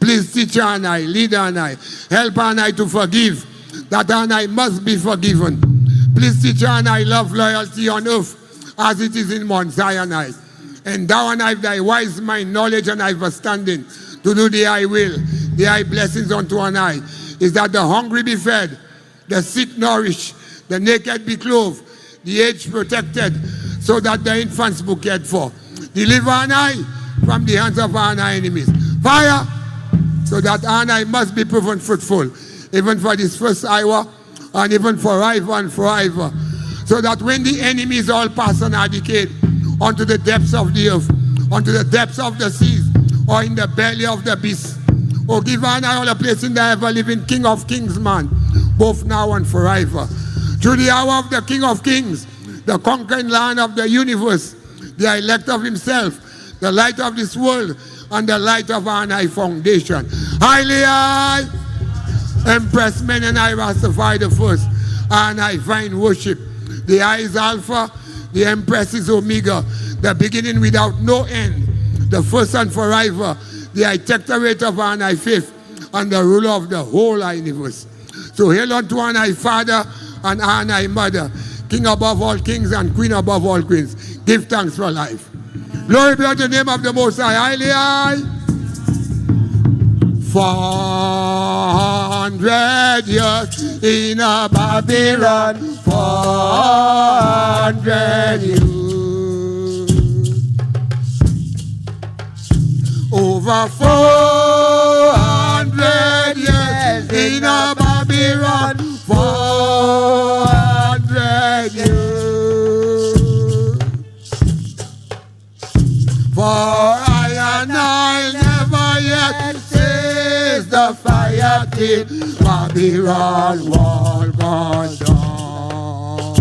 Please teach her and I, lead her and I, help her and I to forgive, that her and I must be forgiven. Please teach her and I love loyalty on earth as it is in Mount Zion. Endow and I thy wise mind, knowledge and understanding to do the I will, the I blessings unto an I, is that the hungry be fed, the sick nourished, the naked be clothed, the aged protected, so that the infants be cared for. Deliver an I from the hands of our enemies. Fire, so that our I must be proven fruitful, even for this first hour, and even forever and forever. So that when the enemies all pass and are decayed unto the depths of the earth, unto the depths of the seas, or in the belly of the beast, or give an I all a place in the ever-living King of Kings, man, both now and forever. Through the hour of the King of Kings, the conquering Lion of the universe, the elect of himself, the light of this world, and the light of our high foundation. Highly high, Empress men and I Rastafari the first, and I find worship. The I is Alpha, the Empress is Omega, the beginning without no end, the first and forever, the Protectorate of our high faith, and the ruler of the whole universe. So hail unto our high Father and our high Mother, King above all kings and Queen above all queens. Give thanks for life. Glory be unto the name of the Most High, highly high. 400 years in a Babylon, 400 years. Over 400 years in a Babylon, 400 years. For I and I never yet taste the fire till Babylon wall gone down.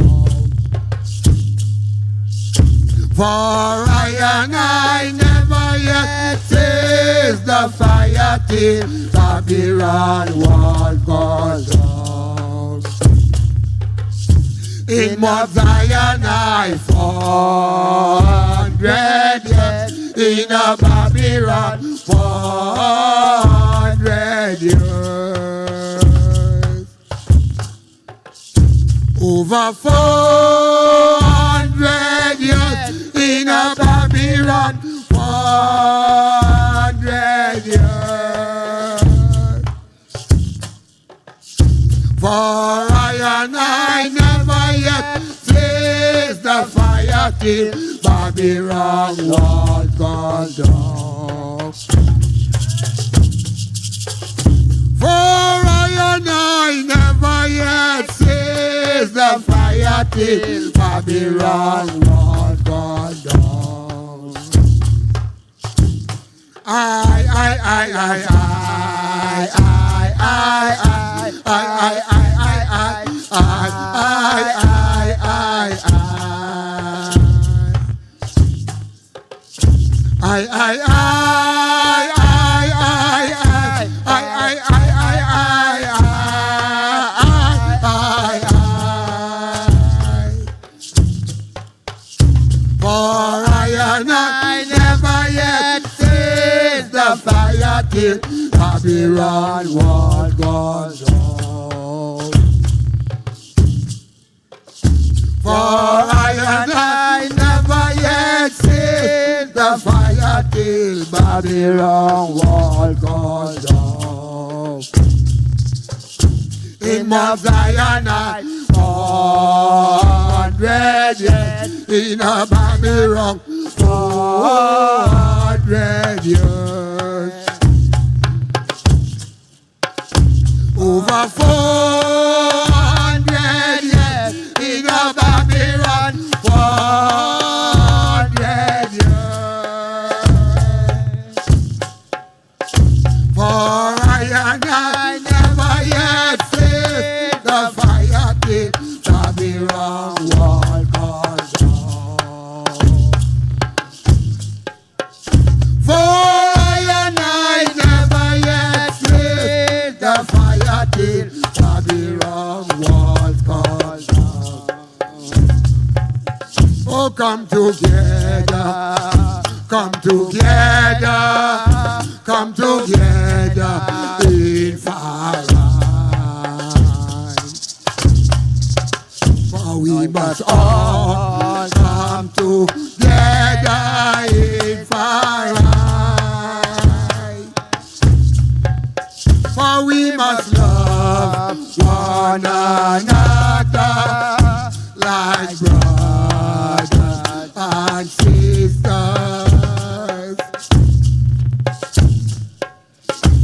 For I and I never yet taste the fire till Babylon wall gone down. In Mount Zion I 400 years, in a Babylon 400 years. Over 400 years, in a Babylon 400 years. For I and I never yet taste the fire till Babylon was gone down. For I and I never yet taste the fire fire till Babylon was gone down. For I and I never yet seen the fire till Babylon was gone down. For I and I never yet seen the fire till Babylon was gone down. In Mount Zion I 400 years, in a Babylon 400 years. Over 400 years, in a Babylon 400 years. For I and I never yet seen the fire till Babylon was gone down. For I and I never yet seen the fire till Babylon was gone down. Oh, come together, come together, come together in fire. For we must all come together in fire. For we must love one another like brothers and sisters.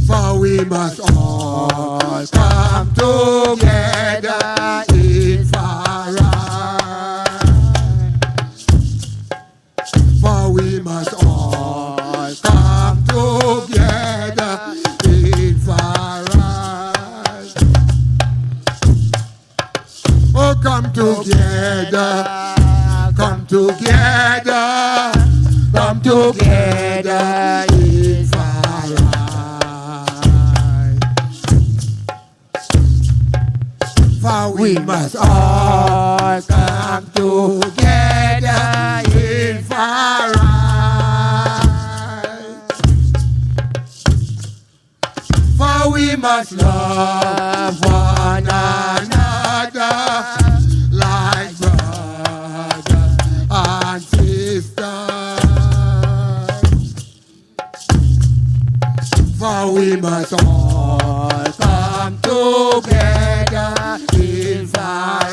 For we must all come together in fire. For we must all come together in fire. Oh, come together, come together, come together in fire. For we must all come together in fire. For we must love one another like brothers and sisters. For we must all come together in fire.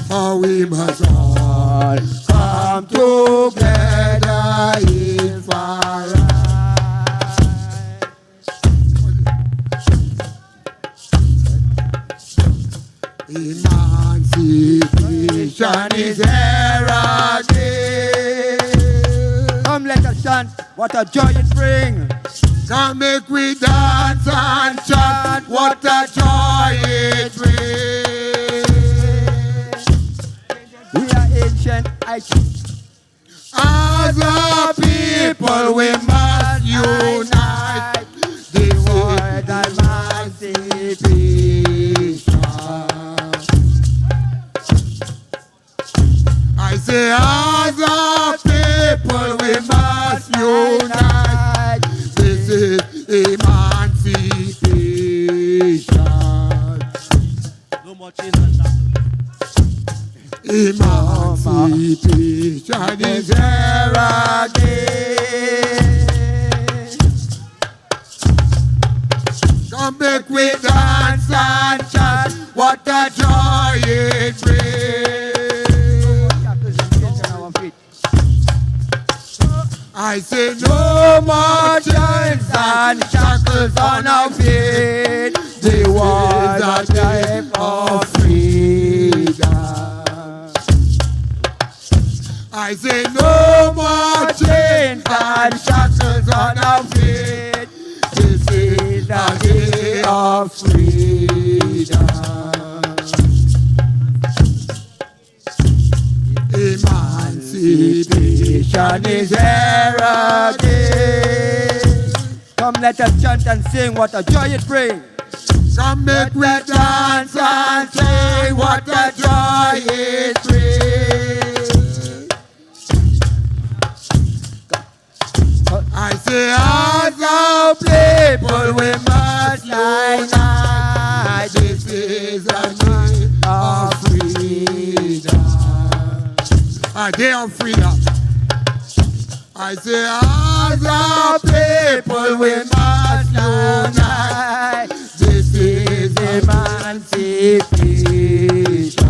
For we must all come together in fire. Emancipation is here again. Come, let us chant. What a joy it brings. Come, make we dance and chant. What a joy it brings. We are ancient. As a people, we must unite. This word emancipation. I say, as a people, we must unite. This is emancipation. No more chains and shackles. Emancipation is here again. Come back with dance and chant. What a joy it brings. I say no more chains and shackles on our feet. Say what a time of freedom. I say no more chains and shackles on our feet. This is the day of freedom. Emancipation is here again. Come, let us chant and sing what a joy it brings. Come make we dance and sing what a joy it brings. I say as a people we must unite. This is a day of freedom. A day of freedom. I say as a people we must unite. This is emancipation.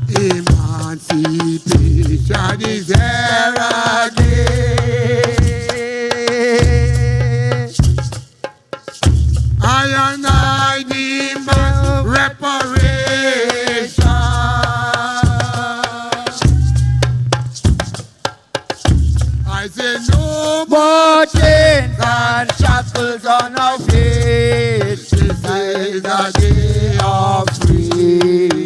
Emancipation is here again. I and I demand reparation. I say no more chains and shackles on our feet. This is the day of freedom.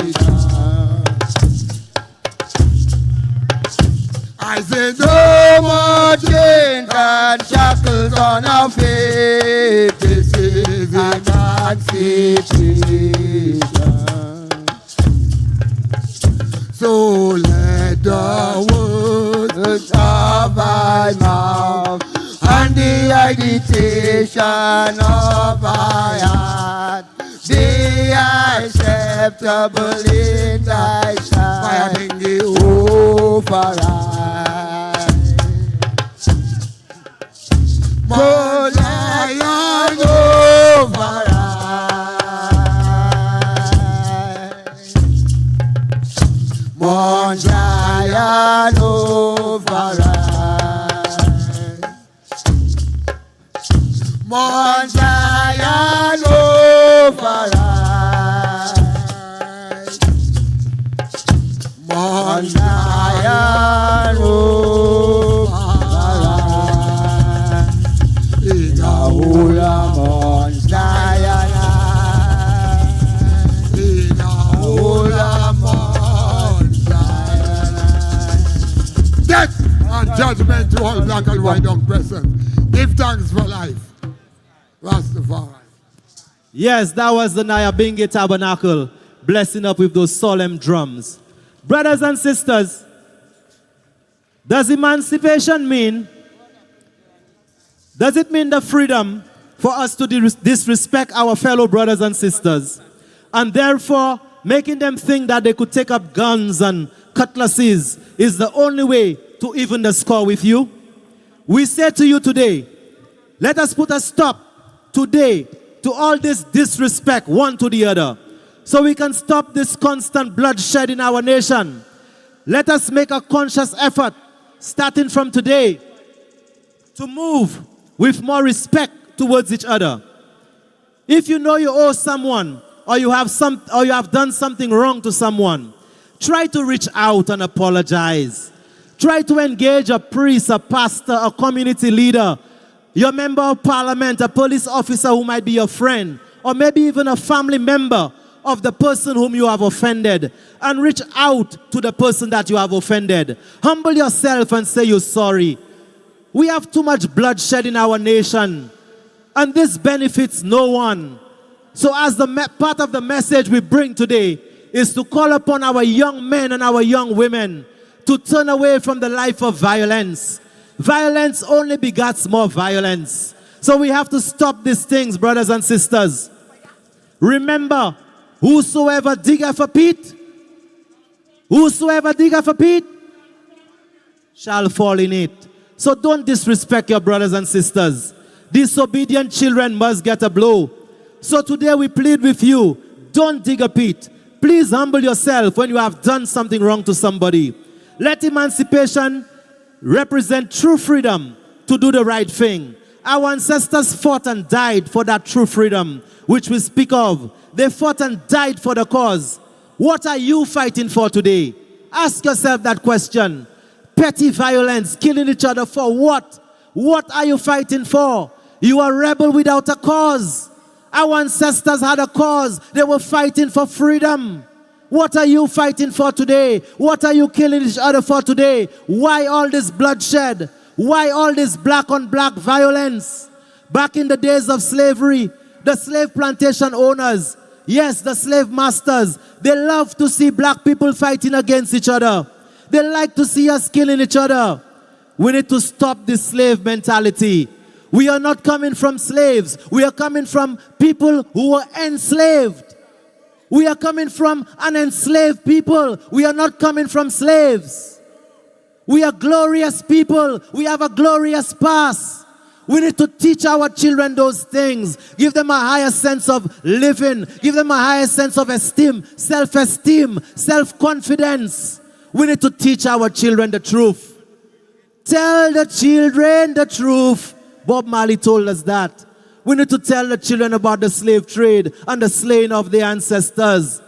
I say no more chains and shackles on our feet. This is emancipation. So let the words of my mouth and the agitation of my heart be acceptable in thy sight, O for I. For Lion over I. Mon Zion over I. Mon Zion over I. Mon Zion over I. In a hula Mon Zion. In a hula Mon Zion. Death and judgment to all black and white young present. Give thanks for life. Rastafari. Yes, that was the Nyabingi Tabernacle, blessing up with those solemn drums. Brothers and sisters, does emancipation mean, does it mean the freedom for us to disrespect our fellow brothers and sisters, and therefore making them think that they could take up guns and cutlasses is the only way to even the score with you? We say to you today, let us put a stop today to all this disrespect one to the other, so we can stop this constant bloodshed in our nation. Let us make a conscious effort, starting from today, to move with more respect towards each other. If you know you owe someone, or you have done something wrong to someone, try to reach out and apologize. Try to engage a priest, a pastor, a community leader, your member of parliament, a police officer who might be your friend, or maybe even a family member of the person whom you have offended, and reach out to the person that you have offended. Humble yourself and say you're sorry. We have too much bloodshed in our nation, and this benefits no one. So as the part of the message we bring today is to call upon our young men and our young women to turn away from the life of violence. Violence only begets more violence. So we have to stop these things, brothers and sisters. Remember, whosoever diggeth a pit, shall fall in it. So don't disrespect your brothers and sisters. Disobedient children must get a blow. So today we plead with you, don't dig a pit. Please humble yourself when you have done something wrong to somebody. Let emancipation represent true freedom to do the right thing. Our ancestors fought and died for that true freedom, which we speak of. They fought and died for the cause. What are you fighting for today? Ask yourself that question. Petty violence, killing each other for what? What are you fighting for? You are a rebel without a cause. Our ancestors had a cause. They were fighting for freedom. What are you fighting for today? What are you killing each other for today? Why all this bloodshed? Why all this black on black violence? Back in the days of slavery, the slave plantation owners, yes, the slave masters, they love to see black people fighting against each other. They like to see us killing each other. We need to stop this slave mentality. We are not coming from slaves. We are coming from people who were enslaved. We are coming from an enslaved people. We are not coming from slaves. We are glorious people. We have a glorious past. We need to teach our children those things. Give them a higher sense of living. Give them a higher sense of esteem, self-esteem, self-confidence. We need to teach our children the truth. Tell the children the truth. Bob Marley told us that. We need to tell the children about the slave trade and the slaying of their ancestors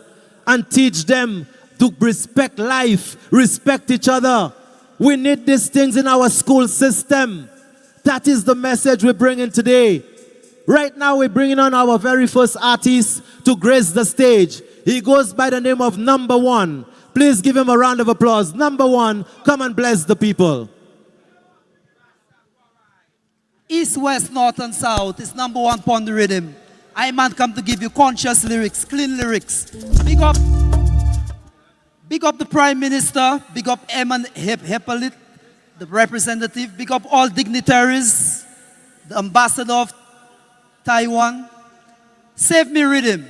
and teach them to respect life, respect each other. We need these things in our school system. That is the message we're bringing today. Right now we're bringing on our very first artist to grace the stage. He goes by the name of Number One. Please give him a round of applause. Number One, come and bless the people. East, west, north, and south is Number One upon the rhythm. I man come to give you conscious lyrics, clean lyrics. Big up the Prime Minister, big up Hippolyte, the representative, big up all dignitaries, the ambassador of Taiwan. Save me rhythm.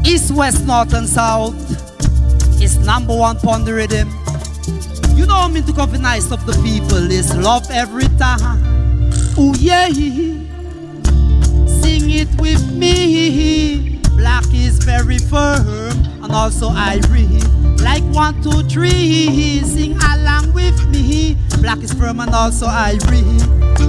East, west, north, and south is Number One upon the rhythm. You know me to come nice of the people is love every time. Ooh yeah, sing it with me. Black is very firm and also irie. Like 1, 2, 3, sing along with me. Black is firm and also irie.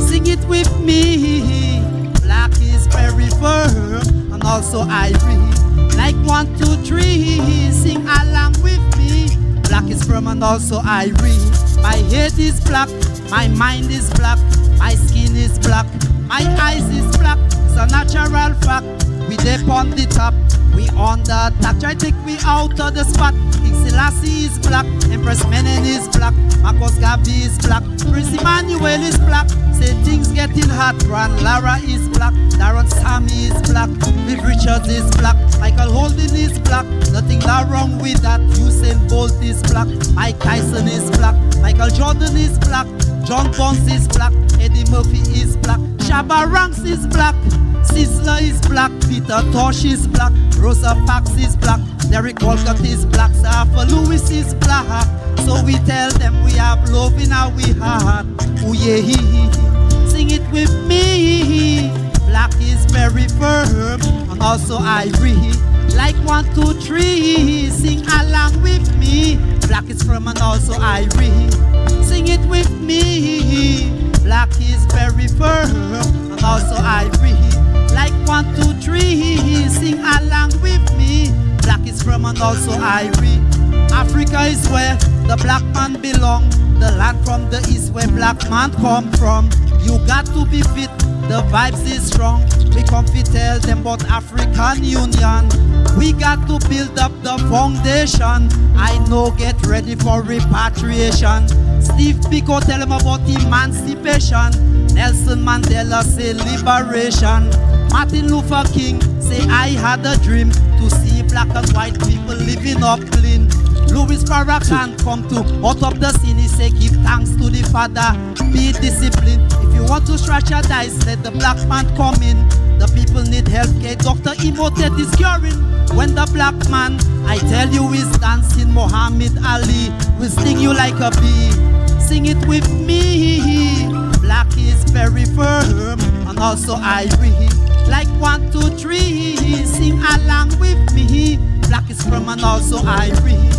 Sing it with me. Black is very firm and also irie. Like 1, 2, 3, sing along with me. Black is firm and also irie. My head is black, my mind is black, my skin is black, my eyes is black. It's a natural fact. We dip on the top, we on the attack. Try take we out of the spot. King Selassie is black, Empress Menen is black, Marcos Garvey is black, Prince Emmanuel is black. Say things getting hot. Grand Lara is black, Darren Sammy is black, Viv Richards is black, Michael Holden is black. Nothing wrong with that. Usain Bolt is black, Mike Tyson is black, Michael Jordan is black, John Bonds is black, Eddie Murphy is black, Shabba Ranks is black, Sizzler is black, Peter Tosh is black, Rosa Parks is black, Derek Walcott is black, Safa Lewis is black. So we tell them we have love in our heart. Ooh yeah, sing it with me. Black is very firm and also irie. Like 1, 2, 3, sing along with me. Black is firm and also irie. Sing it with me. Black is very firm and also irie. Like 1, 2, 3, sing along with me. Black is firm and also irie. Africa is where the black man belong. The land from the east where black man come from. You got to be fit, the vibes is strong. We come to tell them about African Union. We got to build up the foundation. I know, get ready for repatriation. Steve Biko tell them about emancipation. Nelson Mandela say liberation. Martin Luther King say I had a dream to see black and white people living up clean. Louis Farrakhan come to out of the scene. He say give thanks to the Father, be disciplined. If you want to stretch your dice, let the black man come in. The people need help care. Dr. Imhotep is curing. When the black man, I tell you, is dancing, Muhammad Ali will sting you like a bee. Sing it with me. Black is very firm and also irie. Like 1, 2, 3, sing along with me. Black is firm and also irie.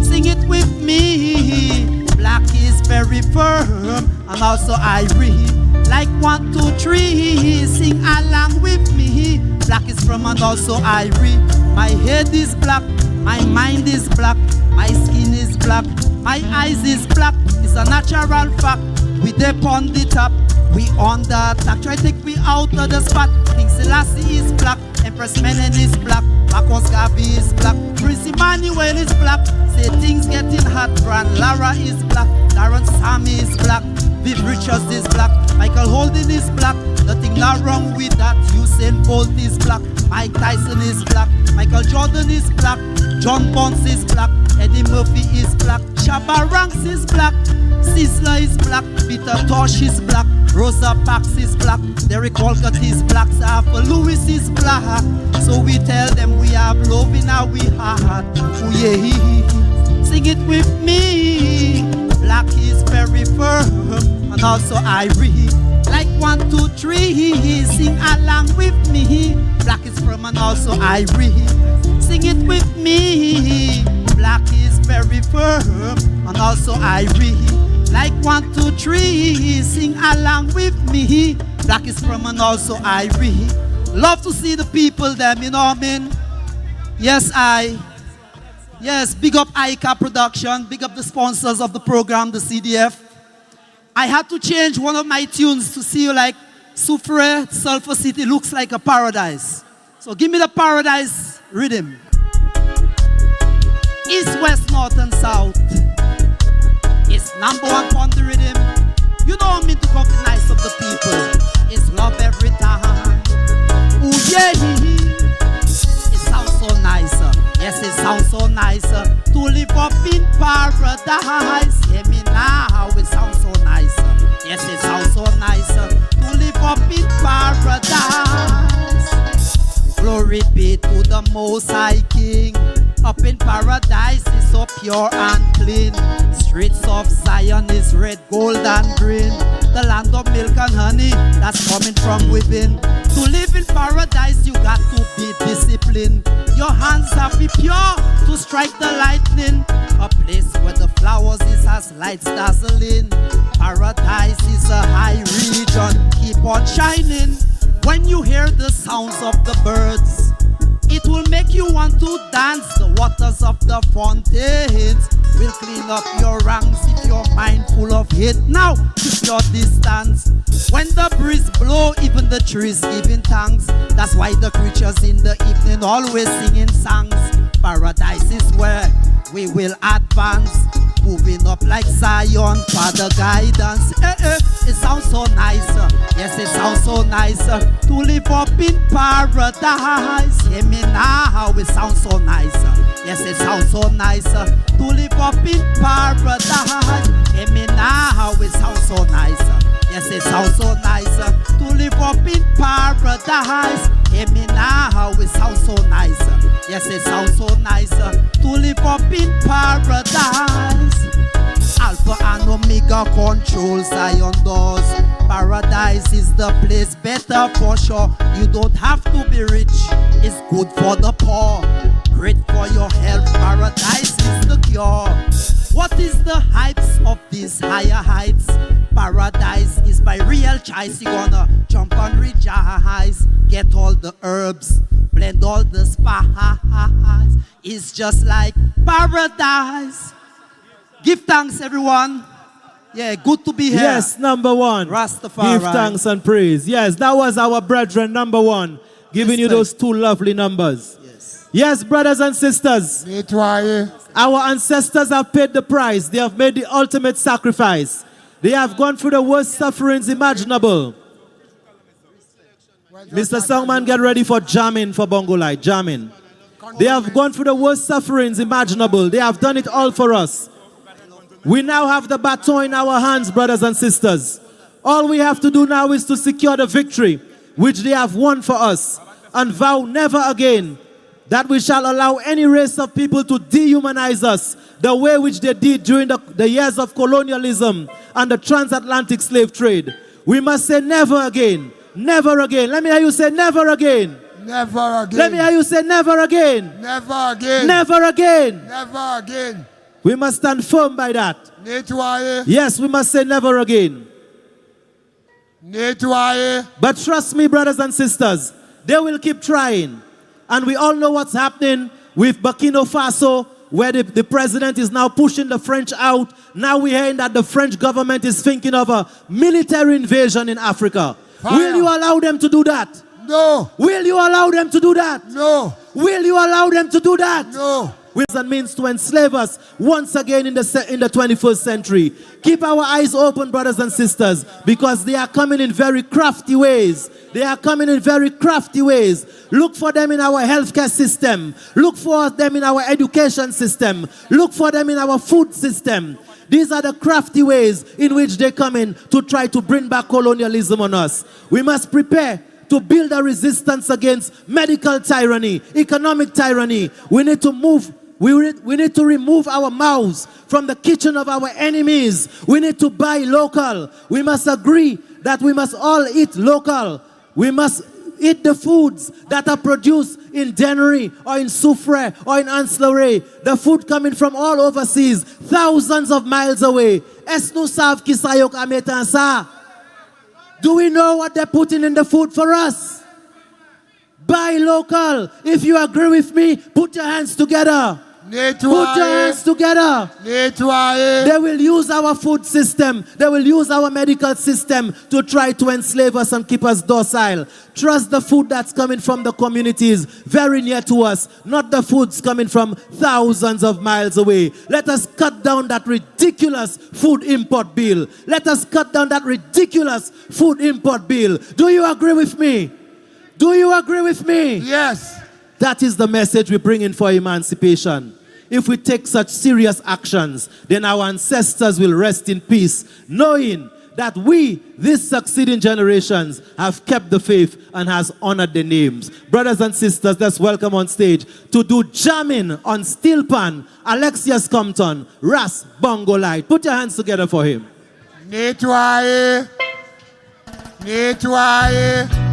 Sing it with me. Black is very firm and also ivory. Like 1, 2, 3, sing along with me. Black is firm and also ivory. My head is black, my mind is black, my skin is black, my eyes is black. It's a natural fact. We dip on the top, we on the attack. Try to take me out of the spot. King Selassie is black, Empress Menen is black, Marcos Garvey is black, Prince Emmanuel is black. Say things getting hot. Grand Lara is black, Darren Sammy is black, Viv Richards is black, Michael Holden is black. Nothing not wrong with that. Usain Bolt is black, Mike Tyson is black, Michael Jordan is black, John Bonds is black, Eddie Murphy is black, Shabba Ranks is black, Sizzler is black, Peter Tosh is black, Rosa Parks is black, Derek Walcott is black, Safa Lewis is black. So we tell them we have love in our heart. Oh yeah, sing it with me. Black is very firm and also ivory. Like 1, 2, 3, sing along with me. Black is firm and also ivory. Sing it with me. Black is very firm and also ivory. Like 1, 2, 3, sing along with me. Black is firm and also ivory. Love to see the people them, you know what I mean? Yes, Yes, big up ICA Production, big up the sponsors of the program, the CDF. I had to change one of my tunes to see you like Soufriere, Sulphur City looks like a paradise. So give me the paradise rhythm. East, west, north, and south. It's number 1 on the rhythm. You know me to come the nice of the people. It's love every time. Ooh yeah, it sounds so nice. Yes, it sounds so nice to live up in paradise. Hear me now, it sounds so nice. Yes, it sounds so nice to live up in paradise. Glory be to the Most High King. Up in paradise is so pure and clean. Streets of Zion is red, gold and green. The land of milk and honey that's coming from within. To live in paradise you got to be disciplined. Your hands have to be pure to strike the lightning. A place where the flowers is as lights dazzling. Paradise is a high region, keep on shining. When you hear the sounds of the birds, it will make you want to dance. The waters of the fountains will clean up your ranks if you're mindful of it. Now, keep your distance. When the breeze blow, even the trees giving thanks. That's why the creatures in the evening always singing songs. Paradise is where we will advance, moving up like Zion for the guidance. It sounds so nice. Yes, it sounds so nice to live up in paradise. Hear me now, it sounds so nice. Yes, it sounds so nice to live up in paradise. Hear me now, it sounds so nice. Yes, it sounds so nice to live up in paradise. Hear me now, it sounds so nice. Yes, it sounds so nice to live up in paradise. Alpha and Omega control Zion doors. Paradise is the place, better for sure. You don't have to be rich, it's good for the poor. Great for your health, paradise is the cure. What is the heights of these higher heights? Paradise is by real choice. You're gonna jump and rejoice. Get all the herbs, blend all the spice. It's just like paradise. Give thanks, everyone. Yeah, good to be here. Yes, number 1. Rastafari. Give thanks and praise. Yes, that was our brethren, number 1. Giving you those 2 lovely numbers. Yes, brothers and sisters. Our ancestors have paid the price. They have made the ultimate sacrifice. They have gone through the worst sufferings imaginable. Mr. Songman, get ready for jamming for Bongo Light. Jamming. They have gone through the worst sufferings imaginable. They have done it all for us. We now have the baton in our hands, brothers and sisters. All we have to do now is to secure the victory, which they have won for us, and vow never again that we shall allow any race of people to dehumanize us the way which they did during the years of colonialism and the transatlantic slave trade. We must say never again. Never again. Let me hear you say never again. Never again. Let me hear you say never again. Never again. Never again. Never again. We must stand firm by that. Nettoyer. Yes, we must say never again. Nettoyer. But trust me, brothers and sisters, they will keep trying. And we all know what's happening with Burkina Faso, where the president is now pushing the French out. Now we're hearing that the French government is thinking of a military invasion in Africa. Fire. Will you allow them to do that? No. Will you allow them to do that? No. Will you allow them to do that? No. Ways and means to enslave us once again in the 21st century. Keep our eyes open, brothers and sisters, because they are coming in very crafty ways. They are coming in very crafty ways. Look for them in our healthcare system. Look for them in our education system. Look for them in our food system. These are the crafty ways in which they come in to try to bring back colonialism on us. We must prepare to build a resistance against medical tyranny, economic tyranny. We need to move. We need to remove our mouths from the kitchen of our enemies. We need to buy local. We must agree that we must all eat local. We must eat the foods that are produced in Dennery or in Soufrière or in Flore. The food coming from all overseas, thousands of miles away. Est nous savent qui ça yok a metan ça? Do we know what they're putting in the food for us? Buy local. If you agree with me, put your hands together. Put your hands together. They will use our food system. They will use our medical system to try to enslave us and keep us docile. Trust the food that's coming from the communities very near to us, not the foods coming from thousands of miles away. Let us cut down that ridiculous food import bill. Let us cut down that ridiculous food import bill. Do you agree with me? Do you agree with me? Yes. That is the message we bring in for emancipation. If we take such serious actions, then our ancestors will rest in peace, knowing that we, these succeeding generations, have kept the faith and has honored the names. Brothers and sisters, let's welcome on stage to do jamming on steel pan, Alexius Compton, Ras Bongo Light. Put your hands together for him. Nettoyer. Nettoyer.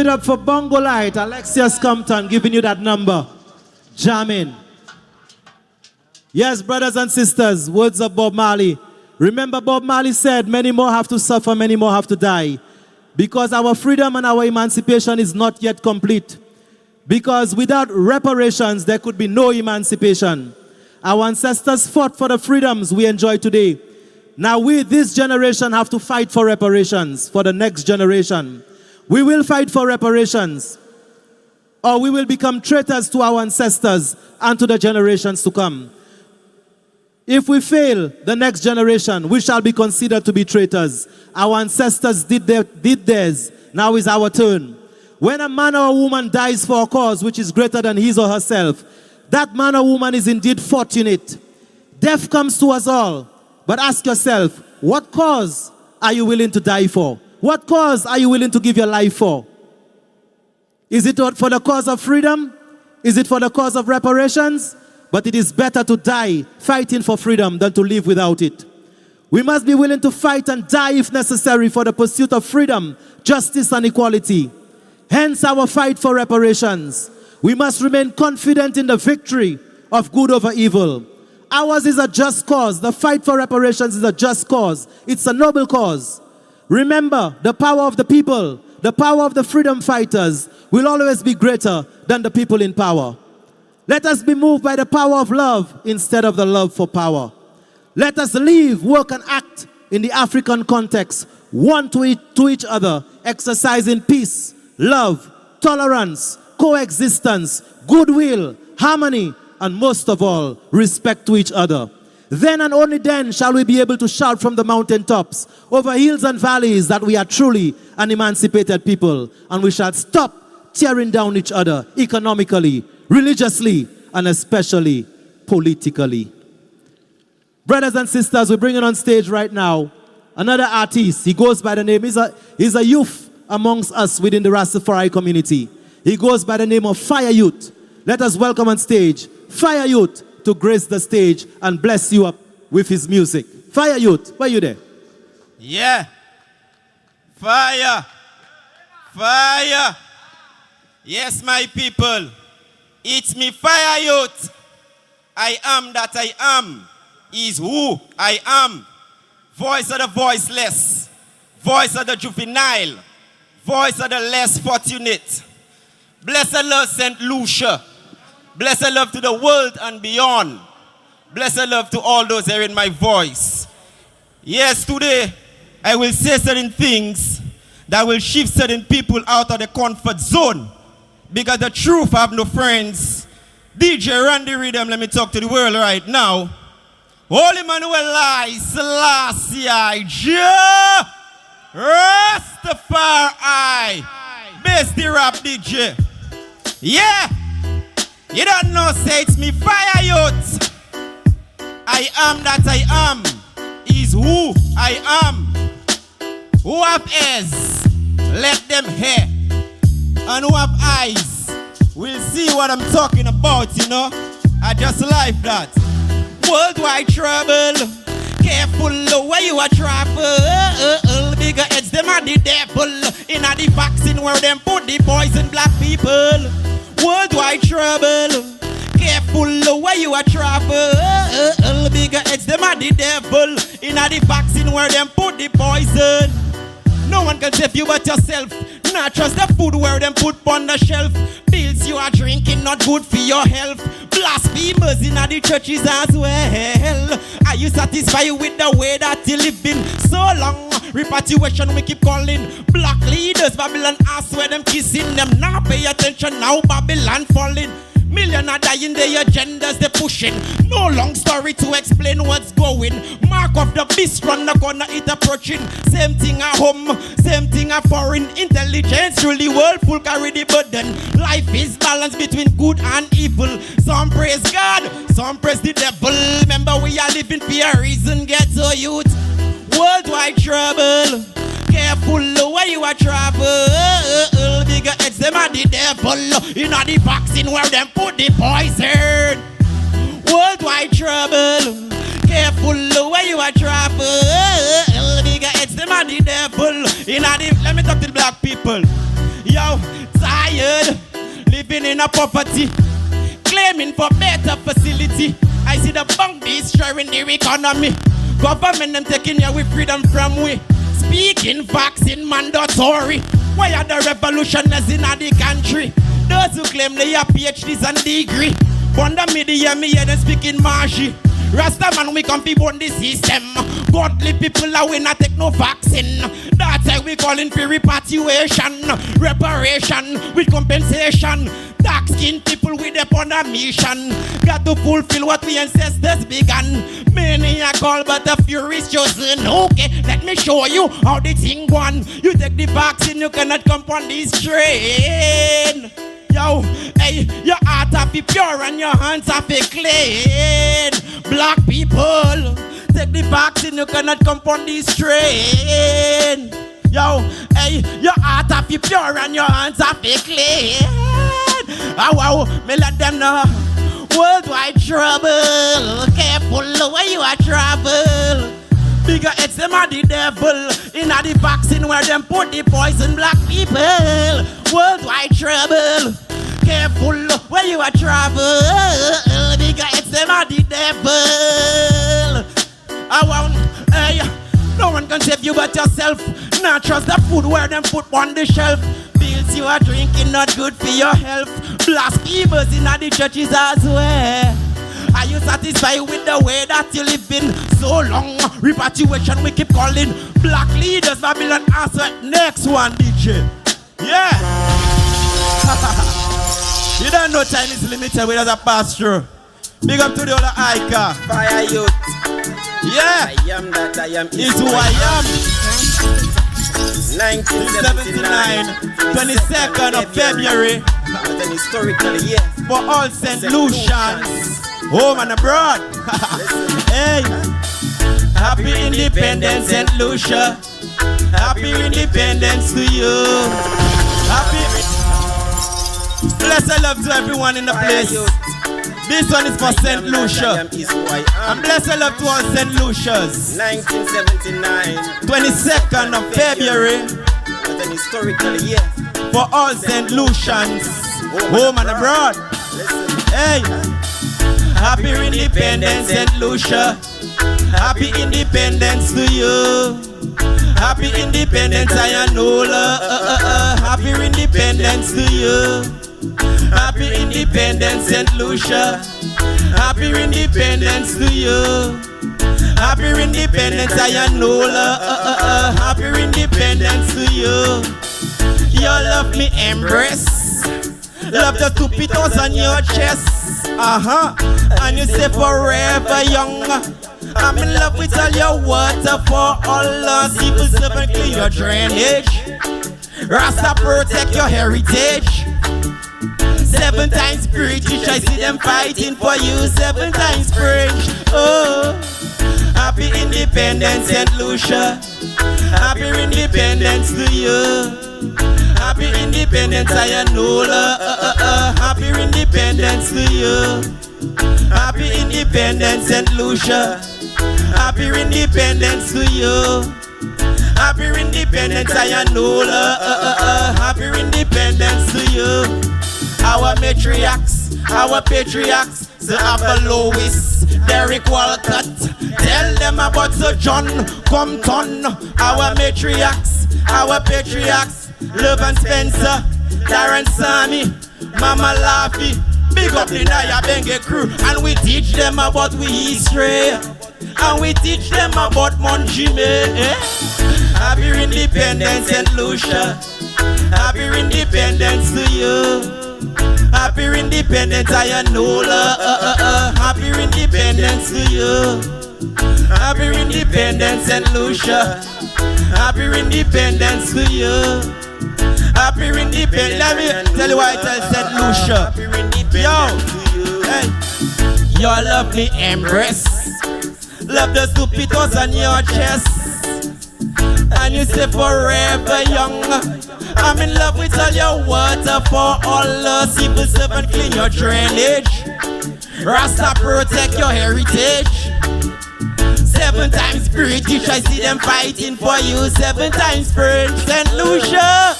it up for Bongo Light, Alexius Compton, giving you that number. Jamming. Yes, brothers and sisters, words of Bob Marley. Remember, Bob Marley said, many more have to suffer, many more have to die. Because our freedom and our emancipation is not yet complete. Because without reparations, there could be no emancipation. Our ancestors fought for the freedoms we enjoy today. Now we, this generation, have to fight for reparations for the next generation. We will fight for reparations, or we will become traitors to our ancestors and to the generations to come. If we fail the next generation, we shall be considered to be traitors. Our ancestors did theirs. Now is our turn. When a man or a woman dies for a cause which is greater than his or herself, that man or woman is indeed fortunate. Death comes to us all. But ask yourself, what cause are you willing to die for? What cause are you willing to give your life for? Is it for the cause of freedom? Is it for the cause of reparations? But it is better to die fighting for freedom than to live without it. We must be willing to fight and die if necessary for the pursuit of freedom, justice, and equality. Hence our fight for reparations. We must remain confident in the victory of good over evil. Ours is a just cause. The fight for reparations is a just cause. It's a noble cause. Remember, the power of the people, the power of the freedom fighters will always be greater than the people in power. Let us be moved by the power of love instead of the love for power. Let us live, work, and act in the African context, one to each other, exercising peace, love, tolerance, coexistence, goodwill, harmony, and most of all, respect to each other. Then and only then shall we be able to shout from the mountaintops, over hills and valleys, that we are truly an emancipated people, and we shall stop tearing down each other economically, religiously, and especially politically. Brothers and sisters, we're bringing on stage right now another artist. He goes by the name, he's a youth amongst us within the Rastafari community. He goes by the name of Fire Youth. Let us welcome on stage Fire Youth to grace the stage and bless you up with his music. Fire Youth, where you there? Yeah. Fire. Fire. Yes, my people. It's me, Fire Youth. I am that I am is who I am. Voice of the voiceless. Voice of the juvenile. Voice of the less fortunate. Blessed love, St. Lucia. Blessed love to the world and beyond. Blessed love to all those hearing my voice. Yes, today I will say certain things that will shift certain people out of the comfort zone. Because the truth, I have no friends. DJ Randy Rhythm, let me talk to the world right now. Holy Manuel Selassie, Jah, Rastafari, best the rap DJ. Yeah, you don't know, say it's me, Fire Youth. I am that I am is who I am. Who have ears, let them hear. And who have eyes, will see what I'm talking about, you know. I just like that. Worldwide trouble, careful where you are travel. Bigger heads, them are the devil. In a the vaccine where them put the poison black people. Worldwide trouble, careful where you are travel. Bigger heads, them are the devil. In a the vaccine where them put the poison. No one can save you but yourself. Not trust the food where them put on the shelf. Pills you are drinking not good for your health. Blasphemers in the churches as well. Are you satisfied with the way that you living so long? Repatriation we keep calling. Black leaders, Babylon ask where them kissing them. Now pay attention, now Babylon falling. Million are dying, their agendas they pushing. No long story to explain what's going. Mark of the beast run the corner, it approaching. Same thing at home, same thing at foreign. Intelligence rule the world, full carry the burden. Life is balanced between good and evil. Some praise God, some praise the devil. Remember we are living for a reason, get to youth. Worldwide trouble, careful where you are travel. Bigger heads, them are the devil. You know the vaccine where them put the poison. Worldwide trouble, careful where you are travel. Bigger heads, them are the devil. You know the, let me talk to the black people. Yo, Yo, tired, living in a poverty, claiming for better facility. I see the bank destroying the economy. Government them taking away freedom from we. Speaking vaccine mandatory. Why are the revolutionists in the country? Those who claim they have PhDs and degree. Bunda media, me hear them speaking Margie. Rasta man, we come people on the system. Godly people are we not take no vaccine. That's why we calling for repatriation, reparation with compensation. Dark skinned people with upon a mission. Got to fulfill what we ancestors began. Many are called but a few is chosen. Okay, let me show you how the thing gone. You take the vaccine, you cannot come on this train. Yo, hey, your heart have to be pure and your hands have to be clean. Black people, take the vaccine, you cannot come on this train. Yo, hey, your heart have to be pure and your hands have to be clean. Oh, wow, me let them know. Worldwide trouble, careful where you are travel. Bigger it's them are the devil. In the vaccine where them put the poison black people. Worldwide trouble, careful where you are travel. Bigger it's them are the devil. I want, hey, no one can save you but yourself. Not trust the food where them put on the shelf. Pills you are drinking not good for your health. Blasphemers in the churches as well. Are you satisfied with the way that you live in so long? Repatriation we keep calling. Black leaders, Babylon answer. Next one, DJ. Yeah. You don't know time is limited with us a pass through. Big up to the other Ica. Fire youth. Yeah. I am that I am. It's who I am. 1979, 22nd of February. But an historical year. For all St. Lucians, home and abroad. Hey, happy independence, St. Lucia. Happy independence to you. Happy. Blessed love to everyone in the place. This one is for St. Lucia. And blessed love to all St. Lucias. 1979, 22nd of February. But an historical year. For all St. Lucians, home and abroad. Hey, happy independence, St. Lucia. Happy independence to you. Happy independence, Ayanola. Happy independence to you. Happy independence, St. Lucia. Happy independence to you. Happy independence, Ayanola. Happy independence to you. You love me, embrace. Love the 2 petals on your chest. And you say forever young. I'm in love with all your water for all lost people. 7 clean your drainage. Rasta protect your heritage. 7 times British, I see them fighting for you. 7 times French. Oh, happy independence, St. Lucia. Happy independence to you. Happy independence, Ayanola. Happy independence to you. Happy independence, St. Lucia. Happy independence to you. Happy independence, Ayanola. Happy independence to you. Our matriarchs, our patriarchs, Sir Abba Lois, Derek Walcott. Tell them about Sir John Compton. Our matriarchs, our patriarchs, Love and Spencer, Darren Sammy, Mama Laffy. Big up the Naya Benge crew. And we teach them about we history. And we teach them about Monjime. Happy independence, St. Lucia. Happy independence to you. Happy independence, Ayanola. Happy independence to you. Happy independence, St. Lucia. Happy independence to you. Happy independence. Let me tell you why I tell St. Lucia. Yo, hey, your lovely embrace. Love the 2 petals on your chest. And you say forever young. I'm in love with all your water for all the people. 7 clean your drainage. Rasta protect your heritage. 7 times British, I see them fighting for you. 7 times French, St. Lucia.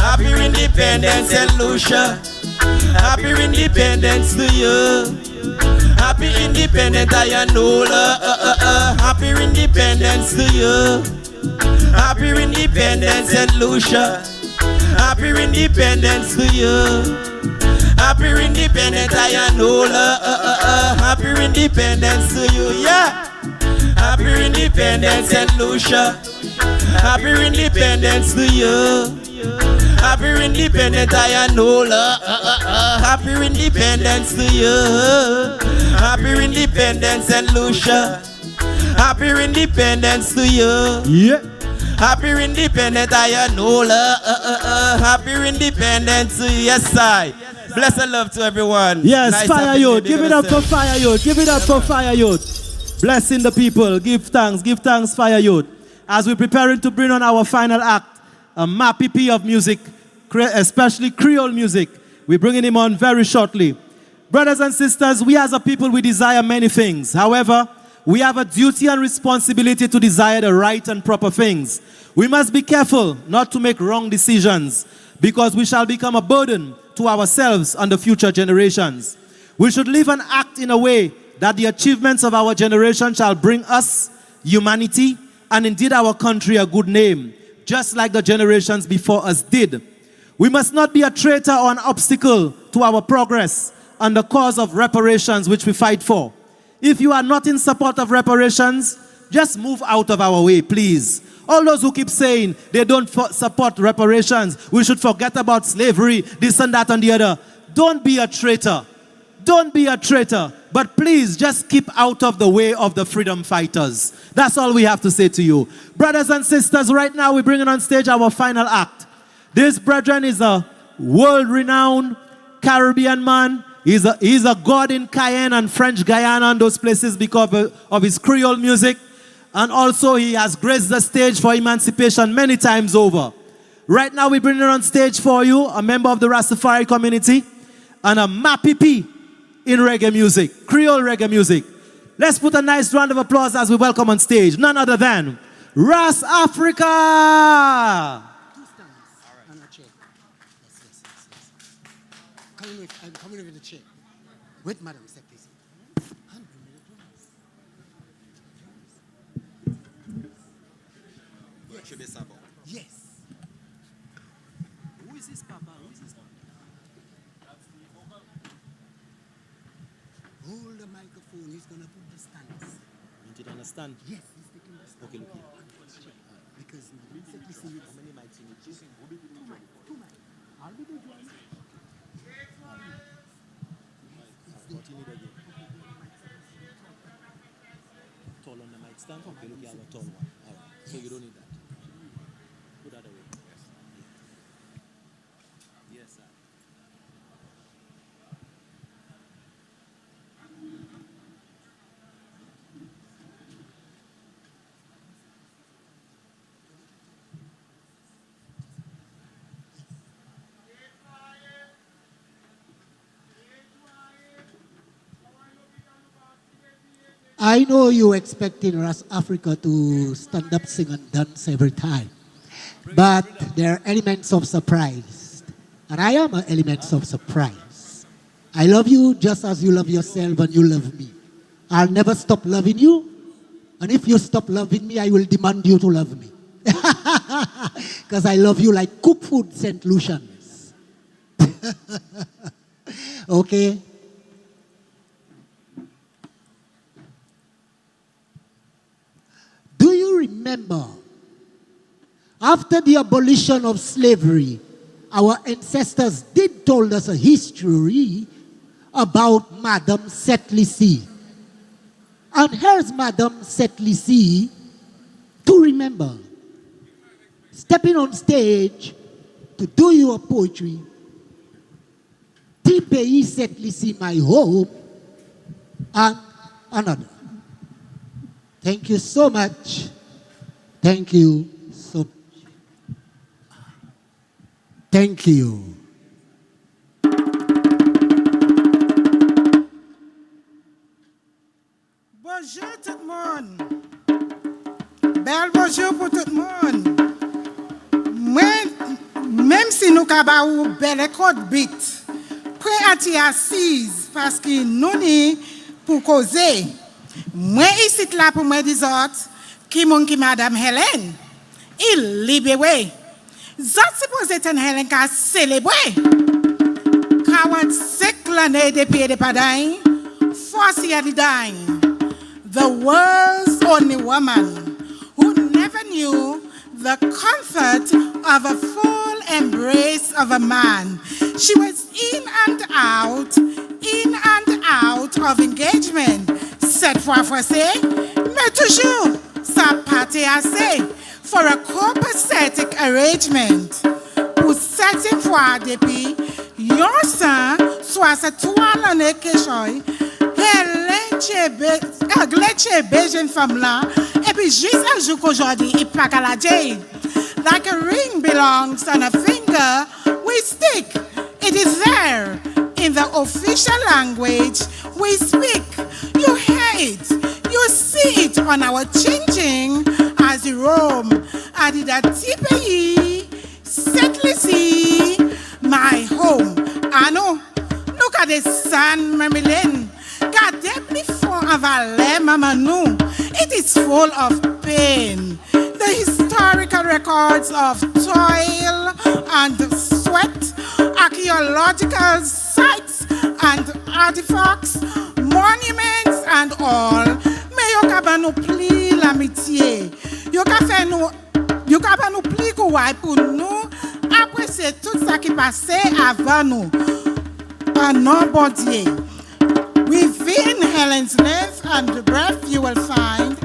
Happy Independence, St. Lucia. Happy Independence to you. Happy Independence, Ayanola. Happy Independence to you. Happy Independence, St. Lucia. Happy Independence to you. Happy Independence, Ayanola. Happy Independence to you, yeah. Happy Independence, St. Lucia. Happy Independence to you. Happy Independence, Ayanola. Happy Independence to you. Happy Independence, St. Lucia. Happy Independence to you. Yeah. Happy Independence, Ayanola. Happy Independence to you. Yes, I. Bless and love to everyone. Yes, Nice Fire happy Youth. day Give it up for Fire Youth. Give it up for Fire Youth. Blessing the people. Give thanks, Fire Youth. As we're preparing to bring on our final act, a mappy of music, especially Creole music. We're bringing him on very shortly. Brothers and sisters, we as a people, we desire many things. However, we have a duty and responsibility to desire the right and proper things. We must be careful not to make wrong decisions, because we shall become a burden to ourselves and the future generations. We should live and act in a way that the achievements of our generation shall bring us, humanity, and indeed our country a good name, just like the generations before us did. We must not be a traitor or an obstacle to our progress and the cause of reparations which we fight for. If you are not in support of reparations, just move out of our way, please. All those who keep saying they don't support reparations, we should forget about slavery, this and that and the other. Don't be a traitor. Don't be a traitor. But please just keep out of the way of the freedom fighters. That's all we have to say to you. Brothers and sisters, right now we're bringing on stage our final act. This brethren is a world-renowned Caribbean man. He's a god in Cayenne and French Guyana and those places because of his Creole music. And also he has graced the stage for Emancipation many times over. Right now we're bringing on stage for you a member of the Rastafari community and a Mapipi in reggae music, Creole reggae music. Let's put a nice round of applause as we welcome on stage none other than Ras Africa. I'm coming with the chair. Wait, madam, step please. Yes. Who is this papa? Who is this papa? Hold the microphone. He's gonna put the stands. You did understand? Yes, he's taking the stand. Okay, look here. Because step please. How many mics you need? Two mics. I'll be the one. What you need again? Tall on the mic stand? Okay, look, you have a tall one. All right. So you don't need that. Put that away. Yes, sir. I know you expecting Ras Africa to stand up, sing and dance every time. But there are elements of surprise. And I am an element of surprise. I love you just as you love yourself and you love me. I'll never stop loving you. And if you stop loving me, I will demand you to love me. Because I love you like cooked food St. Lucians. Okay? Do you remember, after the abolition of slavery, our ancestors did told us a history about Madame Setlissi. And here's Madame Setlissi to remember, stepping on stage to do your poetry, Ti pays Setlissi my home, and another. Thank you so much. Thank you so much. Thank you. Bonjour tout le monde. Bel bonjour pour tout le monde. Moi, même si nous avons bel code bit, prêt à t'y assise parce que nous n'y pour causer. Moi ici là pour moi des autres, qui mon qui Madame Hélène, il libéré. Zot suppose être Hélène qui a célébré. 45 l'année depuis de Padain, force y a the world's only woman who never knew the comfort of a full embrace of a man. She was in and out of engagement. Cette fois, mais toujours, ça partait assez for a copacetic arrangement. Pour cette fois, depuis, yon sang, soit cette toile en équechoy, elle jeune femme là, et puis juste un jour qu'aujourd'hui, il pack à la jade. Like a ring belongs on a finger, we stick. It is there. In the official language, we speak. You hear it. You see it on our ching as you roam. I did a TPE, settly my home. I know. Look at the sun, Marilyn. God deeply for a valet, Mama no. It is full of pain. The historical records of toil and sweat, archaeological sites and artifacts, monuments and all. Mais yo ka ban nou pli l'amitié. Yo ka fè nou, yo ka ban nou pli kouay pou nou apprécier tout ça qui passé avant nous. Un non bon Dieu. Within Helen's life and breath you will find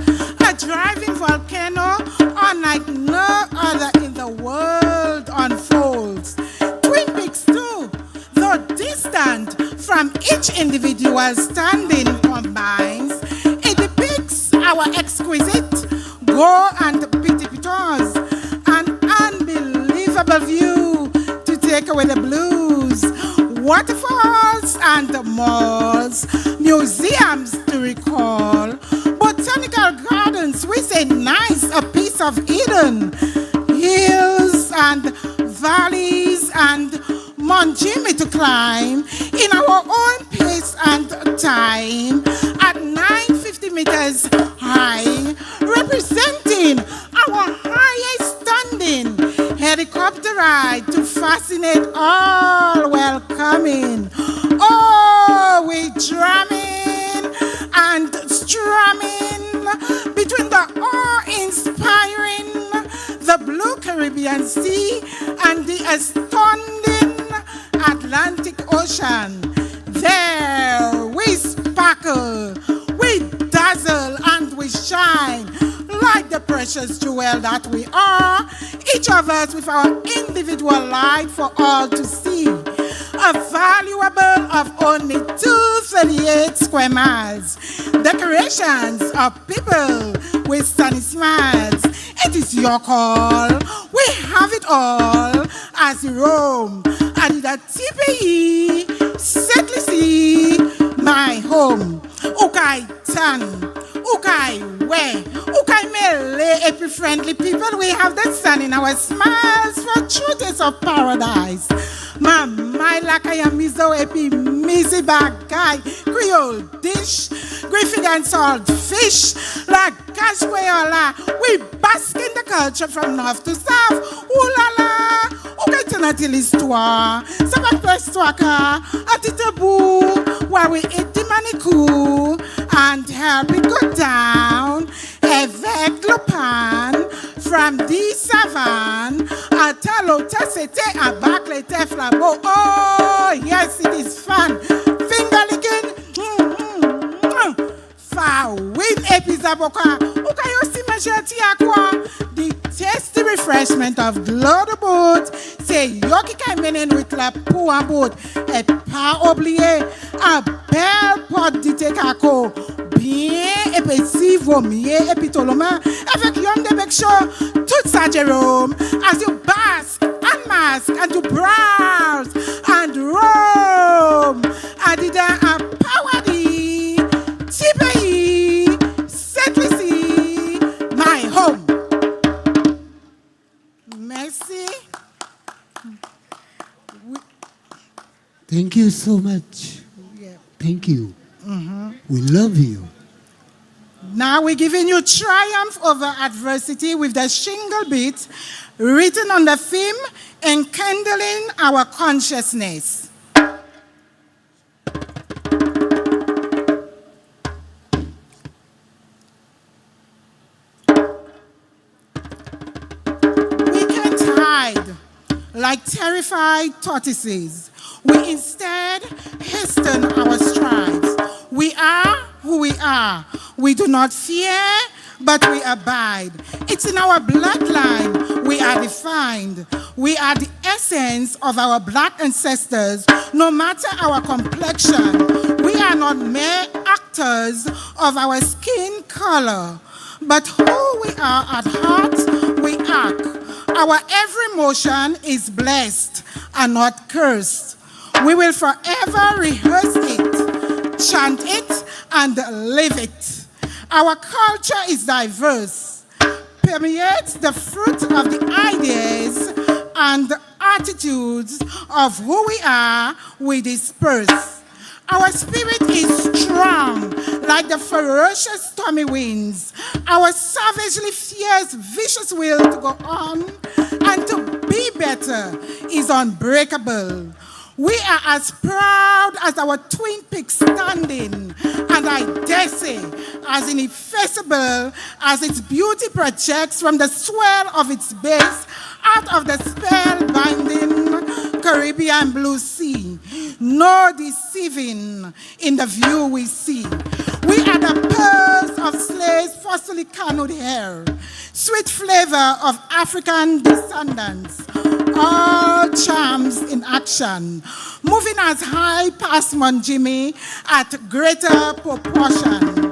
a driving volcano unlike no other in the world unfolds. Twin Peaks too, though distant from each individual standing combines, it depicts our exquisite go and pitipitos, an unbelievable view to take away the blues. Waterfalls and malls, museums to recall, botanical gardens with a nice a piece of Eden, hills and valleys and Mount Jimmy to climb in our own pace and time at 950 meters high, representing our highest standing helicopter ride to fascinate all welcoming. Oh, we drumming and strumming between the awe-inspiring, the blue Caribbean Sea and the astounding Atlantic Ocean. There we sparkle, we dazzle and we shine like the precious jewel that we are, each of us with our individual light for all to see. A valuable of only 238 square miles. Decorations of people with sunny smiles. It is your call. We have it all as you roam. And that TPE, settly my home. Ukai Tan, Ukai we, Ukai Mele, epi friendly people. We have the sun in our smiles for truths of paradise. My like I am miso epi misi bagay, Creole dish, Griffin and salt fish, like Cashwayola. We bask in the culture from north to south. Ooh la la, okay tonight l'histoire. Ça va faire histoire car à Titabou, where we eat the manicou and help it go down. Avec le pan from the savane, à Talota c'était à bac les Flore. Oh yes, it is fun. Finger licking. Win epizaboka. Okay, you see my shirty aqua. The tasty refreshment of Rabot. Say yoki kaimenen with la pou en bout. Et pas oublier un bel pot de tekako. Bien épaissi, vomier, épitoloma. Avec yon de bec show. Tout ça, Jerome. As you bask, unmask, and you browse, and roam. I did a power D. TPE, settly my home. Merci. Thank you so much. Thank you. We love you. Now we're giving you triumph over adversity with the shingle beat written on the theme, Enkindling Our Consciousness. We can't hide like terrified tortoises. We instead hasten our strides. We are who we are. We do not fear, but we abide. It's in our bloodline. We are defined. We are the essence of our black ancestors, no matter our complexion. We are not mere actors of our skin color, but who we are at heart, we act. Our every motion is blessed and not cursed. We will forever rehearse it, chant it, and live it. Our culture is diverse, permeates the fruit of the ideas and attitudes of who we are, we disperse. Our spirit is strong, like the ferocious stormy winds. Our savagely fierce, vicious will to go on and to be better is unbreakable. We are as proud as our twin peaks standing, and I dare say, as ineffaceable as its beauty projects from the swell of its base out of the spellbinding Caribbean blue sea. No deceiving in the view we see. We are the pearls of slaves' forcefully canoed hair, sweet flavor of African descendants, all charms in action, moving as high past Mount Jimmy at greater proportion.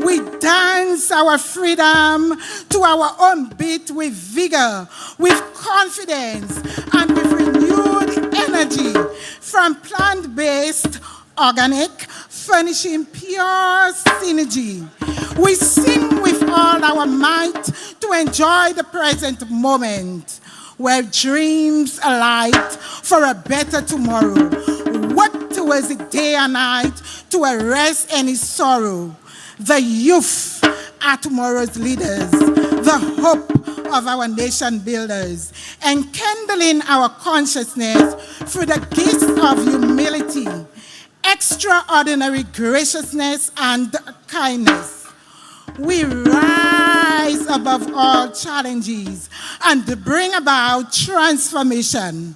We dance our freedom to our own beat with vigor, with confidence, and with renewed energy from plant-based, organic, furnishing pure synergy. We sing with all our might to enjoy the present moment, where dreams alight for a better tomorrow. Work towards the day and night to arrest any sorrow. The youth are tomorrow's leaders, the hope of our nation builders, enkindling our consciousness through the gifts of humility, extraordinary graciousness, and kindness. We rise above all challenges and bring about transformation.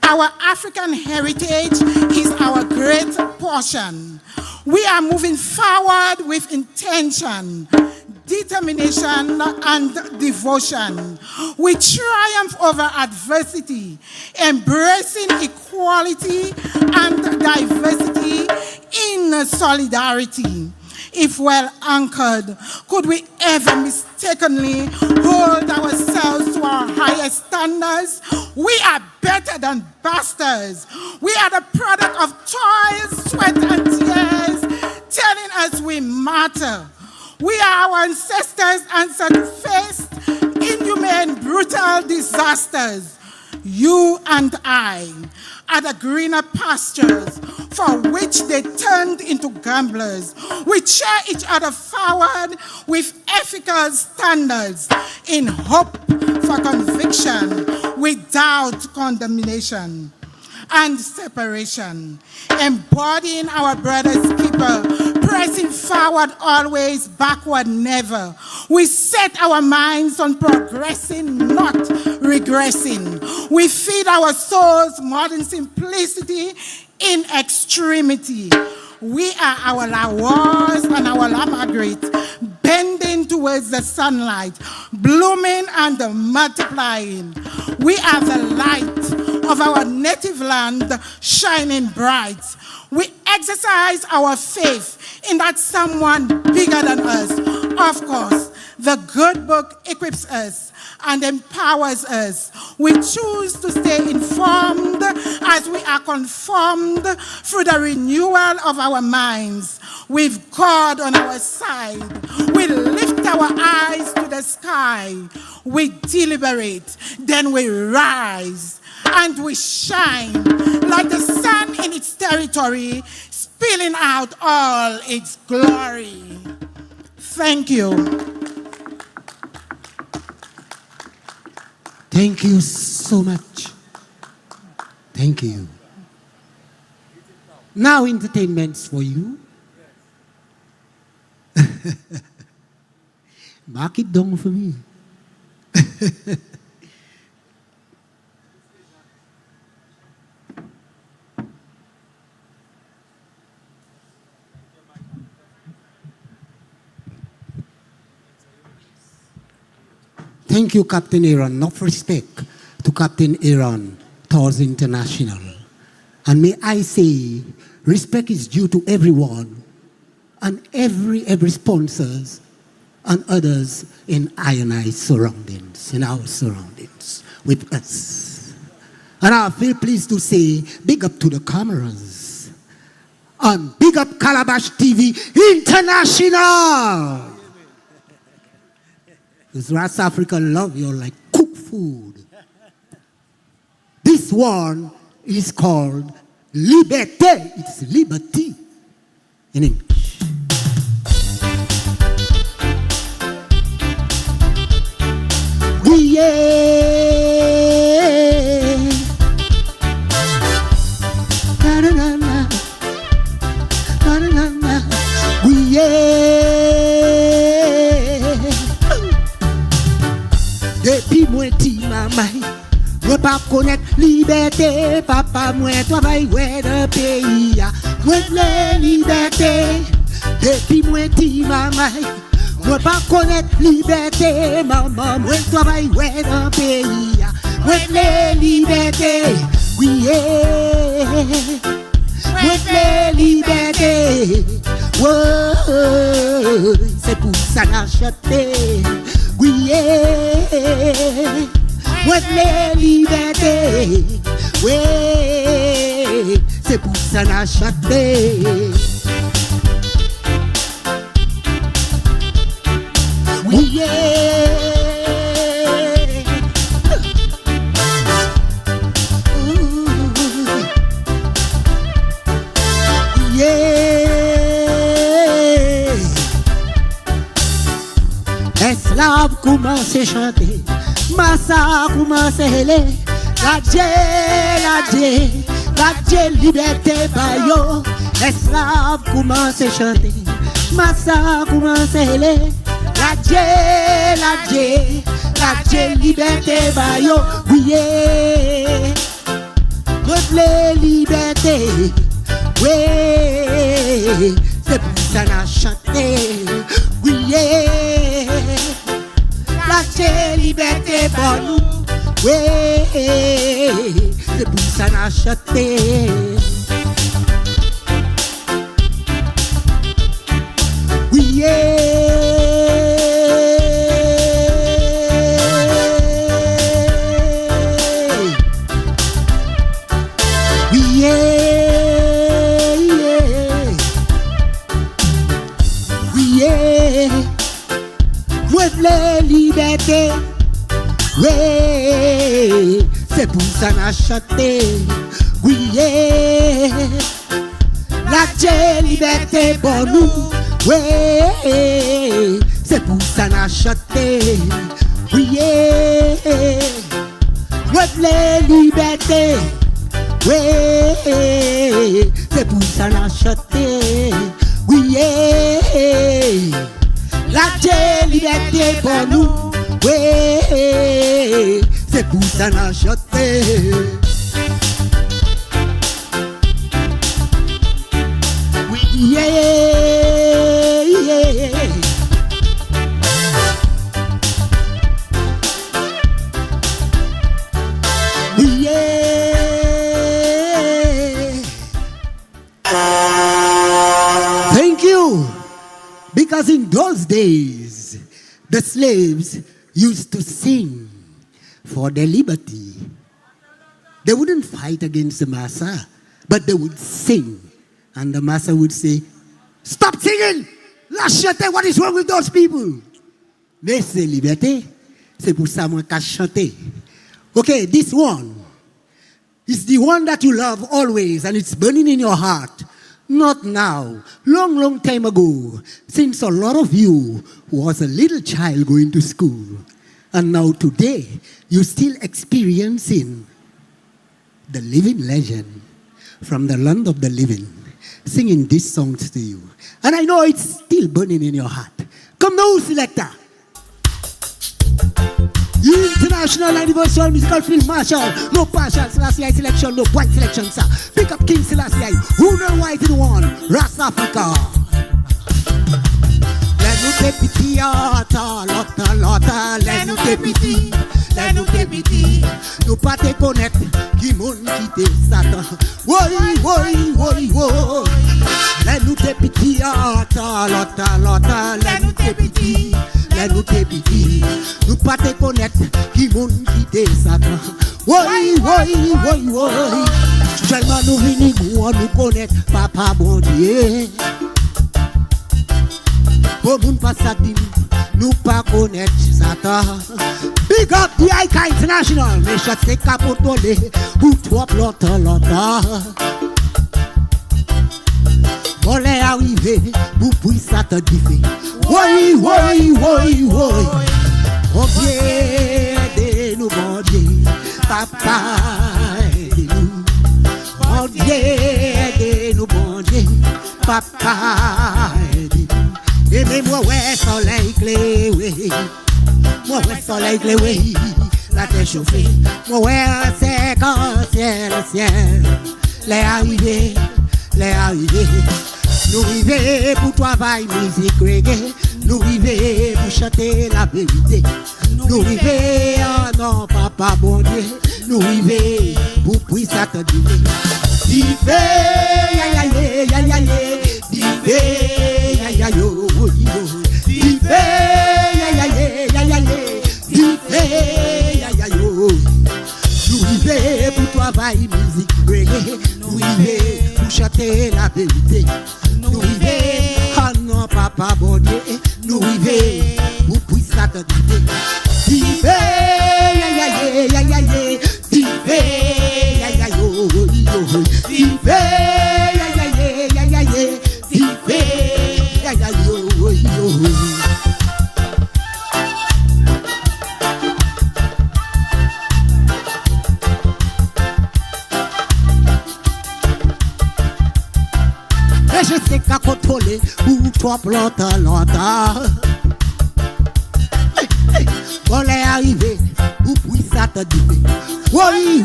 Our African heritage is our great portion. We are moving forward with intention, determination, and devotion. We triumph over adversity, embracing equality and diversity in solidarity. If well anchored, could we ever mistakenly hold ourselves to our highest standards? We are better than bastards. We are the product of toil, sweat, and tears, telling us we matter. We are our ancestors' answer to face inhumane, brutal disasters. You and I are the greener pastures for which they turned into gamblers. We cheer each other forward with ethical standards in hope for conviction without condemnation and separation, embodying our brother's keeper, pressing forward always, backward never. We set our minds on progressing, not regressing. We feed our souls modern simplicity in extremity. We are our Lawars and our La Margaret, bending towards the sunlight, blooming and multiplying. We are the light of our native land, shining bright. We exercise our faith in that someone bigger than us. Of course, the good book equips us and empowers us. We choose to stay informed as we are conformed through the renewal of our minds. With God on our side, we lift our eyes to the sky. We deliberate, then we rise. and we shine like the sun in its territory, spilling out all its glory. Thank you. Thank you so much. Thank you. Now entertainment's for you. Mark it down for me. Thank you, Captain Aaron. Enough respect to Captain Aaron, Tours International. And may I say, respect is due to everyone and every sponsors and others in I&I surroundings, in our surroundings with us. And I feel pleased to say, big up to the cameras. And big up Calabash TV International. Because West Africa love you like cooked food. This one is called Liberté. It's liberty in English. Yeah. Na na na na. Na na na na. Yeah. Depuis moi ti mamay, moi pas connaître liberté, papa moi travaille ouais dans pays, moi la liberté. Depuis moi ti mamay, moi pas connaître liberté, maman moi travaille ouais dans pays, moi la liberté. Oui, moi la liberté. Oh, c'est pour ça que j'achète. Oui, ouais, les libertés. Oui, c'est pour ça que j'achète. Oui, esclave commence à chanter, massa commence à hélé, la liberté bayo. Esclave commence à chanter, massa commence à hélé, la liberté bayo. Oui, peuple liberté, oui, c'est pour ça qu'on a chanté. Oui, la liberté pour nous. Oui, c'est pour ça qu'on a chanté. Oui, les libertés, oui, c'est pour ça qu'on a chanté. Oui, la liberté pour nous, oui, c'est pour ça qu'on a chanté. Oui, les libertés, oui, c'est pour ça qu'on a chanté. Oui, la liberté pour nous, oui, c'est pour ça qu'on a chanté. Oui, oui, thank you. Because in those days, the slaves used to sing for their liberty. They wouldn't fight against the master, but they would sing. And the master would say, "Stop singing! Lâcheté, what is wrong with those people?" Mais c'est liberté. C'est pour ça moi qu'à chanter. Okay, this one It's the one that you love always, and it's burning in your heart. Not now, long, long time ago, since a lot of you was a little child going to school. And now today, you're still experiencing the living legend from the land of the living, singing these songs to you. And I know it's still burning in your heart. Come now, selector. International Universal Musical Field Marshal. No partial Selassie selection, no white selection, sir. Pick up King Selassie, who no white in one, Ras Africa. Let nous dépiti, lota, let nous dépiti, let nous dépiti. Nous pas te connaître, qui moun qui te Satan. Woy. Let nous dépiti, lota, let nous dépiti. Let nous dépiti, nous pas te connaître, qui moun qui te Satan. Woy. Seulement nous venons nous connaître, Papa bon Dieu. Pour moun pas satin, nous pas connaître Satan. Big up the Ika International, mais chaque c'est capotolé, ou trop lota. On est arrivé, pour puis Satan diffé. Woy. Oh Dieu, aidez-nous, bon Dieu, Papa, aidez-nous. Oh Dieu, aidez-nous, bon Dieu, Papa, aidez-nous. Et mais moi, ouais, soleil cléwé. Moi, ouais, soleil cléwé. La terre chauffée. Moi, ouais, c'est quand ciel. Les arrivés. Nous vivons pour travailler musique reggae. Nous vivons pour chanter la vérité. Nous vivons, oh non, Papa bon Dieu. Nous vivons pour puisse t'attendre. Dive, Nous vivons pour travailler musique reggae. Nous vivons pour chanter la vérité. Nous vivons, oh non, Papa bon Dieu. Nous vivons pour puisse t'attendre. Dive, je sais qu'à contrôler ou trop longtemps. On est arrivé, ou puis ça te dit. Woy.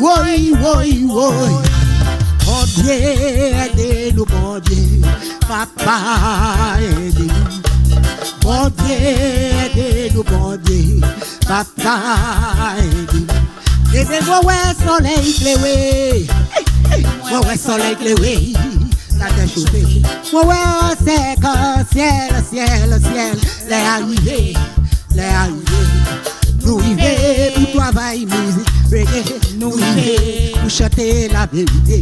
Oh Dieu, aidez-nous, bon Dieu. Papa, aidez-nous. Bon Dieu, aidez-nous, bon Dieu. Papa, aidez-nous. Et c'est moi, ouais, soleil cléwé. Ouais, soleil cléwé. La terre chauffée. Ouais, c'est quand ciel. Les arrivés. Nous vivons pour travailler musique reggae. Nous vivons pour chanter la vérité.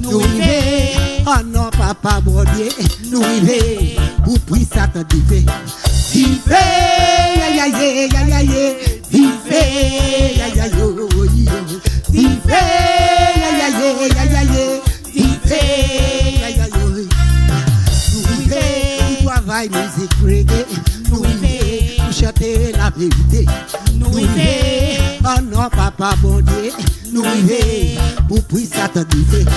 Nous vivons, oh non, Papa bon Dieu. Nous vivons pour prier Satan dive. Musique reggae, nous vivons pour chanter la vérité. Nous vivons, oh non, Papa bon Dieu. Nous vivons pour prier Satan dive.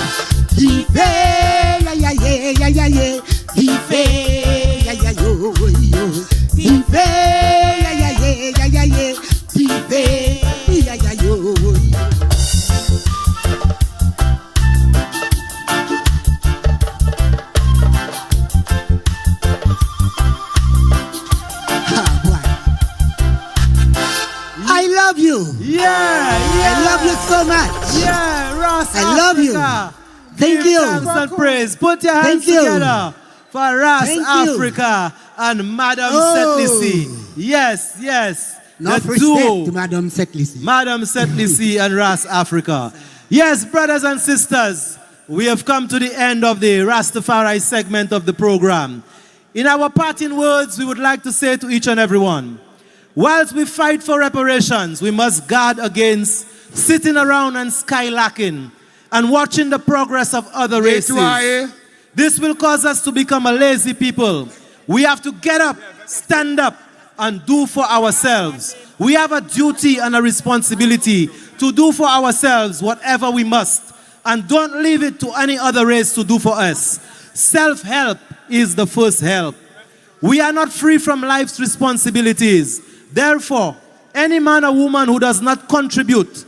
I love you. I love you so much. Ras I love you. Africa. Thank Give you. thanks and praise. Put your hands Thank you. together for Ras Thank you. Africa and Madam Oh. Setlisi. Yes. Not The respect duo. to Madam Setlisi. Madam Setlisi and Ras Africa. Yes, brothers and sisters, we have come to the end of the Rastafari segment of the program. In our parting words, we would like to say to each and every one, whilst we fight for reparations, we must guard against sitting around and skylacking and watching the progress of other races. This will cause us to become a lazy people. We have to get up, stand up, and do for ourselves. We have a duty and a responsibility to do for ourselves whatever we must, and don't leave it to any other race to do for us. Self-help is the first help. We are not free from life's responsibilities. Therefore, any man or woman who does not contribute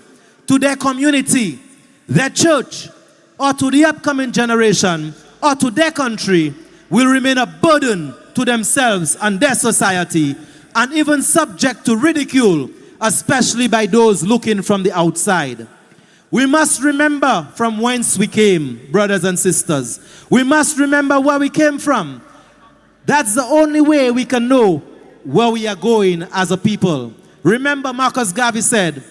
to their community, their church, or to the upcoming generation, or to their country, will remain a burden to themselves and their society, and even subject to ridicule, especially by those looking from the outside. We must remember from whence we came, brothers and sisters. We must remember where we came from. That's the only way we can know where we are going as a people. Remember, Marcus Garvey said,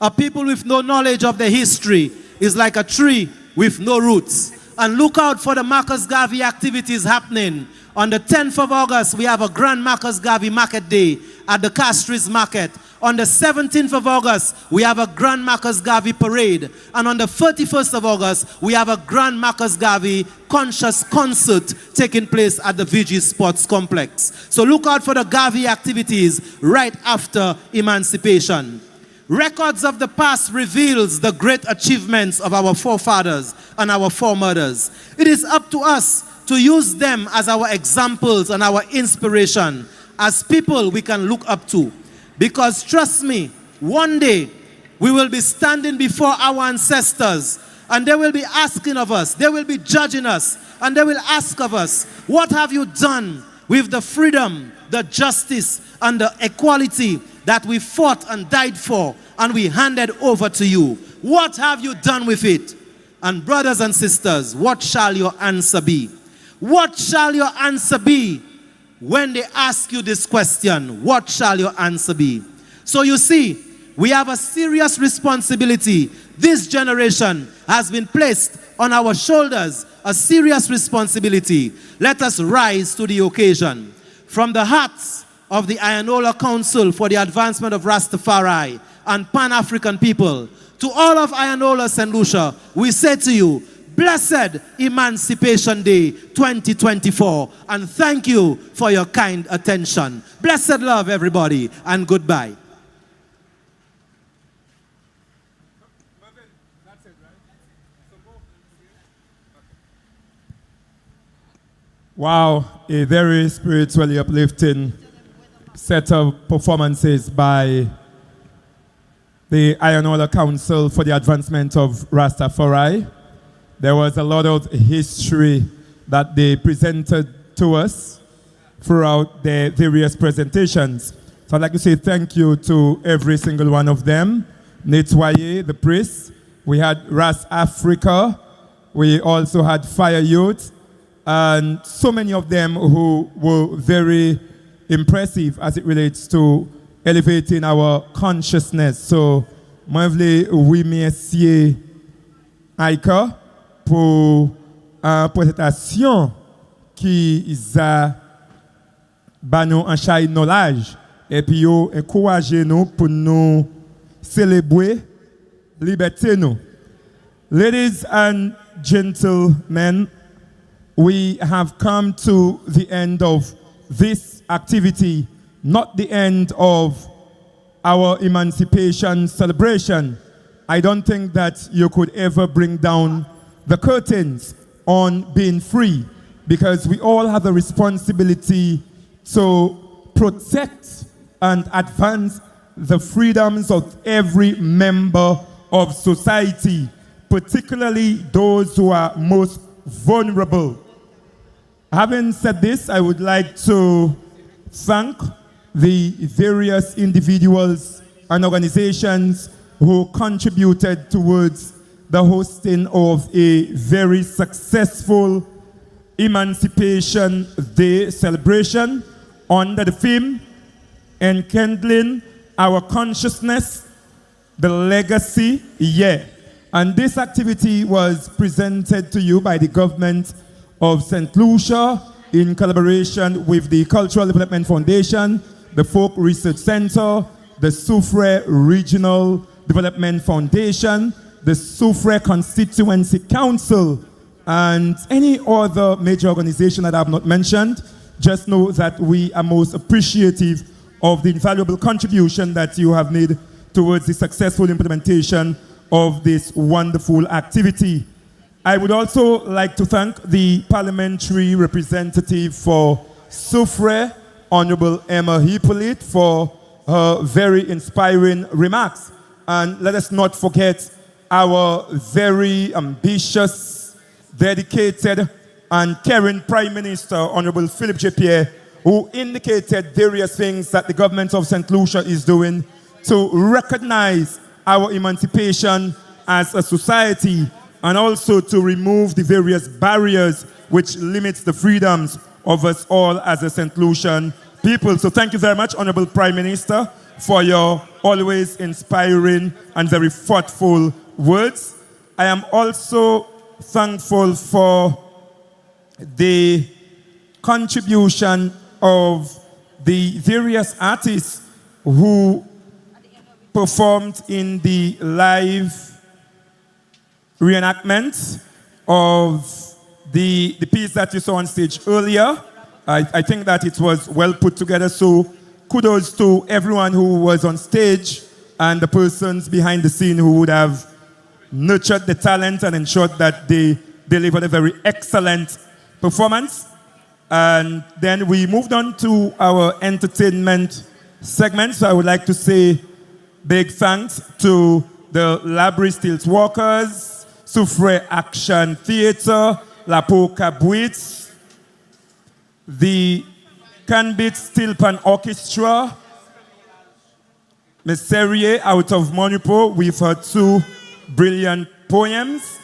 a people with no knowledge of their history is like a tree with no roots. And look out for the Marcus Garvey activities happening. On the 10th of August, we have a Grand Marcus Garvey Market Day at the Castries Market. On the 17th of August, we have a Grand Marcus Garvey Parade. And on the 31st of August, we have a Grand Marcus Garvey Conscious Concert taking place at the VG Sports Complex. So look out for the Garvey activities right after Emancipation. Records of the past reveals the great achievements of our forefathers and our foremothers. It is up to us to use them as our examples and our inspiration, as people we can look up to. Because trust me, one day we will be standing before our ancestors and they will be asking of us, they will be judging us, and they will ask of us, what have you done with the freedom, the justice, and the equality that we fought and died for and we handed over to you? What have you done with it? And brothers and sisters, what shall your answer be? What shall your answer be when they ask you this question? What shall your answer be? So you see, we have a serious responsibility. This generation has been placed on our shoulders, a serious responsibility. Let us rise to the occasion. From the hearts of the Ayanola Council for the Advancement of Rastafari and Pan-African people, to all of Ayanola St. Lucia, we say to you, blessed Emancipation Day 2024, and thank you for your kind attention. Blessed love, everybody, and goodbye. Wow, a very spiritually uplifting set of performances by the Ayanola Council for the Advancement of Rastafari. There was a lot of history that they presented to us throughout their various presentations. So I'd like to say thank you to every single one of them. Nettoyer, the priest. We had Ras Africa. We also had Fire Youth. And so many of them who were very impressive as it relates to elevating our consciousness. So, moi, je voulais remercier Aika pour une présentation qui a nous enchaîné knowledge et puis encourager nous pour nous célébrer liberté nous. Ladies and gentlemen, we have come to the end of this activity, not the end of our emancipation celebration. I don't think that you could ever bring down the curtains on being free, because we all have a responsibility to protect and advance the freedoms of every member of society, particularly those who are most vulnerable. Having said this, I would like to thank the various individuals and organizations who contributed towards the hosting of a very successful Emancipation Day celebration under the theme, Enkindling Our Consciousness, the Legacy Year. And this activity was presented to you by the government of St. Lucia in collaboration with the Cultural Development Foundation, the Folk Research Center, the Soufrière Regional Development Foundation, the Soufriere Constituency Council, and any other major organization that I have not mentioned, just know that we are most appreciative of the invaluable contribution that you have made towards the successful implementation of this wonderful activity. I would also like to thank the parliamentary representative for Soufriere, Honorable Emma Hippolyte, for her very inspiring remarks. And let us not forget our very ambitious, dedicated, and caring Prime Minister, Honorable Philip J. Pierre, who indicated various things that the government of St. Lucia is doing to recognize our emancipation as a society, and also to remove the various barriers which limits the freedoms of us all as a St. Lucian people. So thank you very much, Honorable Prime Minister, for your always inspiring and very thoughtful words. I am also thankful for the contribution of the various artists who performed in the live reenactment of the piece that you saw on stage earlier. I think that it was well put together, so kudos to everyone who was on stage and the persons behind the scene who would have nurtured the talent and ensured that they delivered a very excellent performance. And then we moved on to our entertainment segment. So I would like to say big thanks to the Labrie Stills Walkers, Soufriere Action Theatre, La Polka Bois, the Canbit Steel Pan Orchestra, Miss Serrier out of Monipo with her 2 brilliant poems.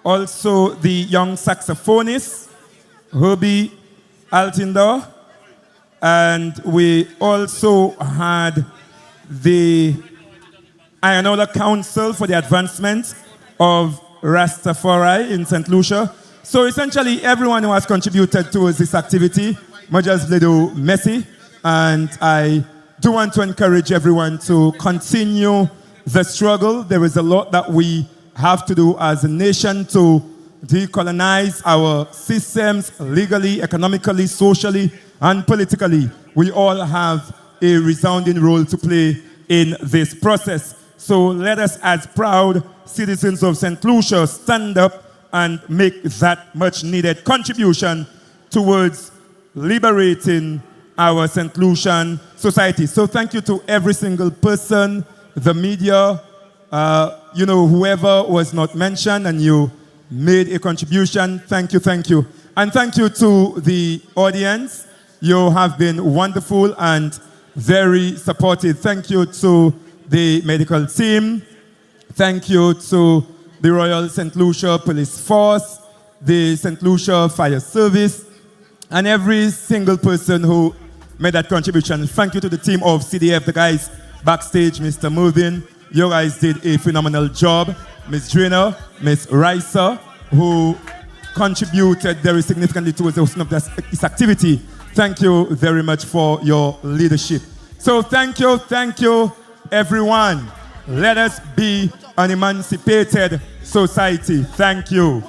Also the young saxophonist, Herbie Altinder. And we also had the Ianola Council for the Advancement of Rastafari in St. Lucia. So essentially everyone who has contributed towards this activity, Majas Bledo Messi, and I do want to encourage everyone to continue the struggle. There is a lot that we have to do as a nation to decolonize our systems legally, economically, socially, and politically. We all have a resounding role to play in this process. So let us, as proud citizens of St. Lucia, stand up and make that much needed contribution towards liberating our St. Lucian society. So thank you to every single person, the media, whoever was not mentioned and you made a contribution. Thank you, thank you. And thank you to the audience. You have been wonderful and very supportive. Thank you to the medical team. Thank you to the Royal St. Lucia Police Force, the St. Lucia Fire Service, and every single person who made that contribution. Thank you to the team of CDF, the guys backstage, Mr. Movin. You guys did a phenomenal job. Ms. Drainer, Ms. Ricer, who contributed very significantly towards the hosting of this activity. Thank you very much for your leadership. So thank you, everyone. Let us be an emancipated society. Thank you.